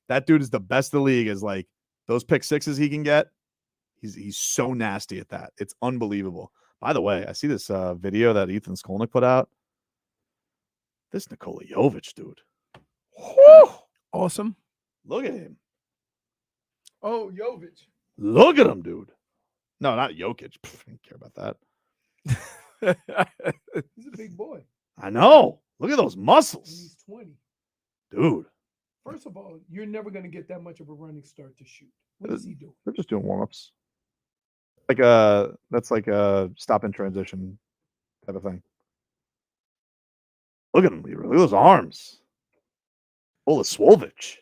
That dude is the best in the league. Is like those pick sixes he can get. He's so nasty at that. It's unbelievable. By the way, I see this video that Ethan Skolnick put out. This Nikola Jović, dude. Whew. Awesome. Look at him. Oh, Jović. Look at him, dude. No, not Jokic. I don't care about that. He's a big boy. I know. Look at those muscles. And he's 20. Dude. First of all, you're never going to get that much of a running start to shoot. What is he doing? They're just doing warm-ups. That's like a stop in transition type of thing. Look at him, Leroy. Look at those arms. Swolevich.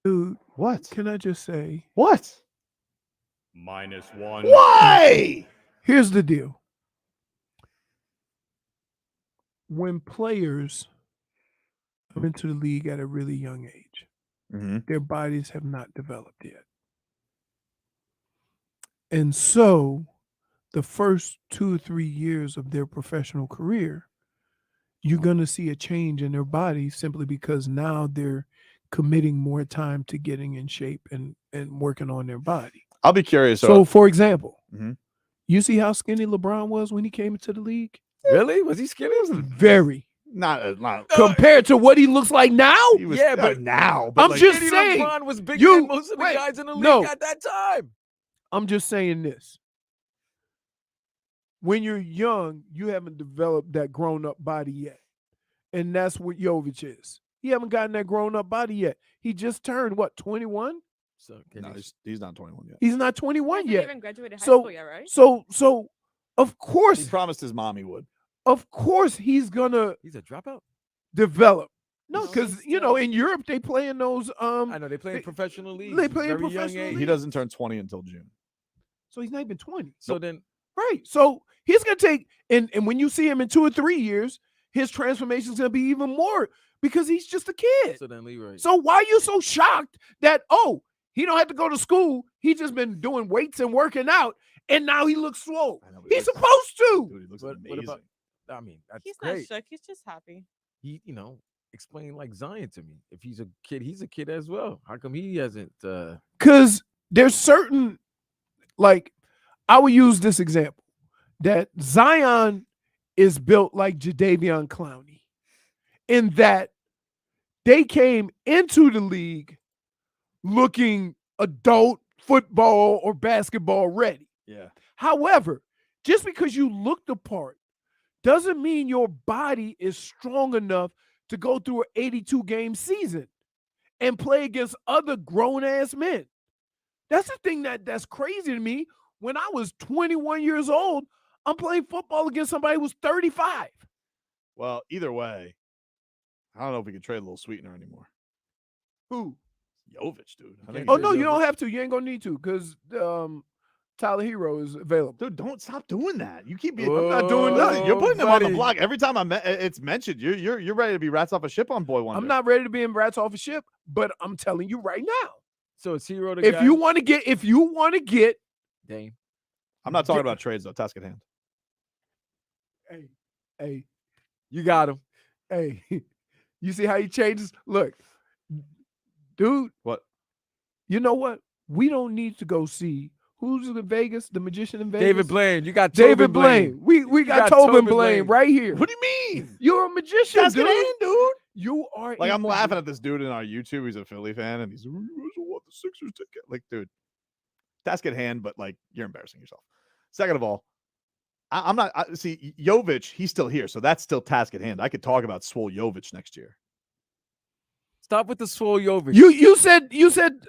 Dude, what? Can I just say? What? -1. Why? Here's the deal. When players come into the league at a really young age, their bodies have not developed yet. And so the first 2 or 3 years of their professional career, you're going to see a change in their body simply because now they're committing more time to getting in shape and working on their body. I'll be curious. So for example, you see how skinny LeBron was when he came into the league? Really? Was he skinny? Very. Not compared to what he looks like now. But now. I'm just saying. LeBron was bigger than most of the guys in the league at that time. I'm just saying this. When you're young, you haven't developed that grown-up body yet. And that's what Jović is. He haven't gotten that grown-up body yet. He just turned, 21? So no, he's not 21 yet. He's not 21 He yet. hasn't even graduated high school yet, right? So, of course. He promised his mom he would. Of course he's going to. He's a dropout? Develop. No, because, in Europe, they play in those. I know, they play in professional leagues. They play in very professional young age. He doesn't turn 20 until June. So he's not even 20. So then. Right. So he's going to take, and when you see him in 2 or 3 years, his transformation is going to be even more because he's just a kid. So then Leroy. So why are you so shocked that, he don't have to go to school. He just been doing weights and working out, and now he looks swole. He's supposed to. Dude, he looks What amazing. about, that's He's great. not shook. He's just happy. He, explain like Zion to me. If he's a kid as well. How come he hasn't? Because there's certain, I will use this example that Zion is built like Jadeveon Clowney in that they came into the league looking adult football or basketball ready. Yeah. However, just because you look the part doesn't mean your body is strong enough to go through an 82-game season and play against other grown-ass men. That's the thing that's crazy to me. When I was 21 years old, I'm playing football against somebody who was 35. Well, either way, I don't know if we can trade a little sweetener anymore. Who? Jović, dude. I think Oh, no, you don't have to. You ain't going to need to because Tyler Herro is available. Dude, don't stop doing that. You keep being. I'm not doing nothing. You're putting him on the buddy. block every time it's mentioned. You're ready to be rats off a ship on Boy Wonder. I'm not ready to be in rats off a ship, but I'm telling you right now. So it's Herro the If guy? you want to get Dame. I'm not talking about trades though. Task at hand. Hey, You got him. hey, you see how he changes? Look, dude. What? You know what? We don't need to go see who's in Vegas, the magician in Vegas. David Blaine. You got David Tobin Blaine. We got got Tobin Tobin Blaine Blaine. right here. What do you mean? You're a magician, Task at dude. hand, dude. You are Like a I'm laughing magician. at this dude in our YouTube. He's a Philly fan, and he's you guys want the Sixers ticket. Like, dude, task at hand, but like you're embarrassing yourself. Second of all, I'm not. See, Jović, he's still here, so that's still task at hand. I could talk about swole Jović next year. Stop with the swole Jović. You said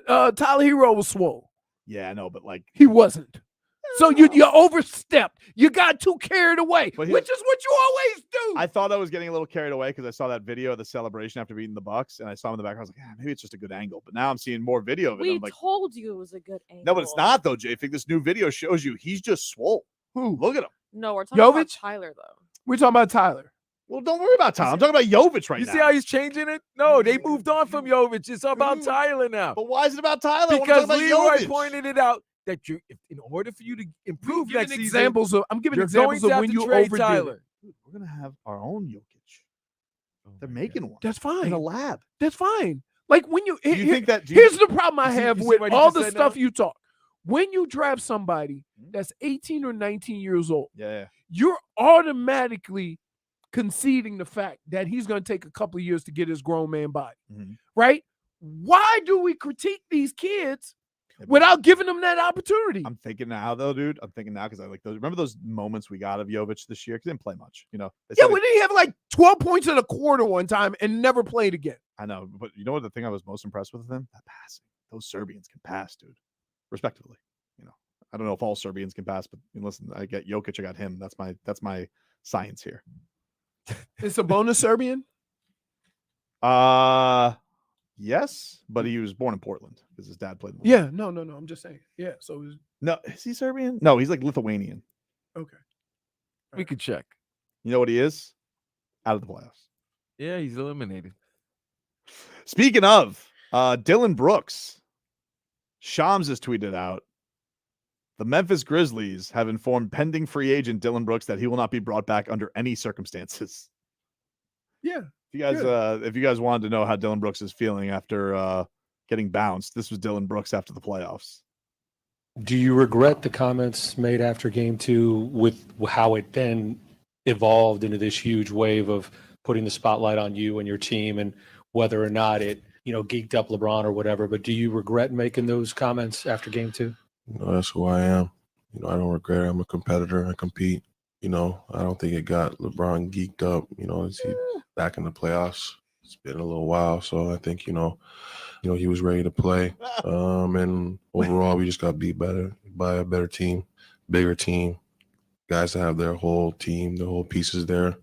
Tyler Herro was swole. Yeah, I know, but like He wasn't. So you overstepped. You got too carried away, But which is what you always do. I thought I was getting a little carried away because I saw that video of the celebration after beating the Bucks, and I saw him in the back. I was like, maybe it's just a good angle. But now I'm seeing more video of it. We I'm like, told you it was a good angle. no, but it's not though, JFig. This new video shows you he's just swole. Who? Look at him. No, we're talking about Jović? Tyler though. We're talking about Tyler. Well, don't worry about Tyler. I'm talking about Jović right You now. see how he's changing it? No, they moved on from Jović. It's about Tyler now. But why is it about Tyler? I wanna Because talk about Leroy Jović. pointed it out that in order for you to improve I'm giving next season, examples of I'm giving you're examples going to of have when to you trade overdid Tyler. it. Dude, we're gonna have our own Jokic. They're making one. That's in fine. a lab. That's fine. Like when you, Do you think that? here's the problem I have you see with what he all just the said stuff now? you talk. When you draft somebody that's 18 or 19 years old, Yeah. you're automatically conceding the fact that he's going to take a couple of years to get his grown man body, Mhm. right? Why do we critique these kids without giving them that opportunity? I'm thinking now, though, dude. I'm thinking now because I like those. Remember those moments we got of Jović this year? Because he didn't play much. You know. They Yeah, said we didn't have like 12 points in a quarter one time and never played again. I know, but you know what? The thing I was most impressed with them, that passing. Those Serbians can pass, dude. Respectively, you know. I don't know if all Serbians can pass, but listen, I get Jokic. I got him. That's my science here. It's a bonus Serbian. Yes, but he was born in Portland because his dad played. Yeah, no. I'm just saying. Yeah, so it's No, is he Serbian? No, he's like Lithuanian. okay. We could check. You know what he is? Out of the playoffs. Yeah, he's eliminated. Speaking of, Dillon Brooks, Shams has tweeted out, the Memphis Grizzlies have informed pending free agent Dillon Brooks that he will not be brought back under any circumstances. Yeah. If you guys wanted to know how Dillon Brooks is feeling after getting bounced, this was Dillon Brooks after the playoffs. Do you regret the comments made after game 2 with how it then evolved into this huge wave of putting the spotlight on you and your team, and whether or not it, geeked up LeBron or whatever, but do you regret making those comments after game 2? That's who I am. I don't regret it. I'm a competitor. I compete. I don't think it got LeBron geeked up. Is he back in the playoffs? It's been a little while, so I think he was ready to play. And overall, we just got beat by a better team, bigger team, guys that have their whole team, their whole pieces there.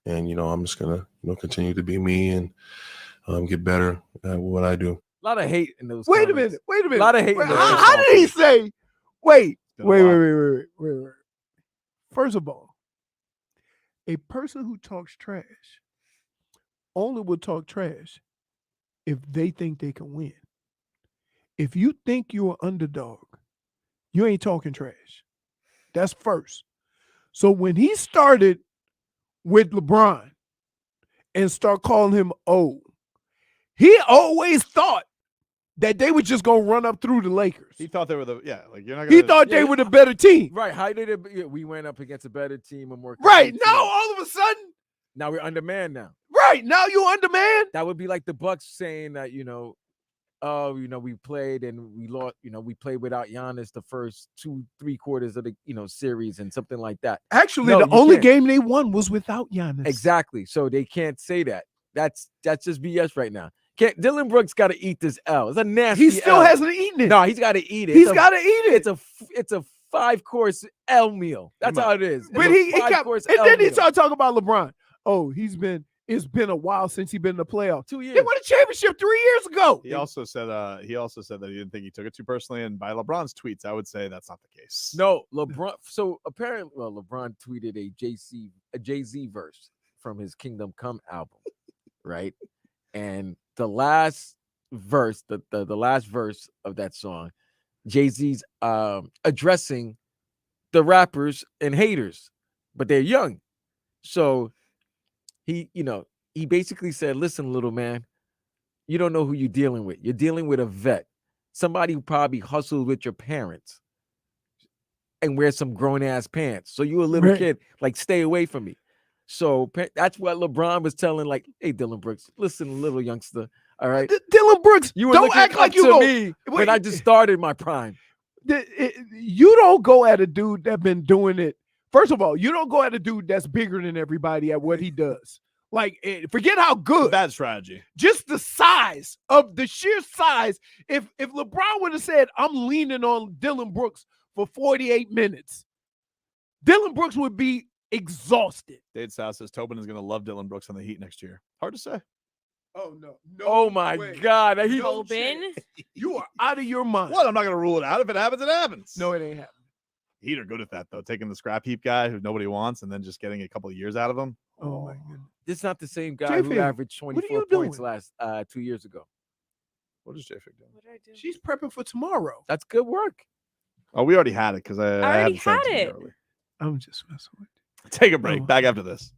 And I'm just gonna continue to be me and get better at what I do. A lot of hate in those. Wait a comments. minute. A lot of hate. Wait, in those how did he say? Wait. Wait. First of all, a person who talks trash only will talk trash if they think they can win. If you think you're an underdog, you ain't talking trash. That's first. So when he started with LeBron and start calling him old, he always thought that they were just gonna run up through the Lakers. He thought they were you're not. He thought they were the better team. Right. How did it? We went up against a better team, a more Right complete now, team. all of a sudden, Now we're undermanned now. right now you undermanned. That would be like the Bucks saying that, we played and we lost, we played without Giannis the first 2-3 quarters of the, series and something like that. Actually, No, the you only can't. game they won was without Giannis. Exactly. So they can't say that. That's just BS right now. Dillon Brooks got to eat this L. It's a nasty He still L. hasn't eaten it. No, he's got to eat it. He's got to eat it. It's a 5-course L meal. That's how it is. But It's a he kept, 5-course and L then he meal. started talking about LeBron. Oh, it's been a while since he's been in the playoffs. 2 years. They won a championship 3 years ago. He also said that he didn't think he took it too personally. And by LeBron's tweets, I would say that's not the case. No, LeBron. So apparently, LeBron tweeted a Jay-Z verse from his Kingdom Come album, right? And the last verse, the last verse of that song, Jay-Z's addressing the rappers and haters, but they're young. So he basically said, listen, little man, you don't know who you're dealing with. You're dealing with a vet, somebody who probably hustled with your parents and wear some grown-ass pants. So you a little kid, like, stay away from me. So that's what LeBron was telling, like, hey, Dillon Brooks, listen, little youngster, all right? Dillon Brooks, You were don't looking act like up you to go, me when I just started my prime. You don't go at a dude that's been doing it. First of all, you don't go at a dude that's bigger than everybody at what he does. Like, forget how good. Bad strategy. Just the sheer size. If LeBron would have said, I'm leaning on Dillon Brooks for 48 minutes, Dillon Brooks would be exhausted. Dade South says Tobin is going to love Dillon Brooks on the Heat next year. Hard to say. Oh, no. Oh, my God. Tobin? You are out of your mind. What? I'm not going to rule it out. If it happens, it happens. No, it ain't happening. Heat are good at that, though. Taking the scrap heap guy who nobody wants and then just getting a couple of years out of him. Oh, my goodness. This is not the same guy who JFig, averaged what are 24 you points doing? last 2 years ago. What is JFig doing? What did I do? She's prepping for tomorrow. That's good work. Oh, we already had it because I already hadn't sent had to you it. early. I'm just messing with you. Take a break. Oh. Back after this.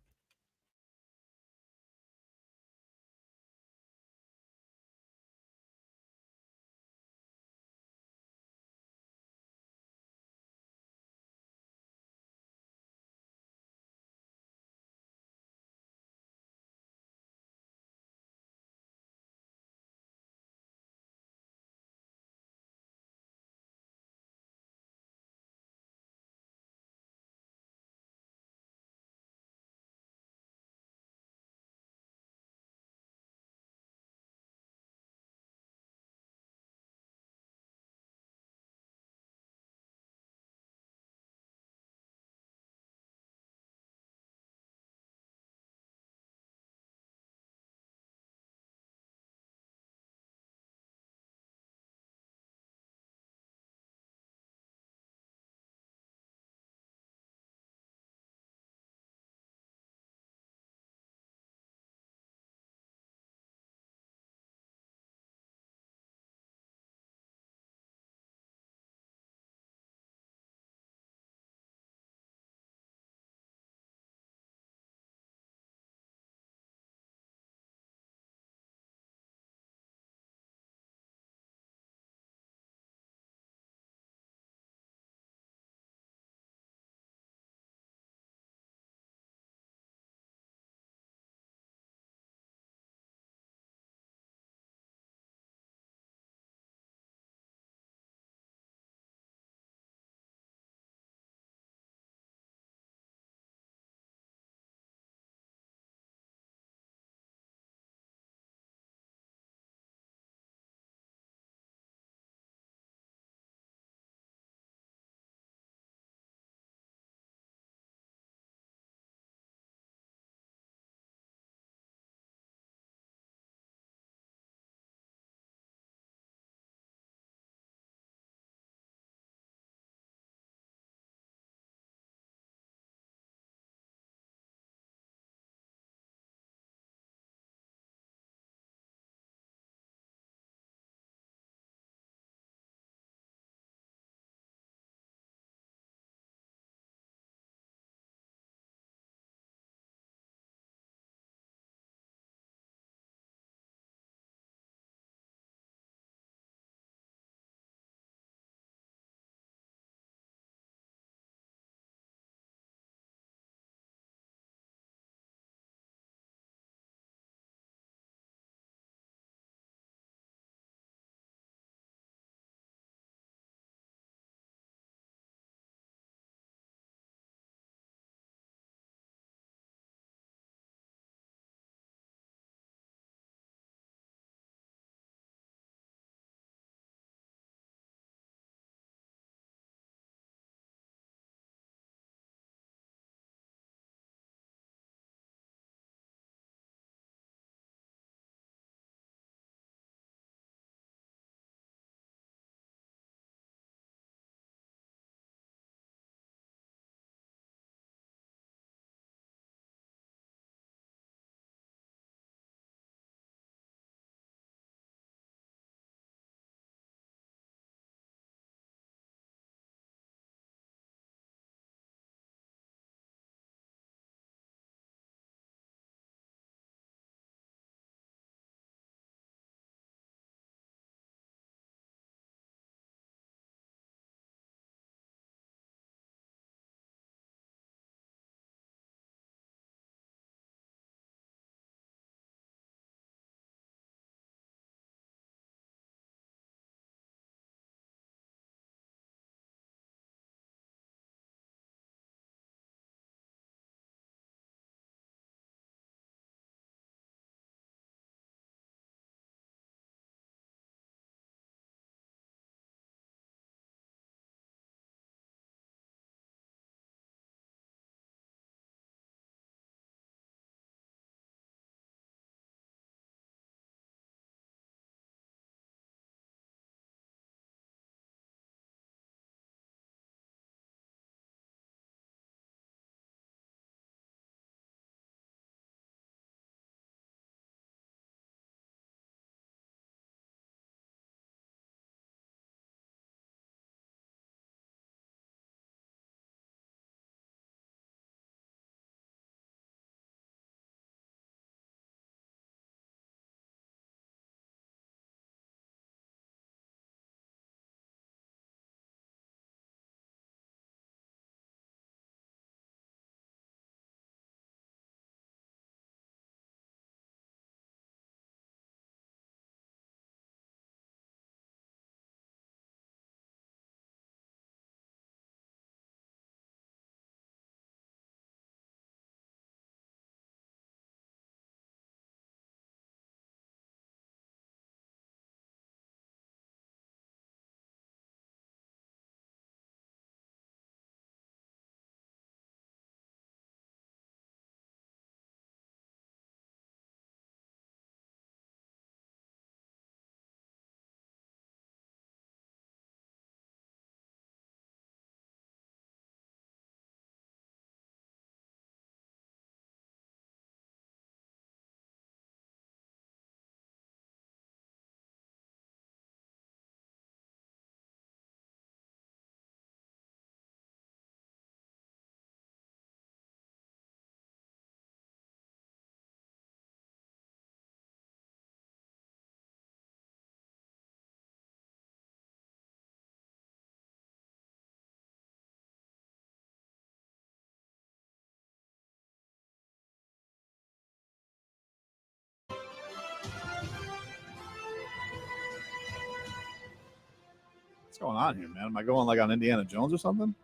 What's going on here, man? Am I going like on Indiana Jones or something?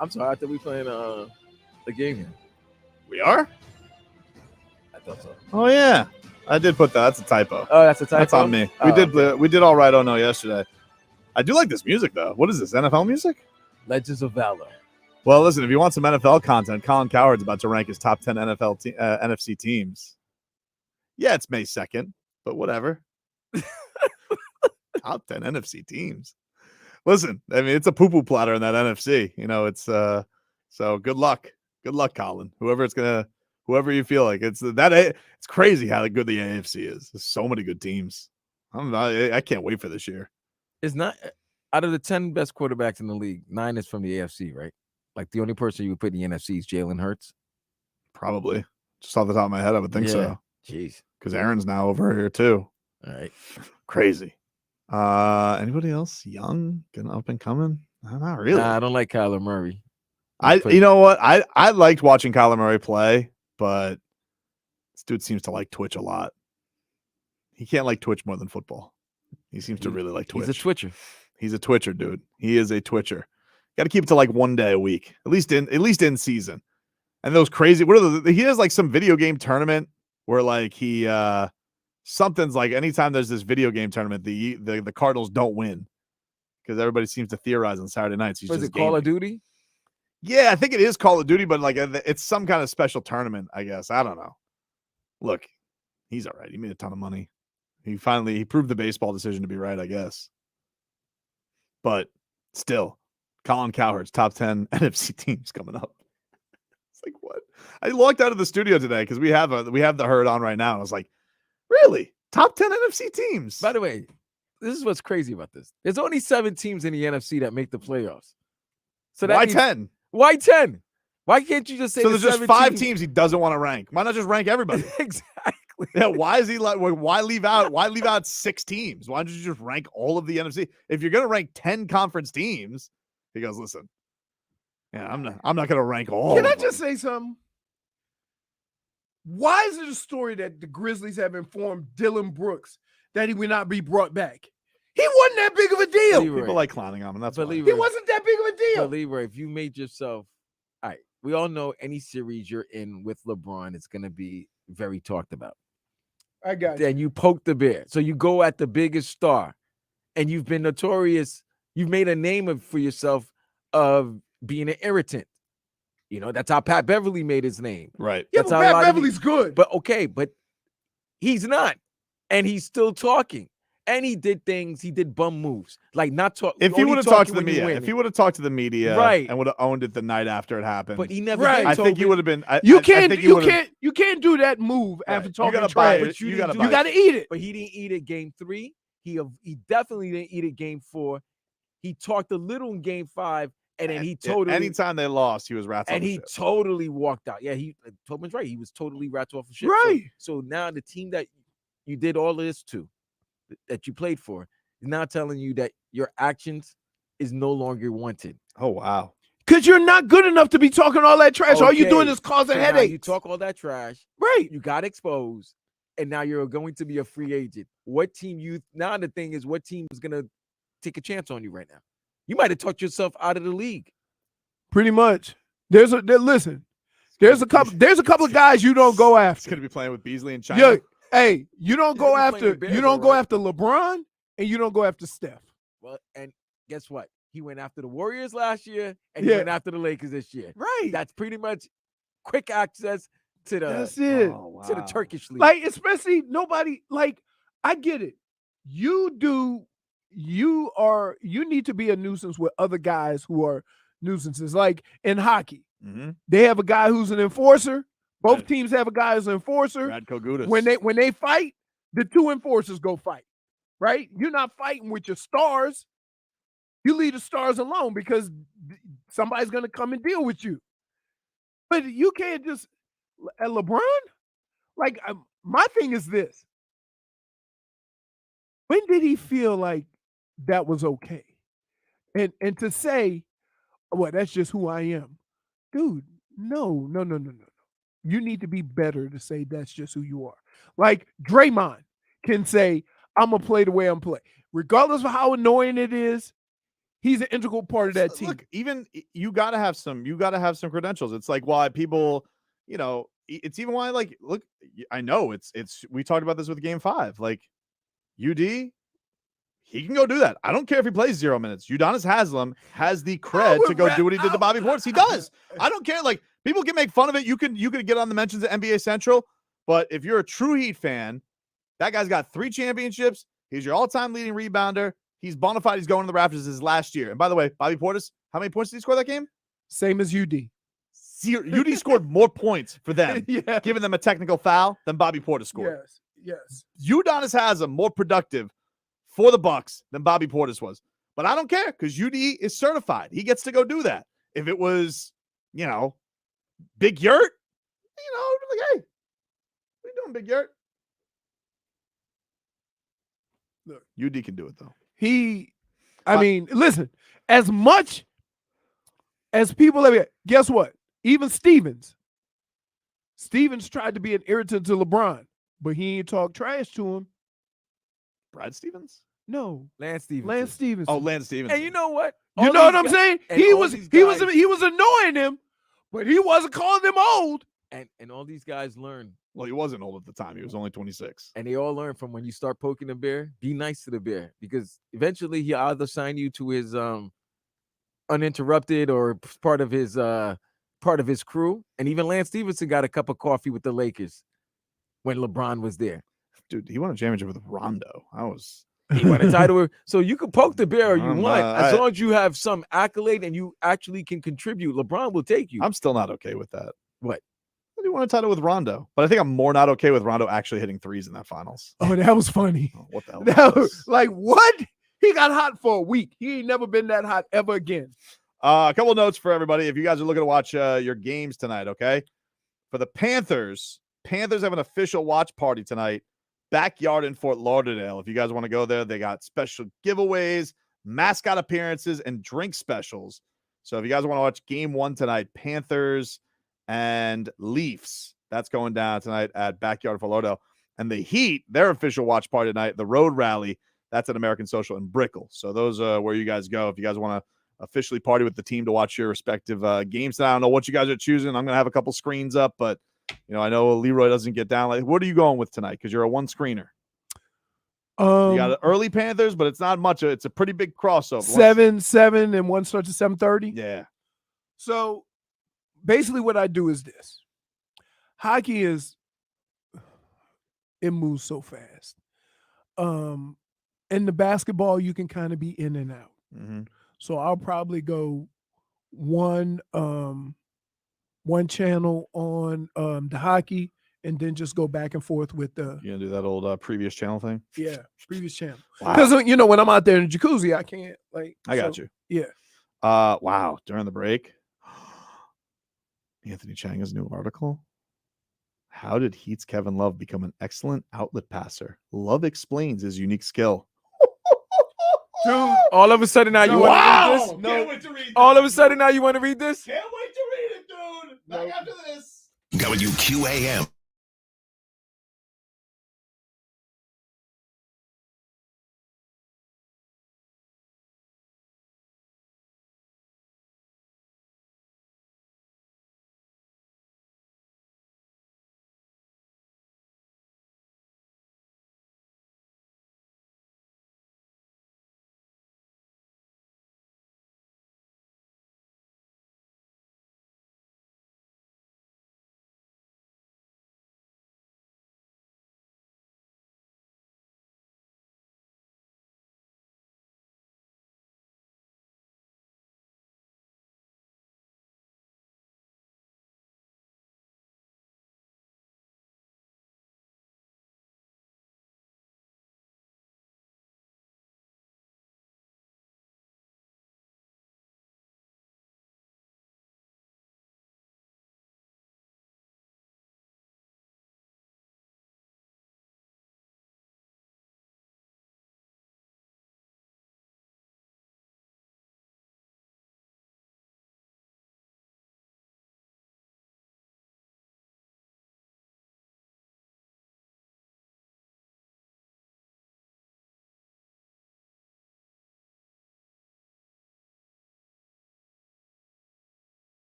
I'm sorry. I thought we playing a game here. We are? I thought so. Oh, yeah. I did put that. That's a typo. Oh, that's a typo? That's on me. We did all right. Oh, no, yesterday. I do like this music, though. What is this, NFL music? Legends of Valor. Well, listen, if you want some NFL content, Colin Cowherd's about to rank his top 10 NFC teams. Yeah, it's May 2nd, but whatever. Top 10 NFC teams. Listen, I mean, it's a poo-poo platter in that NFC. You know, it's so good luck. Good luck, Colin. Whoever you feel like. It's crazy how good the AFC is. There's so many good teams. I can't wait for this year. It's not out of the 10 best quarterbacks in the league, 9 is from the AFC, right? Like the only person you would put in the NFC is Jalen Hurts. Probably. Just off the top of my head, I would think so. Jeez. Because Aaron's now over here too. All right. Crazy. Anybody else young, getting up and coming? Not really. Nah, I don't like Kyler Murray. You know what? I liked watching Kyler Murray play, but this dude seems to like Twitch a lot. He can't like Twitch more than football. He seems to really like Twitch. He's a Twitcher. He's a Twitcher, dude. He is a Twitcher. Got to keep it to like one day a week, at least in season. And those crazy, he has like some video game tournament where like he something's like anytime there's this video game tournament, the Cardinals don't win because everybody seems to theorize on Saturday nights. Was it Call of Duty? Yeah, I think it is Call of Duty, but like it's some kind of special tournament, I guess. I don't know. Look, he's all right. He made a ton of money. He proved the baseball decision to be right, I guess. But still, Colin Cowherd's top 10 NFC teams coming up. It's like, what? I walked out of the studio today because we have the herd on right now. And I was like, really? Top 10 NFC teams? By the way, this is what's crazy about this. There's only 7 teams in the NFC that make the playoffs. So why 10? Why 10? Why can't you just say so there's just 5 teams he doesn't want to rank? Why not just rank everybody? Exactly. Yeah, why is he like? Why leave out 6 teams? Why don't you just rank all of the NFC? If you're gonna rank 10 conference teams, he goes, listen. Yeah, I'm not gonna rank all. Can I just say something? Why is it a story that the Grizzlies have informed Dillon Brooks that he would not be brought back? He wasn't that big of a deal. Leroy. People like clowning on him. That's why. He wasn't that big of a deal. But Leroy, if you made yourself, all right, we all know any series you're in with LeBron, it's gonna be very talked about. I got you. Then you poke the bear. So you go at the biggest star, and you've been notorious. You've made a name for yourself of being an irritant. You know, that's how Pat Beverly made his name. Right. Yeah, That's but how Pat Beverly's good. But okay, but he's not. And he's still talking. And he did things, he did bum moves. Like not talk. If he would have talked to the media, right, and would have owned it the night after it happened. But he never right. did. I think he would have been. You can't do that move after talking trash. But you got to eat it. But he didn't eat it game 3. He definitely didn't eat it game 4. He talked a little in game 5, and then he totally. Anytime they lost, he was rats. And he totally walked out. Yeah, Tobin's right. He was totally rats off of shit. Right. So now the team that you did all of this to, that you played for, is now telling you that your actions is no longer wanted. Oh wow. Because you're not good enough to be talking all that trash. All you're doing is causing headaches. You talk all that trash. Right. You got exposed. And now you're going to be a free agent. What team now the thing is, what team is gonna take a chance on you right now? You might have talked yourself out of the league. Pretty much. There's a couple of guys you don't go after. He's gonna be playing with Beasley in China. Yeah. Hey, you don't go after LeBron, and you don't go after Steph. Well, and guess what? He went after the Warriors last year, and he went after the Lakers this year. Right. That's pretty much quick access to the That's it. To the Turkish league. Like, especially nobody, like, I get it. You need to be a nuisance with other guys who are nuisances. Like in hockey, they have a guy who's an enforcer. Both teams have a guy who's an enforcer. Radko Gudas. When they fight, the 2 enforcers go fight. Right? You're not fighting with your stars. You leave the stars alone because somebody's going to come and deal with you. But you can't just at LeBron. Like my thing is this: when did he feel like that was okay? And to say, well, that's just who I am, dude. No. You need to be better to say that's just who you are. Like Draymond can say, I'm gonna play the way I'm playing, regardless of how annoying it is. He's an integral part of that team. Look, even you gotta have some credentials. It's like why people, it's even why, like, look, I know it's we talked about this with Game 5. Like, UD, he can go do that. I don't care if he plays 0 minutes. Udonis Haslem has the cred to go do what he did to Bobby Portis. He does. I don't care. Like, people can make fun of it. You can get on the mentions at NBA Central, but if you're a true Heat fan, that guy's got 3 championships. He's your all-time leading rebounder. He's bona fide. He's going to the Raptors his last year. And by the way, Bobby Portis, how many points did he score that game? Same as UD. UD scored more points for them, Yeah. giving them a technical foul than Bobby Portis scored. Yes. Udonis has him more productive for the Bucks than Bobby Portis was. But I don't care because UD is certified. He gets to go do that. If it was, Big Yurt, like, hey, what are you doing, Big Yurt? Look, UD can do it, though. I mean, listen, as much as people have, guess what? Even Stevens tried to be an irritant to LeBron, but he ain't talk trash to him. Brad Stevens? No. Lance Stevens. Lance Stevens. Oh, Lance Stevens. And you know what? You know what I'm saying? He was annoying him, but he wasn't calling him old. And all these guys learn. Well, he wasn't old at the time. He was only 26. And they all learn from when you start poking the bear, be nice to the bear, because eventually he'll either sign you to his uninterrupted or part of his crew. And even Lance Stevenson got a cup of coffee with the Lakers when LeBron was there. Dude, he won a championship with Rondo. He won a title. So you can poke the bear you want. As I- long as you have some accolade and you actually can contribute, LeBron will take you. I'm still not okay with that. What? I do want a title with Rondo, but I think I'm more not okay with Rondo actually hitting threes in that finals. Oh, that was funny. Oh, what the hell? That was like, what? He got hot for a week. He ain't never been that hot ever again. A couple of notes for everybody. If you guys are looking to watch your games tonight, okay? For the Panthers have an official watch party tonight. Backyard in Fort Lauderdale. If you guys want to go there, they got special giveaways, mascot appearances, and drink specials. So if you guys want to watch game 1 tonight, Panthers and Leafs, that's going down tonight at Backyard Fort Lauderdale. And the Heat, their official watch party tonight, the Road Rally, that's at American Social in Brickell. So those are where you guys go if you guys want to officially party with the team to watch your respective games. I don't know what you guys are choosing. I'm going to have a couple screens up, but I know Leroy doesn't get down. Like, what are you going with tonight? Because you're a one screener. You got early Panthers, but it's not much. It's a pretty big crossover. 7, and one starts at 7:30. Yeah. So basically what I do is this. Hockey it moves so fast. In the basketball, you can kind of be in and out. Mm-hmm. So I'll probably go one channel on the hockey, and then just go back and forth with the. You gonna do that old previous channel thing? Yeah, previous channel. Wow. Because when I'm out there in the jacuzzi, I can't I got you. Yeah. Wow. During the break, Anthony Chang has a new article. How did Heat's Kevin Love become an excellent outlet passer? Love explains his unique skill. Dude, all of a sudden now you want to read this? No. Can't wait to read All of a sudden now you want to read this? Can't wait to read it, dude. Back after this. WQAM.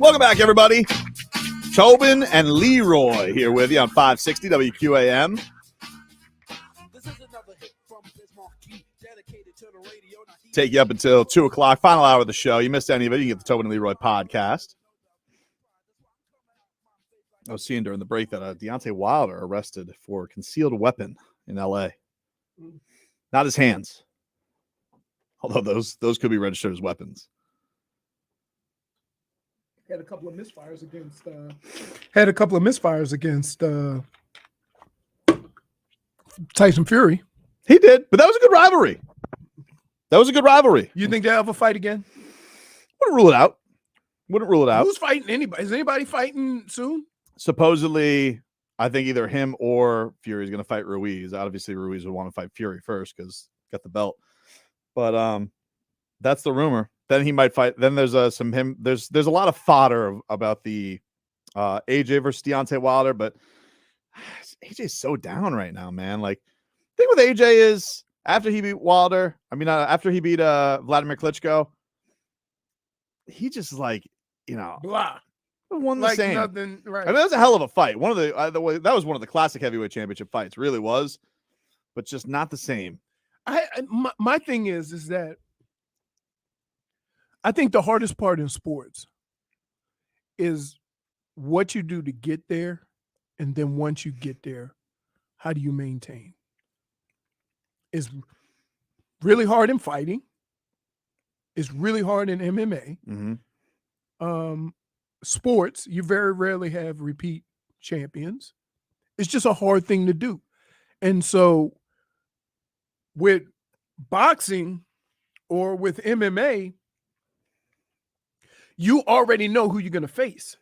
Welcome back, everybody. Tobin and Leroy here with you on 560 WQAM. Take you up until 2 o'clock, final hour of the show. You missed any of it, you can get the Tobin and Leroy podcast. I was seeing during the break that Deontay Wilder arrested for concealed weapon in L.A. Not his hands, although those could be registered as weapons. Had a couple of misfires against Tyson Fury. He did, but that was a good rivalry. You think they'll ever fight again? Wouldn't rule it out. Who's fighting anybody? Is anybody fighting soon? Supposedly, I think either him or Fury is going to fight Ruiz. Obviously, Ruiz would want to fight Fury first because got the belt. But that's the rumor. Then he might fight. Then there's There's a lot of fodder about the AJ versus Deontay Wilder, but AJ's so down right now, man. Like, the thing with AJ is after he beat Wilder, after he beat Vladimir Klitschko, he just Blah. Won the same. Nothing, right. That was a hell of a fight. One of that was one of the classic heavyweight championship fights. Really was, but just not the same. My thing is that I think the hardest part in sports is what you do to get there, and then once you get there, how do you maintain? It's really hard in fighting. It's really hard in MMA. Mm-hmm. Sports, you very rarely have repeat champions. It's just a hard thing to do. And so with boxing or with MMA, you already know who you're going to face,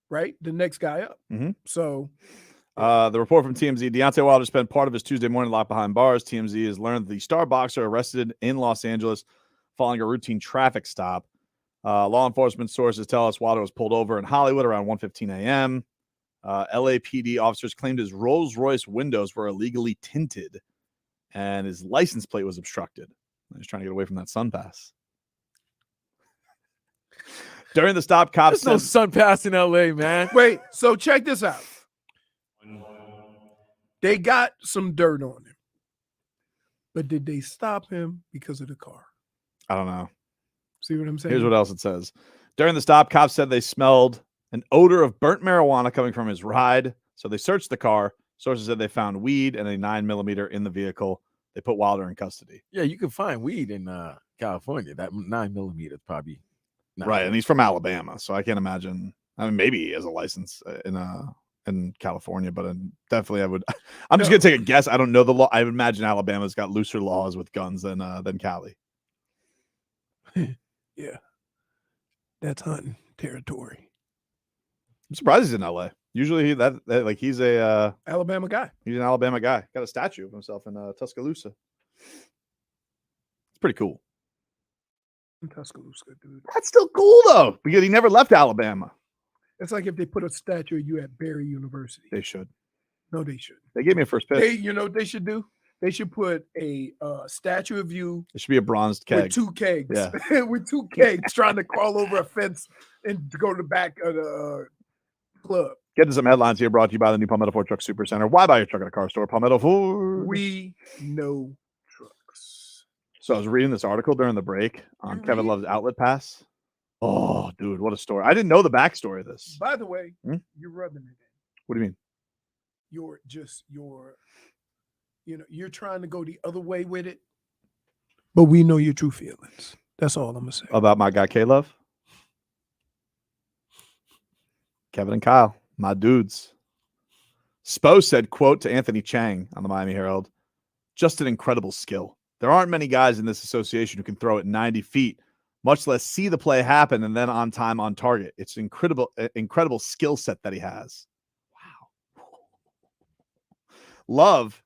right? The next guy up. Mm-hmm. So the report from TMZ, Deontay Wilder spent part of his Tuesday morning locked behind bars. TMZ has learned the star boxer arrested in Los Angeles following a routine traffic stop. Law enforcement sources tell us Wilder was pulled over in Hollywood around 1:15 a.m. LAPD officers claimed his Rolls-Royce windows were illegally tinted and his license plate was obstructed. He's trying to get away from that sun pass. During the stop, cops There's no sun pass in LA, man. wait, so check this out. They got some dirt on him. But did they stop him because of the car? I don't know. See what I'm saying? Here's what else it says. During the stop, cops said they smelled an odor of burnt marijuana coming from his ride. So they searched the car. Sources said they found weed and a 9mm in the vehicle. They put Wilder in custody. Yeah, you can find weed in California. That 9mm is probably not right. And he's from Alabama. So I can't imagine. I mean, maybe he has a license in California, but definitely I'm just going to take a guess. I don't know the law. I would imagine Alabama's got looser laws with guns than Cali. Yeah. That's hunting territory. I'm surprised he's in LA. Usually he's a Alabama guy. He's an Alabama guy. Got a statue of himself in Tuscaloosa. It's pretty cool. In Tuscaloosa, dude. That's still cool though, because he never left Alabama. It's like if they put a statue of you at Barry University. They should. No, they shouldn't. They gave me a first pitch. You know what they should do? They should put a statue of you. It should be a bronzed keg. With 2 kegs. Yeah. With 2 kegs trying to crawl over a fence and to go to the back of the club. Get to some headlines here brought to you by the new Palmetto Ford Truck Super Center. Why buy your truck at a car store? Palmetto Ford. We know trucks. So I was reading this article during the break on Kevin Love's Outlet Pass. Oh, dude, what a story. I didn't know the backstory of this. By the way, you're rubbing it in. What do you mean? You're trying to go the other way with it, but we know your true feelings. That's all I'm going to say. About my guy, K-Love? Kevin and Kyle, my dudes. Spo said, quote, to Anthony Chang on the Miami Herald, just an incredible skill. There aren't many guys in this association who can throw it 90 feet, much less see the play happen and then on time, on target. It's an incredible skill set that he has. Wow. Love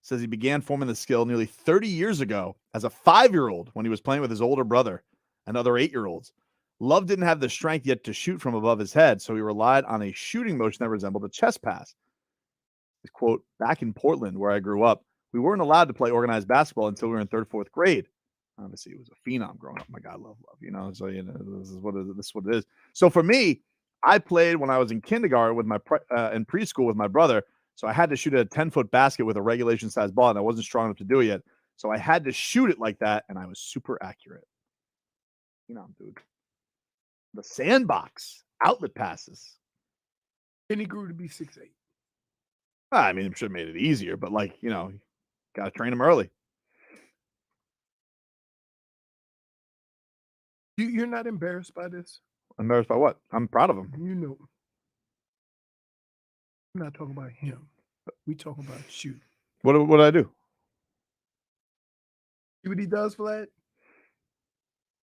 says he began forming the skill nearly 30 years ago as a 5-year-old when he was playing with his older brother and other 8-year-olds. Love didn't have the strength yet to shoot from above his head, so he relied on a shooting motion that resembled a chest pass. His quote, back in Portland, where I grew up, we weren't allowed to play organized basketball until we were in 3rd, 4th grade. Obviously, he was a phenom growing up. My God, love. So this is what it is. So for me, I played when I was in kindergarten with in preschool with my brother. So I had to shoot a 10-foot basket with a regulation size ball, and I wasn't strong enough to do it yet. So I had to shoot it like that, and I was super accurate. Dude. The sandbox outlet passes. And he grew to be 6'8". I mean, it should have made it easier, but got to train him early. You're not embarrassed by this? Embarrassed by what? I'm proud of him. I'm not talking about him. We talking about you. What did I do? See what he does, Vlad?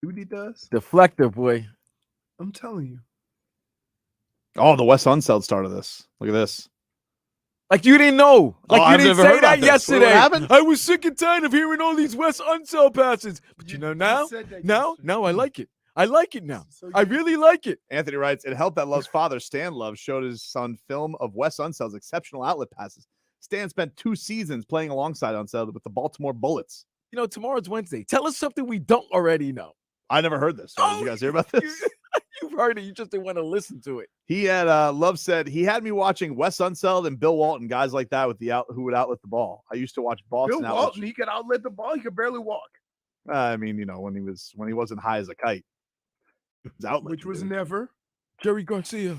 See what he does? Deflector, boy. I'm telling you. Oh, the Wes Unseld started this. Look at this. Like you didn't know. Like you I've didn't never say heard that about this. yesterday. What happened? I was sick and tired of hearing all these Wes Unseld passes. But now I like it. I like it now. I really like it. Anthony writes, it helped that Love's father, Stan Love, showed his son film of Wes Unseld's exceptional outlet passes. Stan spent 2 seasons playing alongside Unseld with the Baltimore Bullets. Tomorrow's Wednesday. Tell us something we don't already know. I never heard this. Did you guys hear about this? You've heard it. You just didn't want to listen to it. He had Love said he had me watching Wes Unseld and Bill Walton, guys like that who would outlet the ball. I used to watch Boston. Bill Walton, he could outlet the ball. He could barely walk. I mean, when he wasn't high as a kite, it was outlet, which was dude. never Jerry Garcia.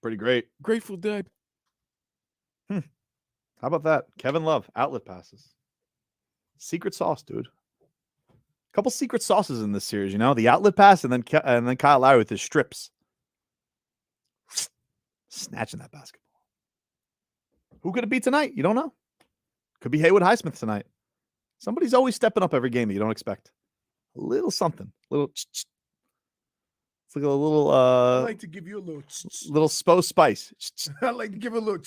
Pretty great. Grateful Dead. How about that? Kevin Love outlet passes. Secret sauce, dude. Couple secret sauces in this series, the outlet pass and then Kyle Lowry with his strips. Snatching that basketball. Who could it be tonight? You don't know. Could be Haywood Highsmith tonight. Somebody's always stepping up every game that you don't expect. A little something. It's like a little I like to give you a little Spo spice. I like to give a little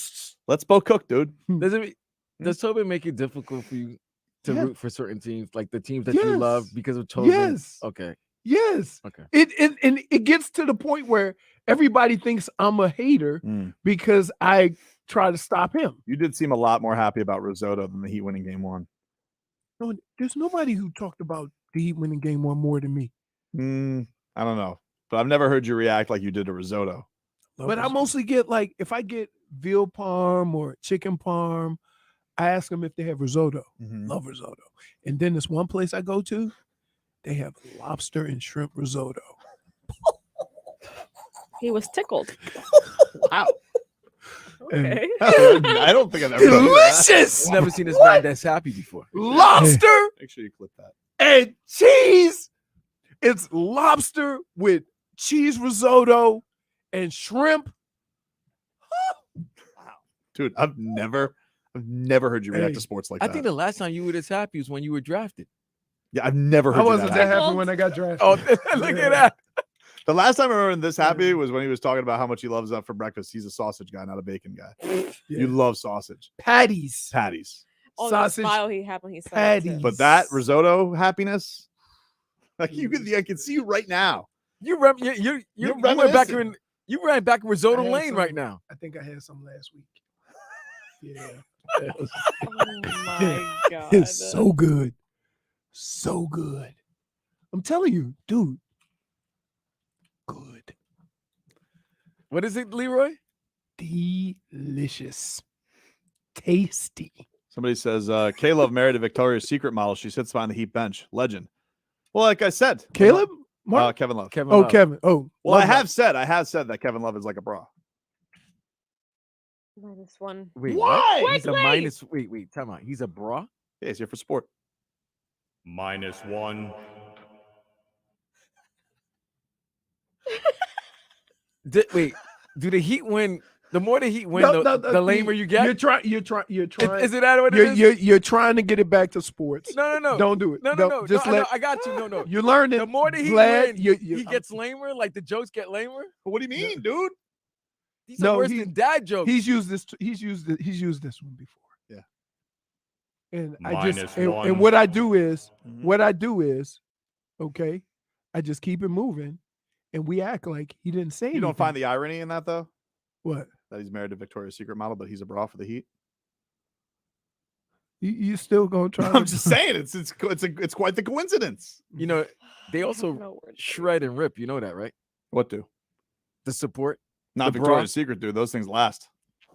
Let's Bo cook, dude. Does Tobin make it difficult for you to root for certain teams, like the teams that you love because of Tobin? Yes. Okay. Yes. Okay. It gets to the point where everybody thinks I'm a hater because I try to stop him. You did seem a lot more happy about Risotto than the Heat winning game 1. No, there's nobody who talked about the Heat winning game 1 more than me. I don't know, but I've never heard you react like you did to Risotto. But I mostly get if I get veal parm or chicken parm, I ask them if they have risotto. Love risotto. And then this one place I go to, they have lobster and shrimp risotto. He was tickled. Wow. Okay. I don't think I've ever delicious. Never seen this man that's happy before. Lobster. Make sure you clip that. And cheese. It's lobster with cheese risotto and shrimp. Wow. Dude, I've never heard you react to sports like that. I think the last time you were this happy was when you were drafted. Yeah, I've never heard I you wasn't that happy when I got drafted. Oh, look at that. The last time I remember this happy was when he was talking about how much he loves that for breakfast. He's a sausage guy, not a bacon guy. You love sausage. Patties. Oh, Sausage. the smile he had when he said Patties. it. But that risotto happiness, I can see you right now. You ran back in Risotto Lane right now. I think I had some last week. Yeah. Oh my God. It's so good. So good. I'm telling you, dude. Good. What is it, Leroy? Delicious. Tasty. Somebody says, Caleb married a Victoria's Secret model. She sits behind the Heat bench. Legend. Well, like I said. Kevin Love. Kevin. Kevin. Oh. Well, I have said that Kevin Love is like a bra. -1. Wait, Why? what? He's a minus. Wait, time out. He's a bra? Yeah, he's here for sport. -1. Wait, do the Heat win? The more the Heat win, the lamer you get. You're trying. Is it that what it is? You're trying to get it back to sports. No. Don't do it. No. Just I got you. No. You're learning. The more the Heat Glad win, he gets lamer. Like the jokes get lamer. What do you mean, dude? These are worse than dad jokes. He's used this. He's used this one before. Yeah. And I just and what I do is okay. I just keep it moving, and we act like he didn't say anything. You don't find the irony in that though? What? That he's married to Victoria's Secret model, but he's a bra for the Heat. You still gonna try? I'm just saying it's quite the coincidence. You know, they I have also no words. shred and rip. You know that, right? What do? The support. Not The Victoria's bra. Secret, dude. Those things last.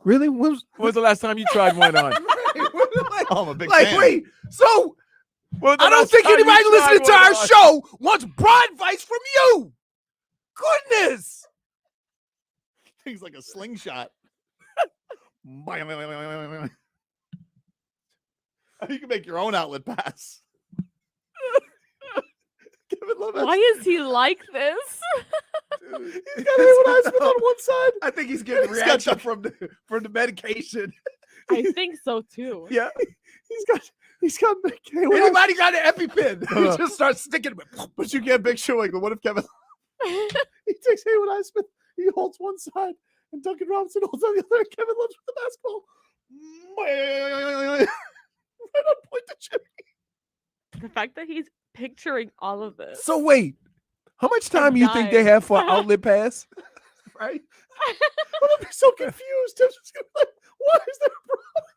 Really? When was the last time you tried one on? Oh, I'm a big Like, fan. wait. So When was the I don't last think time you anybody tried listening to one our on? show wants bra advice from you. Goodness. Things like a slingshot. You can make your own outlet pass. Kevin Love. Why is he like this? He's got Haywood Highsmith on one side. I think he's getting He's got reaction the- from the medication. I think so too. Yeah. He's got Haywood Anybody got an EpiPen? Just start sticking it. But you can't picture like, what if Kevin he takes Haywood Highsmith, he holds one side, and Duncan Robinson holds on the other, and Kevin Love's with the basketball. Right on point to Jimmy. The fact that he's picturing all of this. So wait, how much time you think they dying. have for an outlet pass? Right? I'm gonna be so confused. I'm just gonna be like, why is there a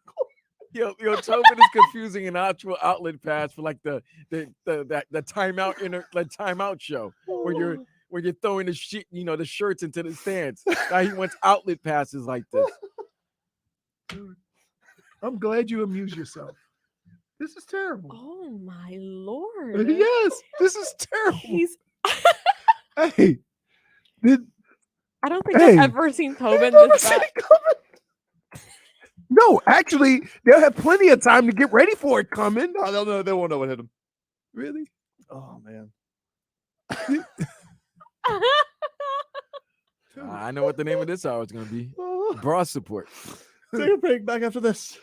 problem? Yo, Tobin is confusing an actual outlet pass for like the timeout timeout show where you're throwing the shit, the shirts into the stands. Now he wants outlet passes like this. I'm glad you amuse yourself. This is terrible. Oh my lord. Yes, this is terrible. He's Hey, I don't think Hey. I've ever seen Tobin this bad. No, actually, they'll have plenty of time to get ready for it coming. No, they'll know. They won't know what hit him. Really? Oh man. I know what the name of this hour is going to be. Bra support. Take a break. Back after this.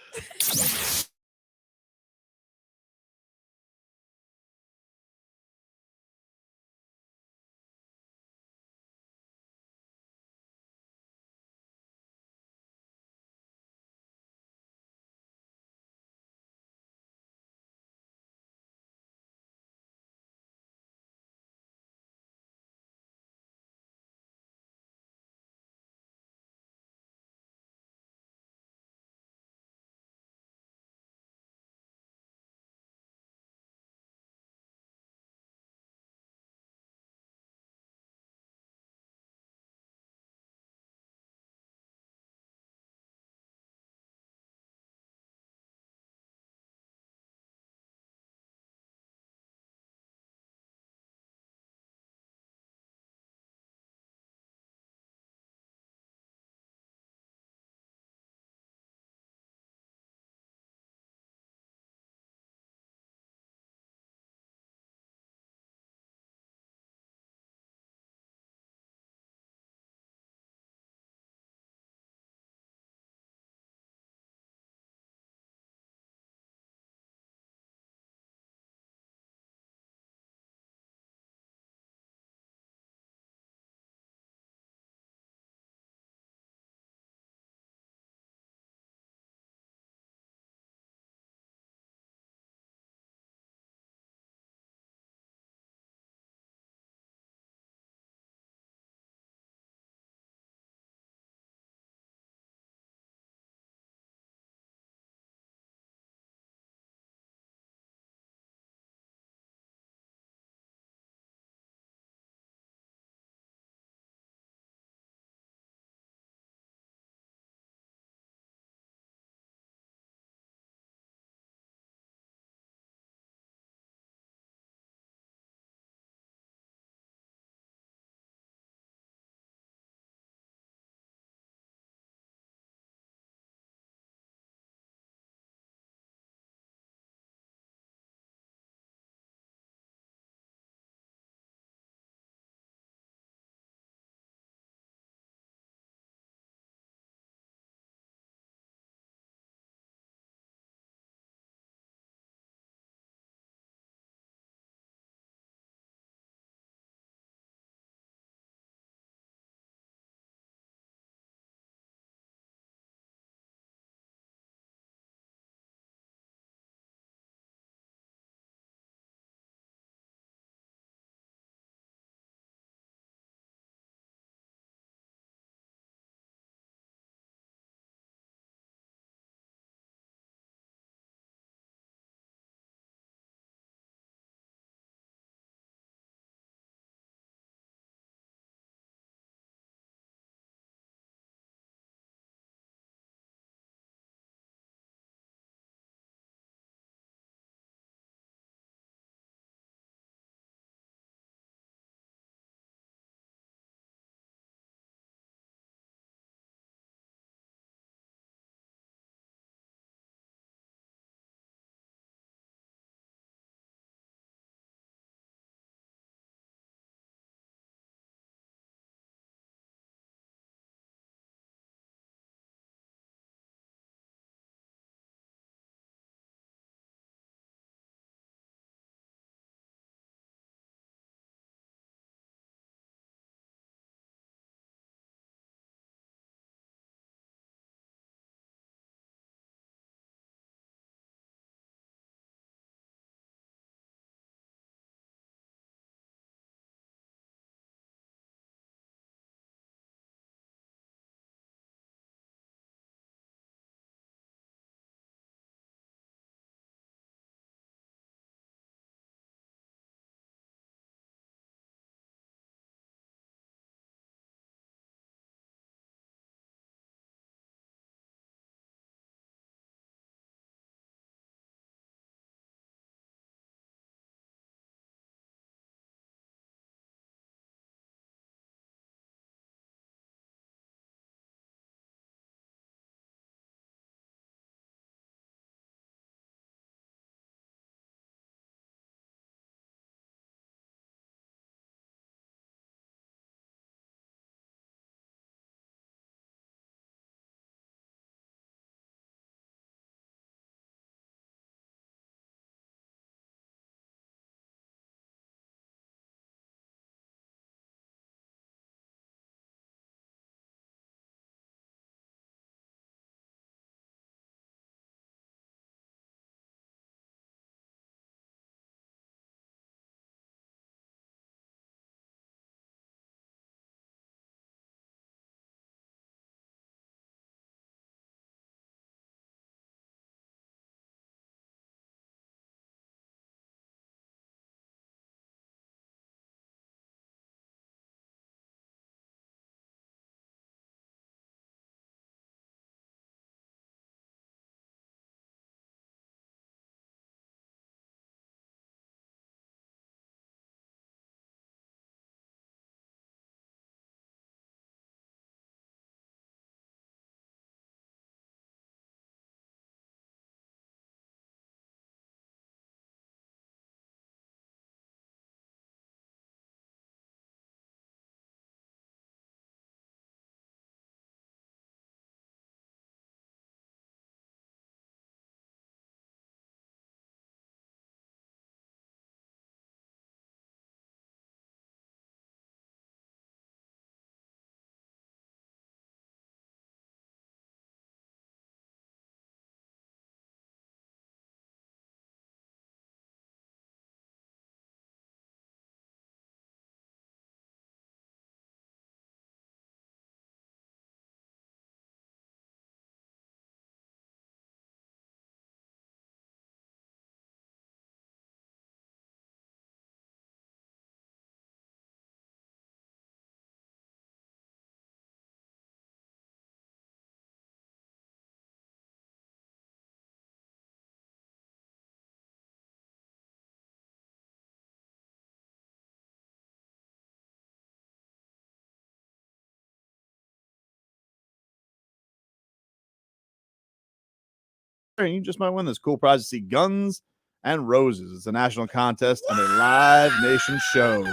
and you just might win this cool prize to see Guns and Roses. It's a national contest and a Live Nation show.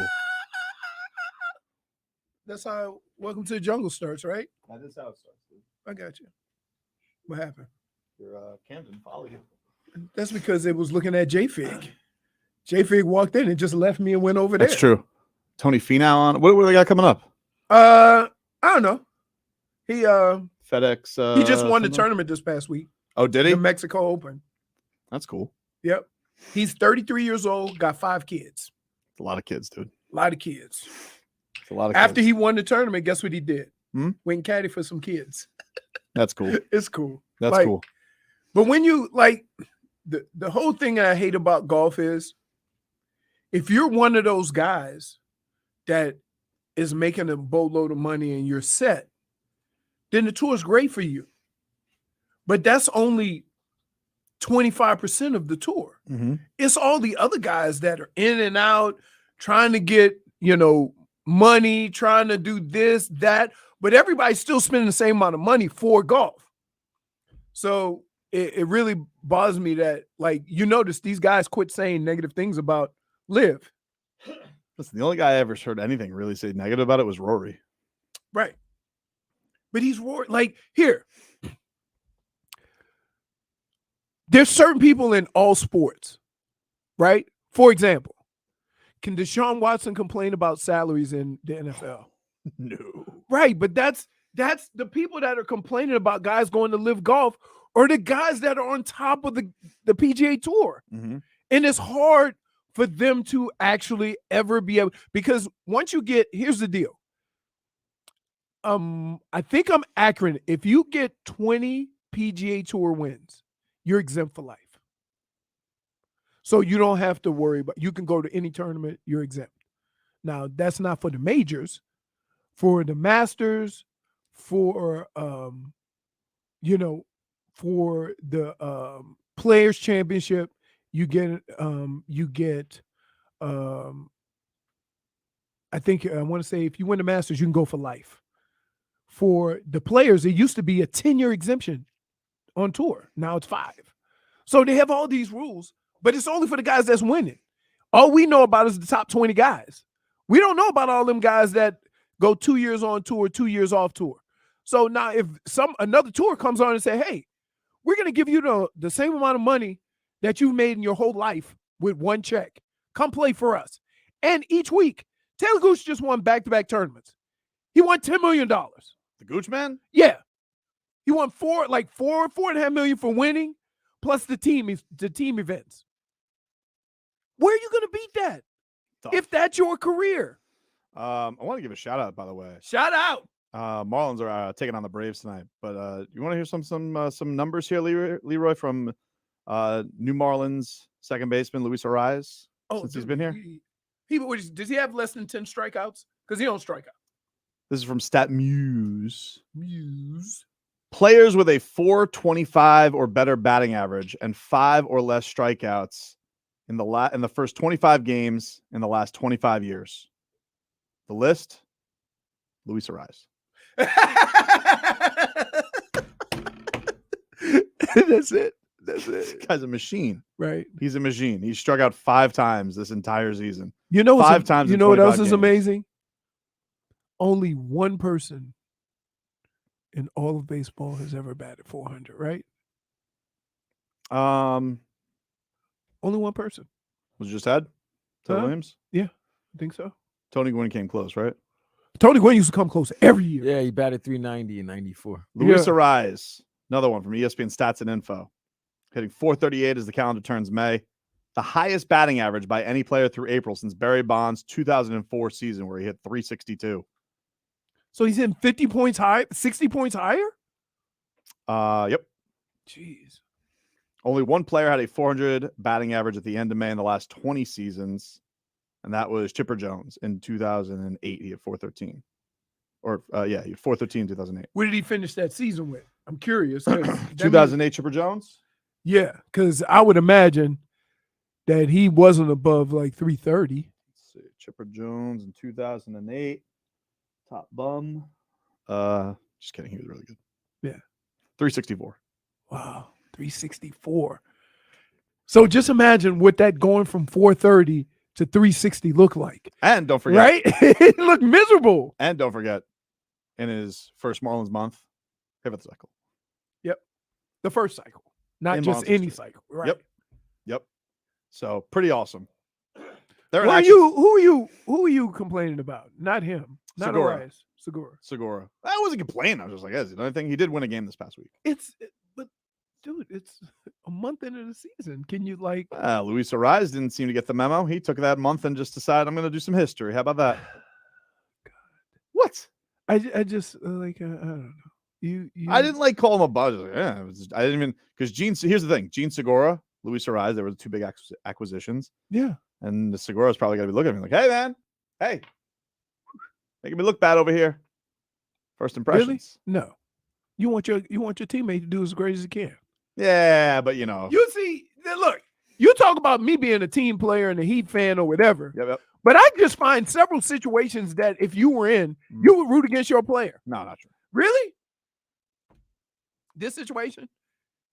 That's how Welcome to the Jungle starts, right? That is how it starts, dude. I got you. What happened? Your Camden followed you. That's because it was looking at JFig. JFig walked in and just left me and went over there. That's true. Tony Finau on. What do they got coming up? I don't know. He FedEx. he just won the something? tournament this past week. Oh, did he? The Mexico Open. That's cool. Yep. He's 33 years old, got 5 kids. A lot of kids, dude. A lot of kids. It's a lot of After kids. he won the tournament, guess what he did? Hmm? Went caddy for some kids. That's cool. It's cool. That's Like, cool. But when you the whole thing I hate about golf is if you're one of those guys that is making a boatload of money and you're set, then the tour is great for you. But that's only 25% of the tour. Mm-hmm. It's all the other guys that are in and out, trying to get, money, trying to do this, that, but everybody's still spending the same amount of money for golf. So it really bothers me that, you notice these guys quit saying negative things about Liv. Listen, the only guy I ever heard anything really say negative about it was Rory. Right. But he's here. There's certain people in all sports, right? For example, can Deshaun Watson complain about salaries in the NFL? No. Right, but that's the people that are complaining about guys going to live golf or the guys that are on top of the PGA Tour. Mm-hmm. And it's hard for them to actually ever be able, because once you get, here's the deal. I think I'm accurate. If you get 20 PGA Tour wins, you're exempt for life. So you don't have to worry about, you can go to any tournament, you're exempt. Now, that's not for the majors, for the Masters, for for the Players Championship, you get I think I want to say if you win the Masters, you can go for life. For the players, it used to be a 10-year exemption on tour. Now it's 5. So they have all these rules, but it's only for the guys that's winning. All we know about is the top 20 guys. We don't know about all them guys that go 2 years on tour, 2 years off tour. So now if another tour comes on and say, hey, we're going to give you the same amount of money that you've made in your whole life with one check. Come play for us. And each week, Taylor Gooch just won back-to-back tournaments. He won $10 million. The Gooch man? Yeah. He won $4.5 million for winning, plus the team events. Where are you going to beat that? Tough. If that's your career? I want to give a shout out, by the way. Shout out. Marlins are taking on the Braves tonight. But you want to hear some numbers here, Leroy, from new Marlins second baseman Luis Arráez since he's been here? Does he have less than 10 strikeouts? Because he don't strike out. This is from StatMuse. Muse. Players with a .425 or better batting average and 5 or less strikeouts in the first 25 games in the last 25 years. The list: Luis Arráez. That's it. This guy's a machine. Right. He's a machine. He struck out 5 times this entire season. You know, 5 times. You in know what 25 else is games. amazing? Only one person in all of baseball has ever batted 400, right? Only one person. Was it just Ed? Ted Williams? Yeah, I think so. Tony Gwynn came close, right? Tony Gwynn used to come close every year. Yeah, he batted 390 in 94. Luis Arráez, another one from ESPN Stats and Info. Hitting .438 as the calendar turns May. The highest batting average by any player through April since Barry Bonds' 2004 season, where he hit .362. So he's in 50 points high, 60 points higher? Yep. Jeez. Only one player had a .400 batting average at the end of May in the last 20 seasons, and that was Chipper Jones in 2008. He had .413. He had .413 in 2008. What did he finish that season with? I'm curious. 2008 Chipper Jones? Yeah, because I would imagine that he wasn't above like 330. Let's see. Chipper Jones in 2008. Top bum. Just kidding. He was really good. Yeah. 364. Wow. 364. So just imagine what that going from 430 to 360 look like. And don't forget, right? It looked miserable. And don't forget, in his first Marlins month, pivot cycle. Yep. The first cycle, not In just Marlins any history. cycle. Right. Yep. So pretty awesome. Who are you complaining about? Not him. Not Segura. Arráez. Segura. I wasn't complaining. I was just like, that's another thing. He did win a game this past week. But dude, it's a month into the season. Can you like Luis Arráez didn't seem to get the memo. He took that month and just decided I'm going to do some history. How about that? God. What? I just like I don't know. You I didn't like call him a buzz. Yeah, I didn't even because here's the thing. Gene Segura, Luis Arráez, they were the two big acquisitions. Yeah. And the Segura's probably gonna be looking at me like, hey man, hey, making me look bad over here. First impressions. Really? No. You want your teammate to do as great as he can. Yeah, but you see, look, you talk about me being a team player and a Heat fan or whatever. Yep. But I just find several situations that if you were in, you would root against your player. No, not true. Really? This situation?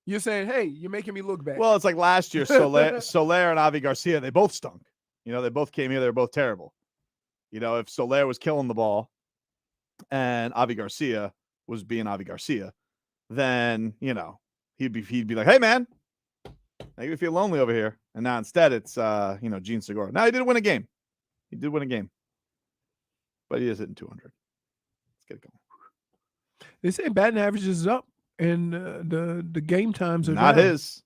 You're saying, hey, you're making me look bad. Well, it's like last year, Soler and Avi Garcia, they both stunk. They both came here, they were both terrible. If Soler was killing the ball and Avi Garcia was being Avi Garcia, then, he'd be like, hey man, make me feel lonely over here. And now instead it's Gene Segura. Now he did win a game. But he is hitting 200. Let's get it going. They say batting average is up and the game times are not down. his.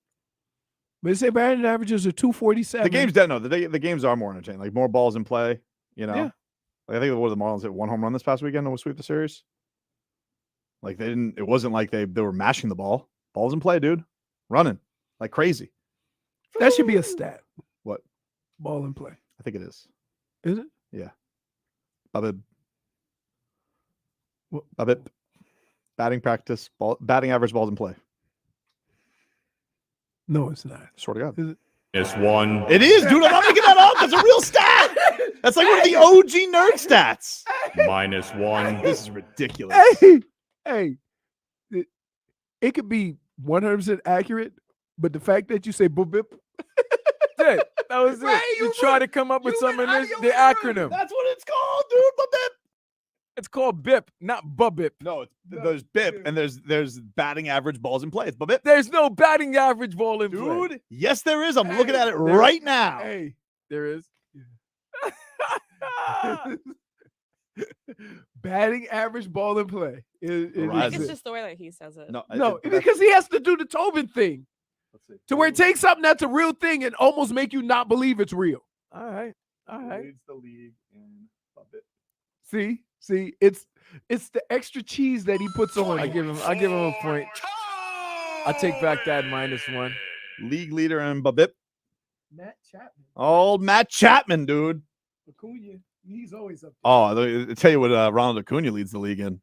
But they say batting averages are 247. The games don't know. The games are more entertaining. Like more balls in play, Yeah. Like I think the Marlins hit one home run this past weekend to sweep the series. Like it wasn't like they were mashing the ball. Balls in play, dude. Running like crazy. That should be a stat. What? Ball in play. I think it is. Is it? Yeah. Babib. Batting practice, batting average, balls in play. No, it's not. Swear to God. Is it? It's one. It is, dude. I'm not making that up. That's a real stat. That's like one of the OG nerd stats. -1. This is ridiculous. Hey, it could be 100% accurate, but the fact that you say boop bip. That was Right, it. You try to come up with some of this, the acronym. That's what it's called, dude. Babip. It's called BIP, not bubip. No, there's BIP and there's batting average balls in play. It's babip. There's no batting average ball in play. Dude, yes, there is. I'm looking at it right now. Hey, there is. batting average ball in play. It's just the way that he says it. No, because he has to do the Tobin thing. Let's see. To where it takes something that's a real thing and almost make you not believe it's real. All right. Leads the league in babip. See, it's the extra cheese that he puts on. I give him a point. I take back that -1. League leader in babip. Matt Chapman. Old Matt Chapman, dude. Acuna, he's always up there. Oh, I'll tell you what Ronald Acuna leads the league in.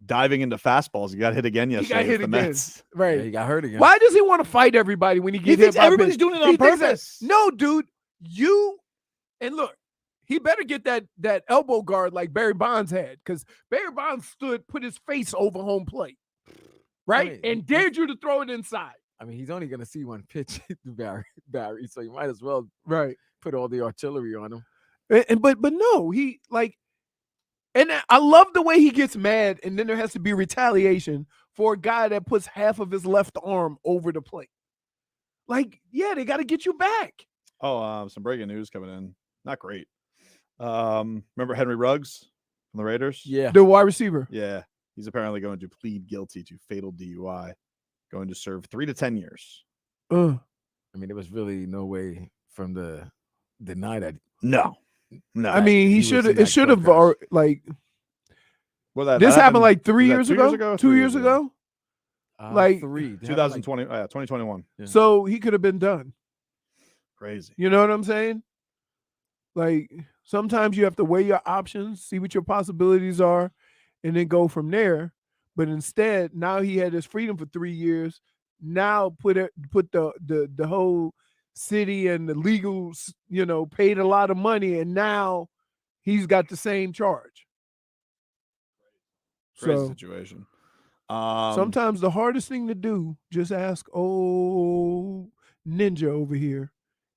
Diving into fastballs. He got hit again yesterday. He got hit with the again. Mets. Right. Yeah, he got hurt again. Why does he want to fight everybody when he He gets thinks hit by everybody's pitch? doing it on He thinks that- purpose. No, dude. And look, he better get that elbow guard like Barry Bonds had, because Barry Bonds put his face over home plate, right? Right. And dared you to throw it inside. I mean, he's only going to see one pitch to Barry, so you might as well Right. put all the artillery on him. But no, he like, and I love the way he gets mad, and then there has to be retaliation for a guy that puts half of his left arm over the plate. Like, yeah, they got to get you back. Oh, some breaking news coming in. Not great. Remember Henry Ruggs from the Raiders? Yeah. The wide receiver. Yeah. He's apparently going to plead guilty to fatal DUI, going to serve 3 to 10 years. I mean, there was really no way from the deny that. No. I mean, he should have. It should have like. Well, This happened like 3 years was that 2 years ago? 2 years ago. Like 2020, 2021. Yeah. So he could have been done. Crazy. You know what I'm saying? Like sometimes you have to weigh your options, see what your possibilities are, and then go from there. But instead, now he had his freedom for 3 years. Now put the whole city and the legals, paid a lot of money, and now he's got the same charge. Crazy situation. Sometimes the hardest thing to do, just ask old Ninja over here,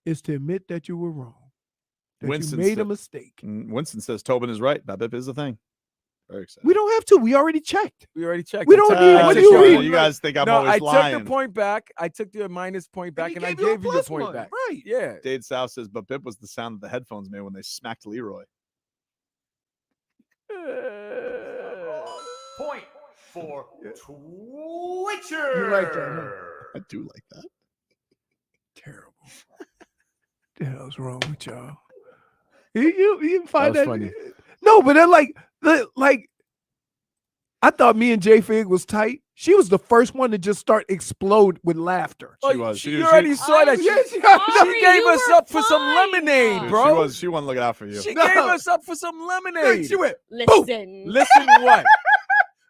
is to admit that you were wrong. That Winston you made a mistake. Winston says Tobin is right. BABIP is the thing. Very excited. We don't have to. We already checked. We already checked. We don't need. What do you mean? You guys think I'm No, always I lying. took the point back. I took the minus point back, and I gave you the point back. Right. Yeah. Dade South says, but Bip was the sound that the headphones made when they smacked Leroy. Point for Twitcher. You like that, huh? I do like that. Terrible. What the hell's wrong with y'all? You find that funny. No, but then like I thought me and JFig was tight. She was the first one to just start explode with laughter. She was. You already saw that. Yeah, She gave us up for some lemonade, Dude, bro. She wasn't looking out for you. She gave us up for some lemonade. She went, Listen. Listen what?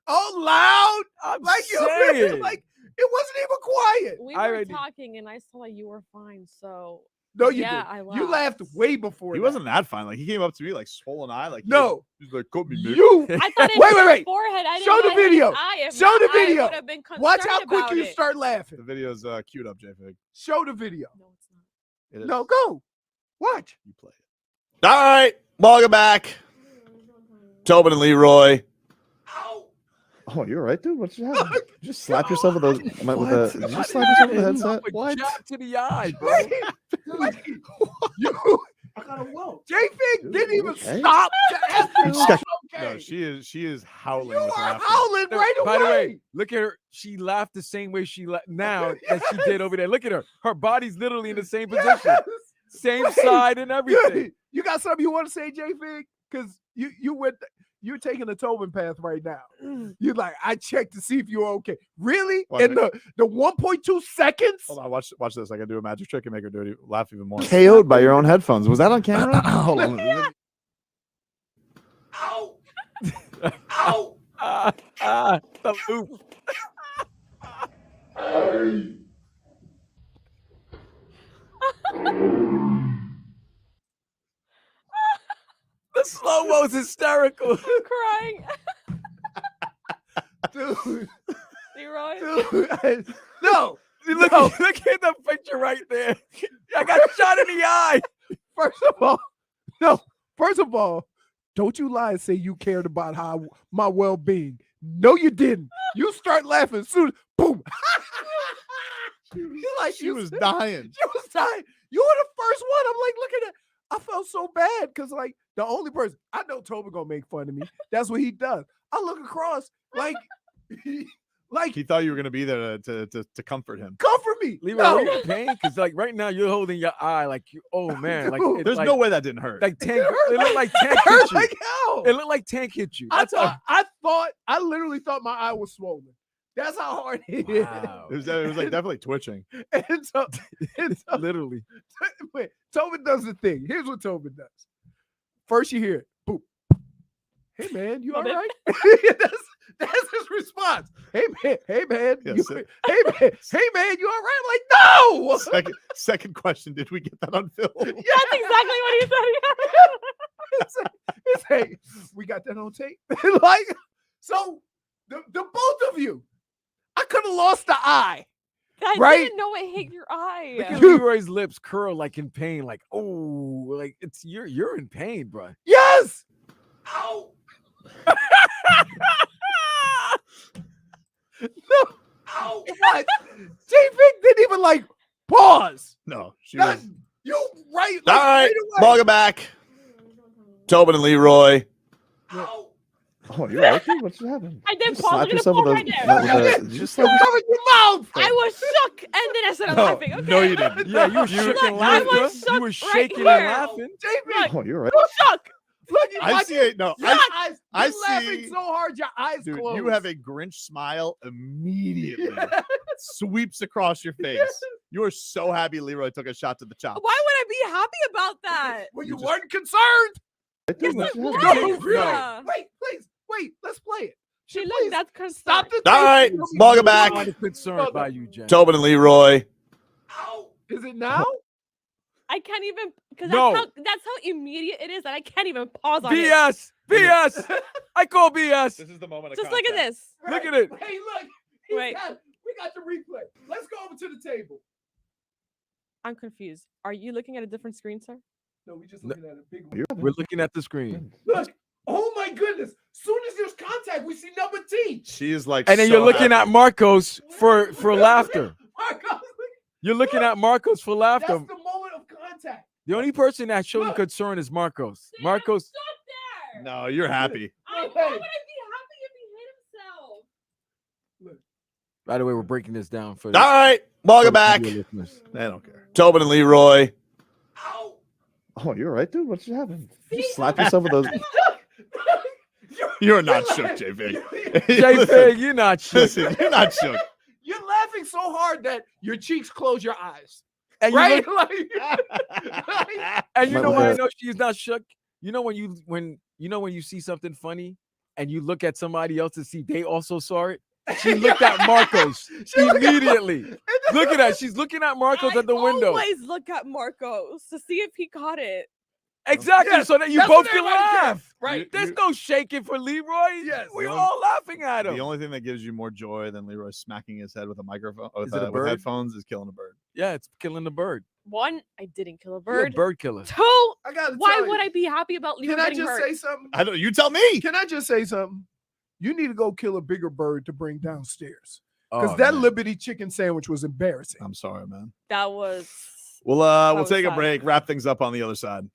all loud. I'm Like saying. like it wasn't even quiet. We I were already- talking, and I saw you were fine. So No, you yeah, did. I You laughed way before. He that. wasn't that fine. Like he came up to me like swollen eye. Like No. he's like, "Cut me, Nick." You. I thought it Wait, was wait. his forehead. I didn't Show know the it hit his video. eye. If Show not, the video. I would have been Watch concerned how quick about you it. start laughing. The video's queued up, JFig. Show the video. No, it's not. It is. No, go. Watch. You play it. All right, welcome back. Tobin and Leroy. Oh, you're right, dude. What's happening? Did you just slap yourself with those? Did you just slap yourself with the headset? What? Jab to the eye, bro. I got a whoa. JFig didn't even okay? stop to ask you. Just got- Okay. No, she is howling. You with are laughter. howling right away. By the way, look at her. She laughed the same way she laughed now that she did over there. Look at her. Her body's literally in the same position. Yes. Same Wait. side and everything. You got something you want to say, JFig? Because you're taking the Tobin path right now. You're like, I checked to see if you're okay. Really? Watch In the 1.2 seconds? Hold on, watch this. I can do a magic trick and make her do it, laugh even more. KO'd by your own headphones. Was that on camera? Hold on. Ow! Ow! The loop. The slow-mo's hysterical. I'm crying. Dude, Leroy. dude. No. Look at the picture right there. I got shot in the eye. First of all, don't you lie and say you cared about my well-being. No, you didn't. You start laughing soon. Boom. You like She was dying. She was dying. You were the first one. I'm like, look at it. I felt so bad because like the only person I know Tobin gonna make fun of me. That's what he does. I look across like He thought you were gonna be there to comfort him. comfort me. Leroy, No. are you in pain? Because like right now you're holding your eye like you. Oh man, like it's There's like, no way that didn't hurt. like Tank. hurt It looked like Tank It hurt hit you. like hell. It looked like Tank hit you. I literally thought my eye was swollen. That's how hard it is. Wow. it was like definitely twitching. And so Literally. wait, Tobin does the thing. Here's what Tobin does. First you hear it, boom. Hey man, you all Love right? that's his response. Hey man, Yes, you, hey man, you all right? I'm like, no. Second question: did we get that on film? That's exactly what he said. It's hey, we got that on tape. Like, so the both of you, I could have lost the eye. I Right? didn't know it hit your eye. Look at Leroy's lips curl like in pain, like oh, like it's you're in pain, bro. Yes. Ow. No. Ow. What? JFig didn't even like pause. No, she That- was. You right. All right, welcome back. Tobin and Leroy. Ow. Oh, you're right. What's happening? I did Just pause. slap Look at the yourself phone with right a- there. Did you just slap Cover your mouth. I was shook, and then I started laughing. Okay. No, you didn't. Yeah, you were shook and Look, I laughing. was You were shook right shaking and here. laughing. JFig, Oh, you're right. You shook. look, you I like see it. No, your eyes. I You're laughing see- so hard, your eyes dude, closed. you have a Grinch smile immediately. Yeah. Sweeps across your face. You are so happy Leroy took a shot to the chop. Why would I be happy about that? Well, you weren't concerned. Yes, What's it was. happening? No, really. Yeah. Wait, let's play it. She Please, looked. That's concerned. Stop the All right, tape. welcome back. I'm concerned by you, Jen. Tobin and Leroy. Ow. Is it now? I can't even because No. that's how immediate it is that I can't even pause on it. BS. BS. I call BS. This is the moment. Just look at this. Look at it. Hey, look. Wait. We got the replay. Let's go over to the table. I'm confused. Are you looking at a different screen, sir? No, we just looking at a big one. We're looking at the screen. Look. Oh my goodness. Soon as there's contact, we see number T. She is like, And then so you're looking happy. at Marcos for laughter. Marcos, You're looking at Marcos for laughter. that's the moment of contact. The only person that's showing concern is Marcos. Marcos. Stop there. No, you're happy. Why would I be happy if he hit himself? By the way, we're breaking this down for All right, welcome back. video listeners. I don't care. Tobin and Leroy. Oh, you're right, dude. What just happened? You just slap yourself with those. You're not shook, JFig. JFig, you're not shook. Listen, you're not shook. You're laughing so hard that your cheeks close your eyes. And you Right? look- and you know why I know she's not shook? You know when you see something funny and you look at somebody else to see they also saw it? She looked at Marcos immediately. Look at that. She's looking at Marcos at the window. Always look at Marcos to see if he caught it. Exactly. Yes, so that you that's both what can everybody cares. laugh. Right. There's no shaking for Leroy. Yes. We're all laughing at him. The only thing that gives you more joy than Leroy smacking his head with a microphone with, Is it a with bird? headphones is killing a bird. Yeah, it's killing the bird. One, I didn't kill a You're a bird. bird killer. Two, I gotta why tell would you. I be happy about Leroy Can I getting just hurt? say something? I don't. You tell me. Can I just say something? You need to go kill a bigger bird to bring downstairs. Because Oh, that man. Liberty chicken sandwich was embarrassing. I'm sorry, man. That was. We'll was take a sad. break. Wrap things up on the other side.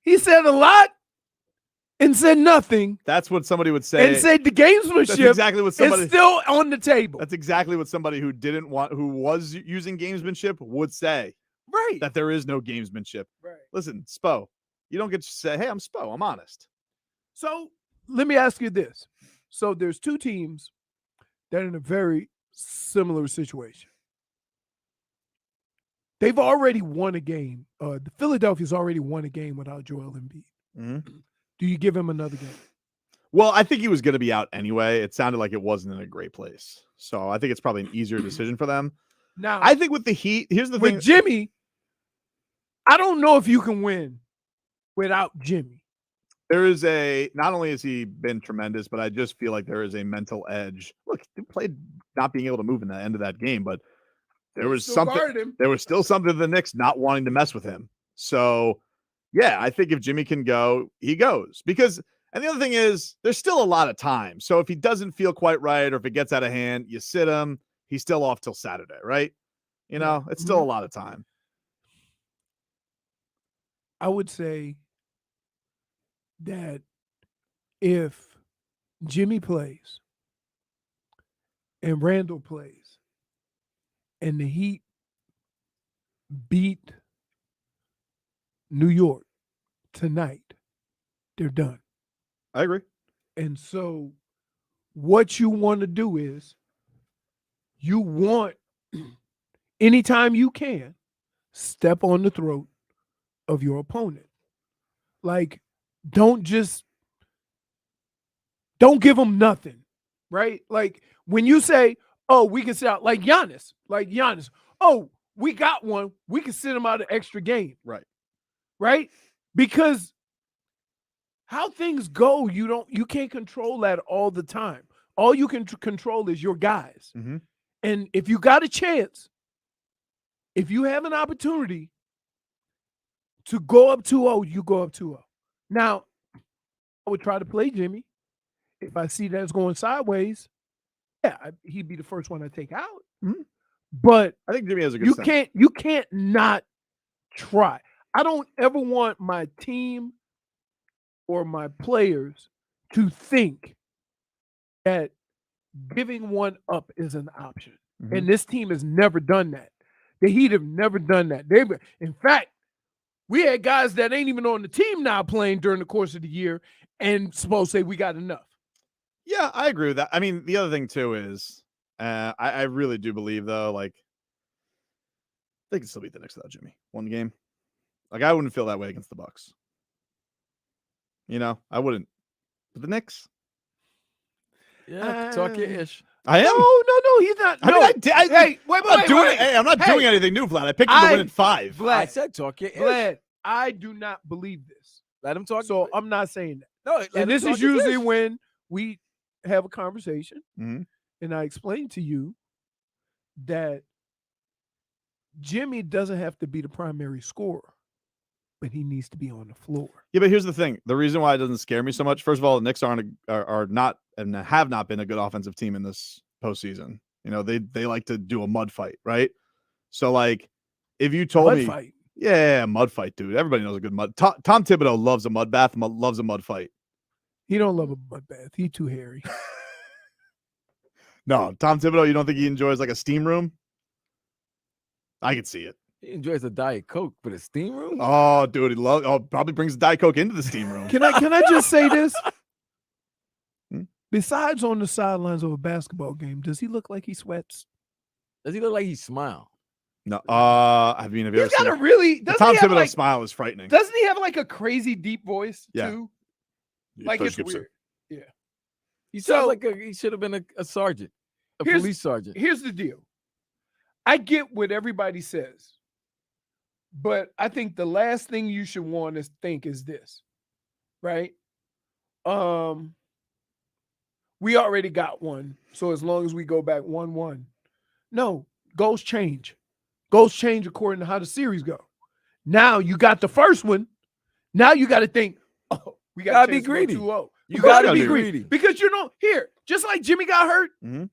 He said a lot and said nothing. That's what somebody would say. And said the gamesmanship That's exactly what somebody is still on the table. That's exactly what somebody who was using gamesmanship would say. Right. That there is no gamesmanship. Right. Listen, Spo, you don't get to say, hey, I'm Spo. I'm honest. So let me ask you this. So there's two teams that are in a very similar situation. They've already won a game. The Philadelphia's already won a game without Joel Embiid. Mm-hmm. Do you give him another game? Well, I think he was going to be out anyway. It sounded like it wasn't in a great place. So I think it's probably an easier decision for them. Now, I think with the Heat, here's the thing. With Jimmy, I don't know if you can win without Jimmy. There is not only has he been tremendous, but I just feel like there is a mental edge. Look, he played not being able to move in the end of that game, but there was still something to the Knicks not wanting to mess with him. So, yeah, I think if Jimmy can go, he goes. And the other thing is, there's still a lot of time. So if he doesn't feel quite right or if it gets out of hand, you sit him. He's still off till Saturday, right? You know, it's still a lot of time. I would say that if Jimmy plays and Randall plays and the Heat beat New York tonight, they're done. I agree. And so what you want to do is you want, anytime you can, step on the throat of your opponent. Like, don't give them nothing, right? Like, when you say, oh, we can sit out, like Giannis, oh, we got one, we can sit him out an extra game. Right? Because how things go, you can't control that all the time. All you can control is your guys. Mm-hmm. And if you got a chance, if you have an opportunity to go up 2-0, you go up 2-0. Now, I would try to play Jimmy. If I see that it's going sideways, yeah, he'd be the first one I take out. Mm-hmm. But I think Jimmy has a good you can't not try. I don't ever want my team or my players to think that giving one up is an option. Mm-hmm. And this team has never done that. The Heat have never done that. In fact, we had guys that ain't even on the team now playing during the course of the year and supposed to say we got enough. Yeah, I agree with that. I mean, the other thing too is I really do believe though, like they can still beat the Knicks without Jimmy. One game. Like I wouldn't feel that way against the Bucks. You know, I wouldn't. But the Knicks. Yeah, talk your ish. I am. No, he's not. I No. mean, Hey, wait. Hey, I'm not doing anything new, Vlad. I picked him to win in 5. Vlad, I said talk your ish. Vlad, I do not believe this. Let him talk. So I'm not saying that. No, let And him this talk is his usually ish. when we have a conversation Mm-hmm. and I explain to you that Jimmy doesn't have to be the primary scorer, but he needs to be on the floor. Yeah, but here's the thing. The reason why it doesn't scare me so much, first of all, the Knicks are not and have not been a good offensive team in this postseason. You know, they like to do a mud fight, right? So, like, if you told me, Fight. yeah, mud fight, dude. Everybody knows a good mud. Tom Thibodeau loves a mud bath, loves a mud fight. He don't love a mud bath. He too hairy. No, Tom Thibodeau, you don't think he enjoys like a steam room? I can see it. He enjoys a Diet Coke, but a steam room? Oh, dude, he probably brings Diet Coke into the steam room. Can I just say this? Hmm? Besides on the sidelines of a basketball game, does he look like he sweats? Does he look like he smile? No, I mean, have you He's ever got seen a really. the Doesn't Tom he have Thibodeau like? smile is frightening. Doesn't he have like a crazy deep voice Yeah. too? Like it's weird. Yeah. He So- sounds like he should have been a sergeant, a Here's- police sergeant. Here's the deal. I get what everybody says, but I think the last thing you should want to think is this, right? We already got one, so as long as we go back 1-1, no, goals change. Goals change according to how the series go. Now you got the first one. Now you got to think, oh, we got Gotta to be greedy. 2-0. You gotta be be greedy. Because here, just like Jimmy got hurt, Mhm.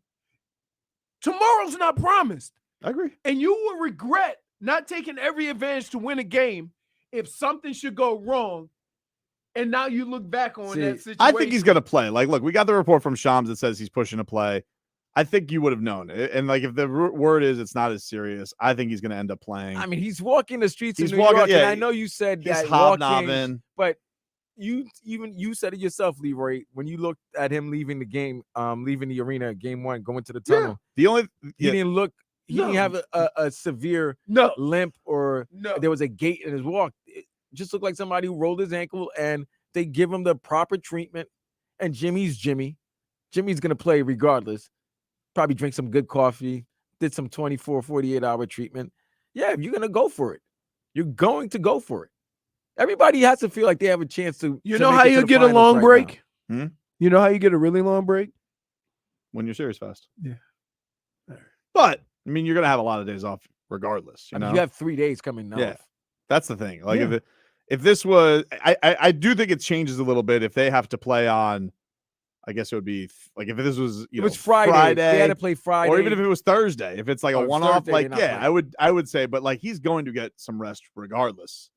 tomorrow's not promised. I agree. And you will regret not taking every advantage to win a game if something should go wrong And now you look back on that situation. I think he's going to play. Like, look, we got the report from Shams that says he's pushing to play. I think you would have known. And like, if the word is it's not as serious, I think he's going to end up playing. I mean, he's walking the streets He's of New walking- York, yeah, and I know you said he's that hobnobbing. walking, but you said it yourself, Leroy, when you looked at him leaving the game, leaving the arena, game 1, going to the tunnel. The only He didn't look. He didn't have a severe limp or there was a gait in his walk. It just looked like somebody who rolled his ankle, and they give him the proper treatment. And Jimmy's Jimmy. Jimmy's gonna play regardless. Probably drink some good coffee. Did some 24, 48-hour treatment. Yeah, you're gonna go for it. You're going to go for it. Everybody has to feel like they have a chance to. You know how you get a long break? You know how you get a really long break? When you're serious fast. Yeah. But I mean, you're gonna have a lot of days off regardless. You I mean, know, you have 3 days coming now. Yeah, that's the thing. Like if this was, I do think it changes a little bit if they have to play on. I guess it would be like if this was It was Friday. They had to play Friday, or even if it was Thursday. If it's like a Or one-off, Thursday, like they're not playing. I would say, but like he's going to get some rest regardless.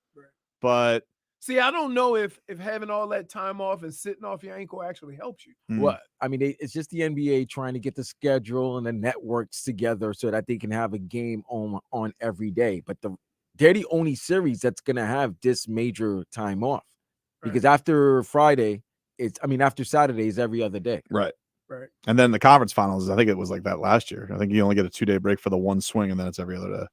But See, I don't know if having all that time off and sitting off your ankle actually helps you. What I mean, it's just the NBA trying to get the schedule and the networks together so that they can have a game on every day. But they're the only series that's gonna have this major time off because after Friday, after Saturday is every other day. Right. Right. And then the conference finals, I think it was like that last year. I think you only get a 2-day break for the one swing, and then it's every other day.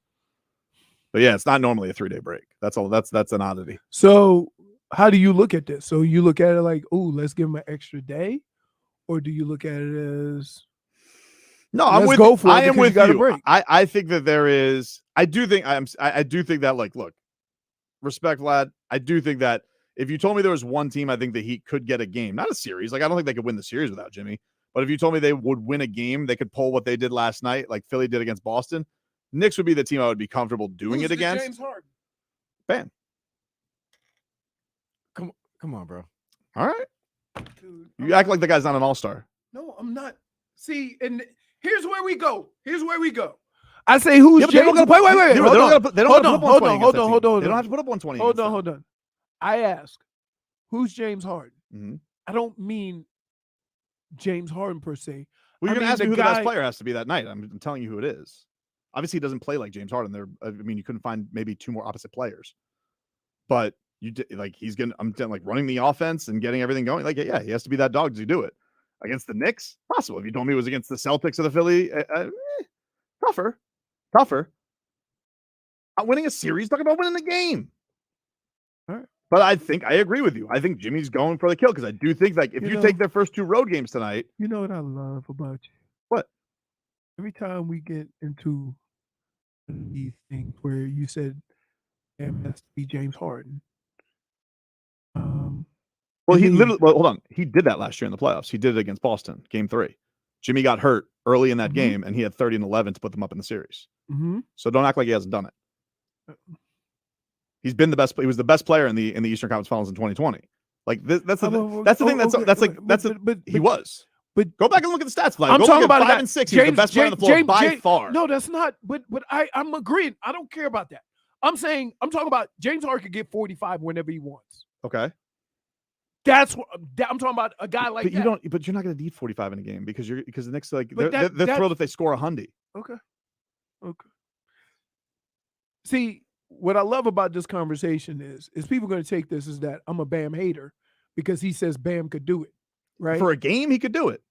But yeah, it's not normally a 3-day break. That's all. That's an oddity. So how do you look at this? So you look at it like, oh, let's give him an extra day, or do you look at it as no? I'm let's with. go for it I am because with you. Got a you. break. I think that there is. I do think that like look, respect, Vlad. I do think that if you told me there was one team, I think the Heat could get a game, not a series. Like I don't think they could win the series without Jimmy. But if you told me they would win a game, they could pull what they did last night, like Philly did against Boston. Knicks would be the team I would be comfortable doing Who's it against. James Harden. Bam. Come on, bro. All right. Dude, You act like the guy's not an all-star. No, I'm not. See, and here's where we go. I say, who's Yeah, but they James? don't gotta Wait. put- they don't gotta put- they don't Hold gotta on, put up hold 120 on, hold against on, that hold team. on. They don't have to put up 120 Hold against on, that hold on. I ask, who's James Harden? Mhm. I don't mean James Harden per se. Well, you're I going to mean ask me who the best guy- player has to be that night. I'm telling you who it is. Obviously, he doesn't play like James Harden. I mean, you couldn't find maybe two more opposite players. But you did, like he's gonna. I'm like running the offense and getting everything going. Like, yeah, he has to be that dog to do it against the Knicks. Possible. If you told me it was against the Celtics or the Philly, tougher. Not winning a series. Talking about winning the game. All right. But I think I agree with you. I think Jimmy's going for the kill because I do think like if you take their first two road games tonight. You know what I love about you? What? Every time we get into these things where you said it has to be James Harden. Well, he literally. Well, hold on. He did that last year in the playoffs. He did it against Boston, Game 3. Jimmy got hurt early in that game, and he had 30 and 11 to put them up in the series. So don't act like he hasn't done it. He's been the best. He was the best player in the Eastern Conference Finals in 2020. Like that's the thing. He was. But go back and look at the stats. Vlad. I'm Go talking look at about 5 and 6. He's the best player on the floor by far. No, that's not. But I'm agreeing. I don't care about that. I'm talking about James Harden could get 45 whenever he wants. Okay. That's what I'm talking about. A guy like but that. you don't. But you're not going to need 45 in a game because the Knicks they're thrilled if they score 100. Okay. See, what I love about this conversation is people going to take this as that I'm a Bam hater because he says Bam could do it, right? For a game, he could do it.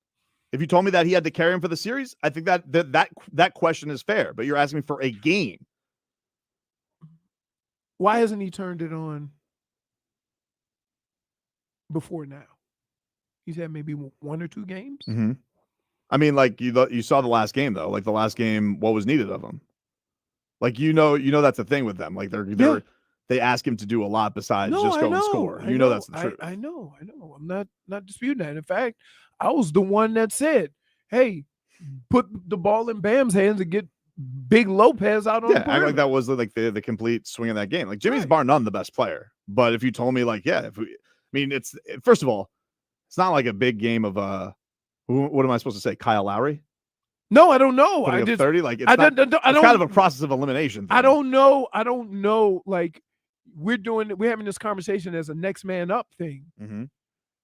If you told me that he had to carry him for the series, I think that question is fair. But you're asking me for a game. Why hasn't he turned it on before now? He's had maybe 1 or 2 games. Mm-hmm. I mean, like you saw the last game though. Like the last game, what was needed of him? Like you know that's the thing with them. Like they ask him to do a lot besides just go and score. You know that's the truth. I know. I'm not disputing that. In fact, I was the one that said, "Hey, put the ball in Bam's hands and get Big Lopez out on the perimeter." Like that was like the complete swing of that game. Like Jimmy's bar none the best player, but if you told me like it's first of all, it's not like a big game of what am I supposed to say? Kyle Lowry? No, I don't know. I did 30. Like it's I not, don't. It's kind of a process of elimination. I don't know. Like we're having this conversation as a next man up thing. Mm-hmm.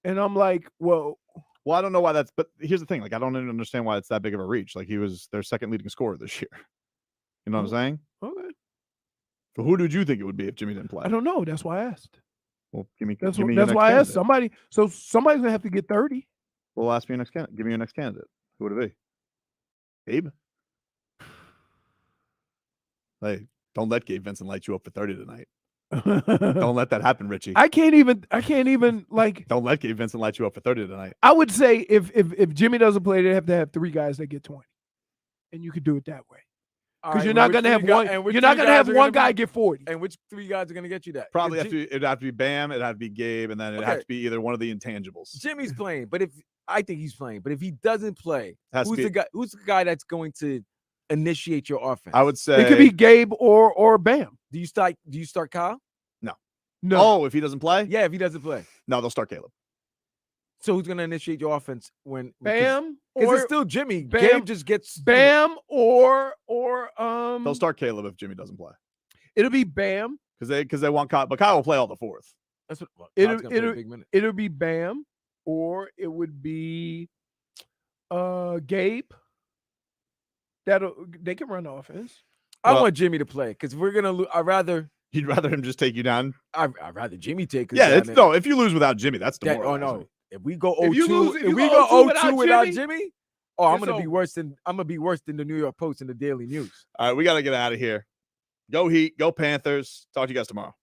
And I'm like, well, I don't know why that's, but here's the thing. Like, I don't even understand why it's that big of a reach. Like, he was their second leading scorer this year. You know what I'm saying? Okay. So who did you think it would be if Jimmy didn't play? I don't know. That's why I asked. Well, give me That's your why next I asked candidate. somebody. So somebody's gonna have to get 30. Well, ask me your next candidate. Give me your next candidate. Who would it be? Gabe? Hey, don't let Gabe Vincent light you up for 30 tonight. Don't let that happen, Richie. I can't even like. Don't let Gabe Vincent light you up for 30 tonight. I would say if Jimmy doesn't play, they have to have 3 guys that get 20, and you could do it that way. Because you're not gonna have one. You're not gonna have one guy get 40. And which 3 guys are gonna get you that? Probably it'd have to be Bam. It'd have to be Gabe, and then it'd have to be either one of the intangibles. Jimmy's playing, but I think he's playing, but if he doesn't play, Has to who's be- the guy that's going to initiate your offense? I would say It could be Gabe or Bam. Do you start Kyle? No. Oh, if he doesn't play? Yeah, if he doesn't play. No, they'll start Caleb. So who's going to initiate your offense when Bam? Because Or it's still Jimmy. Bam- Gabe just gets Bam or They'll start Caleb if Jimmy doesn't play. It'll be Bam. Because they want Kyle, but Kyle will play all the fourth. That's what Kyle's gonna play a big minute. It'll be Bam, or it would be Gabe. They can run offense. I want Jimmy to play because we're gonna lose. You'd rather him just take you down? I'd rather Jimmy take us Yeah, down it's no. If you lose without Jimmy, that's Oh demoralizing. no! If we go If you 0-2, lose- if we go 0-2 without Jimmy, Jimmy, I'm it's gonna be over. worse than the New York Post and the Daily News. All right, we got to get out of here. Go Heat, go Panthers. Talk to you guys tomorrow.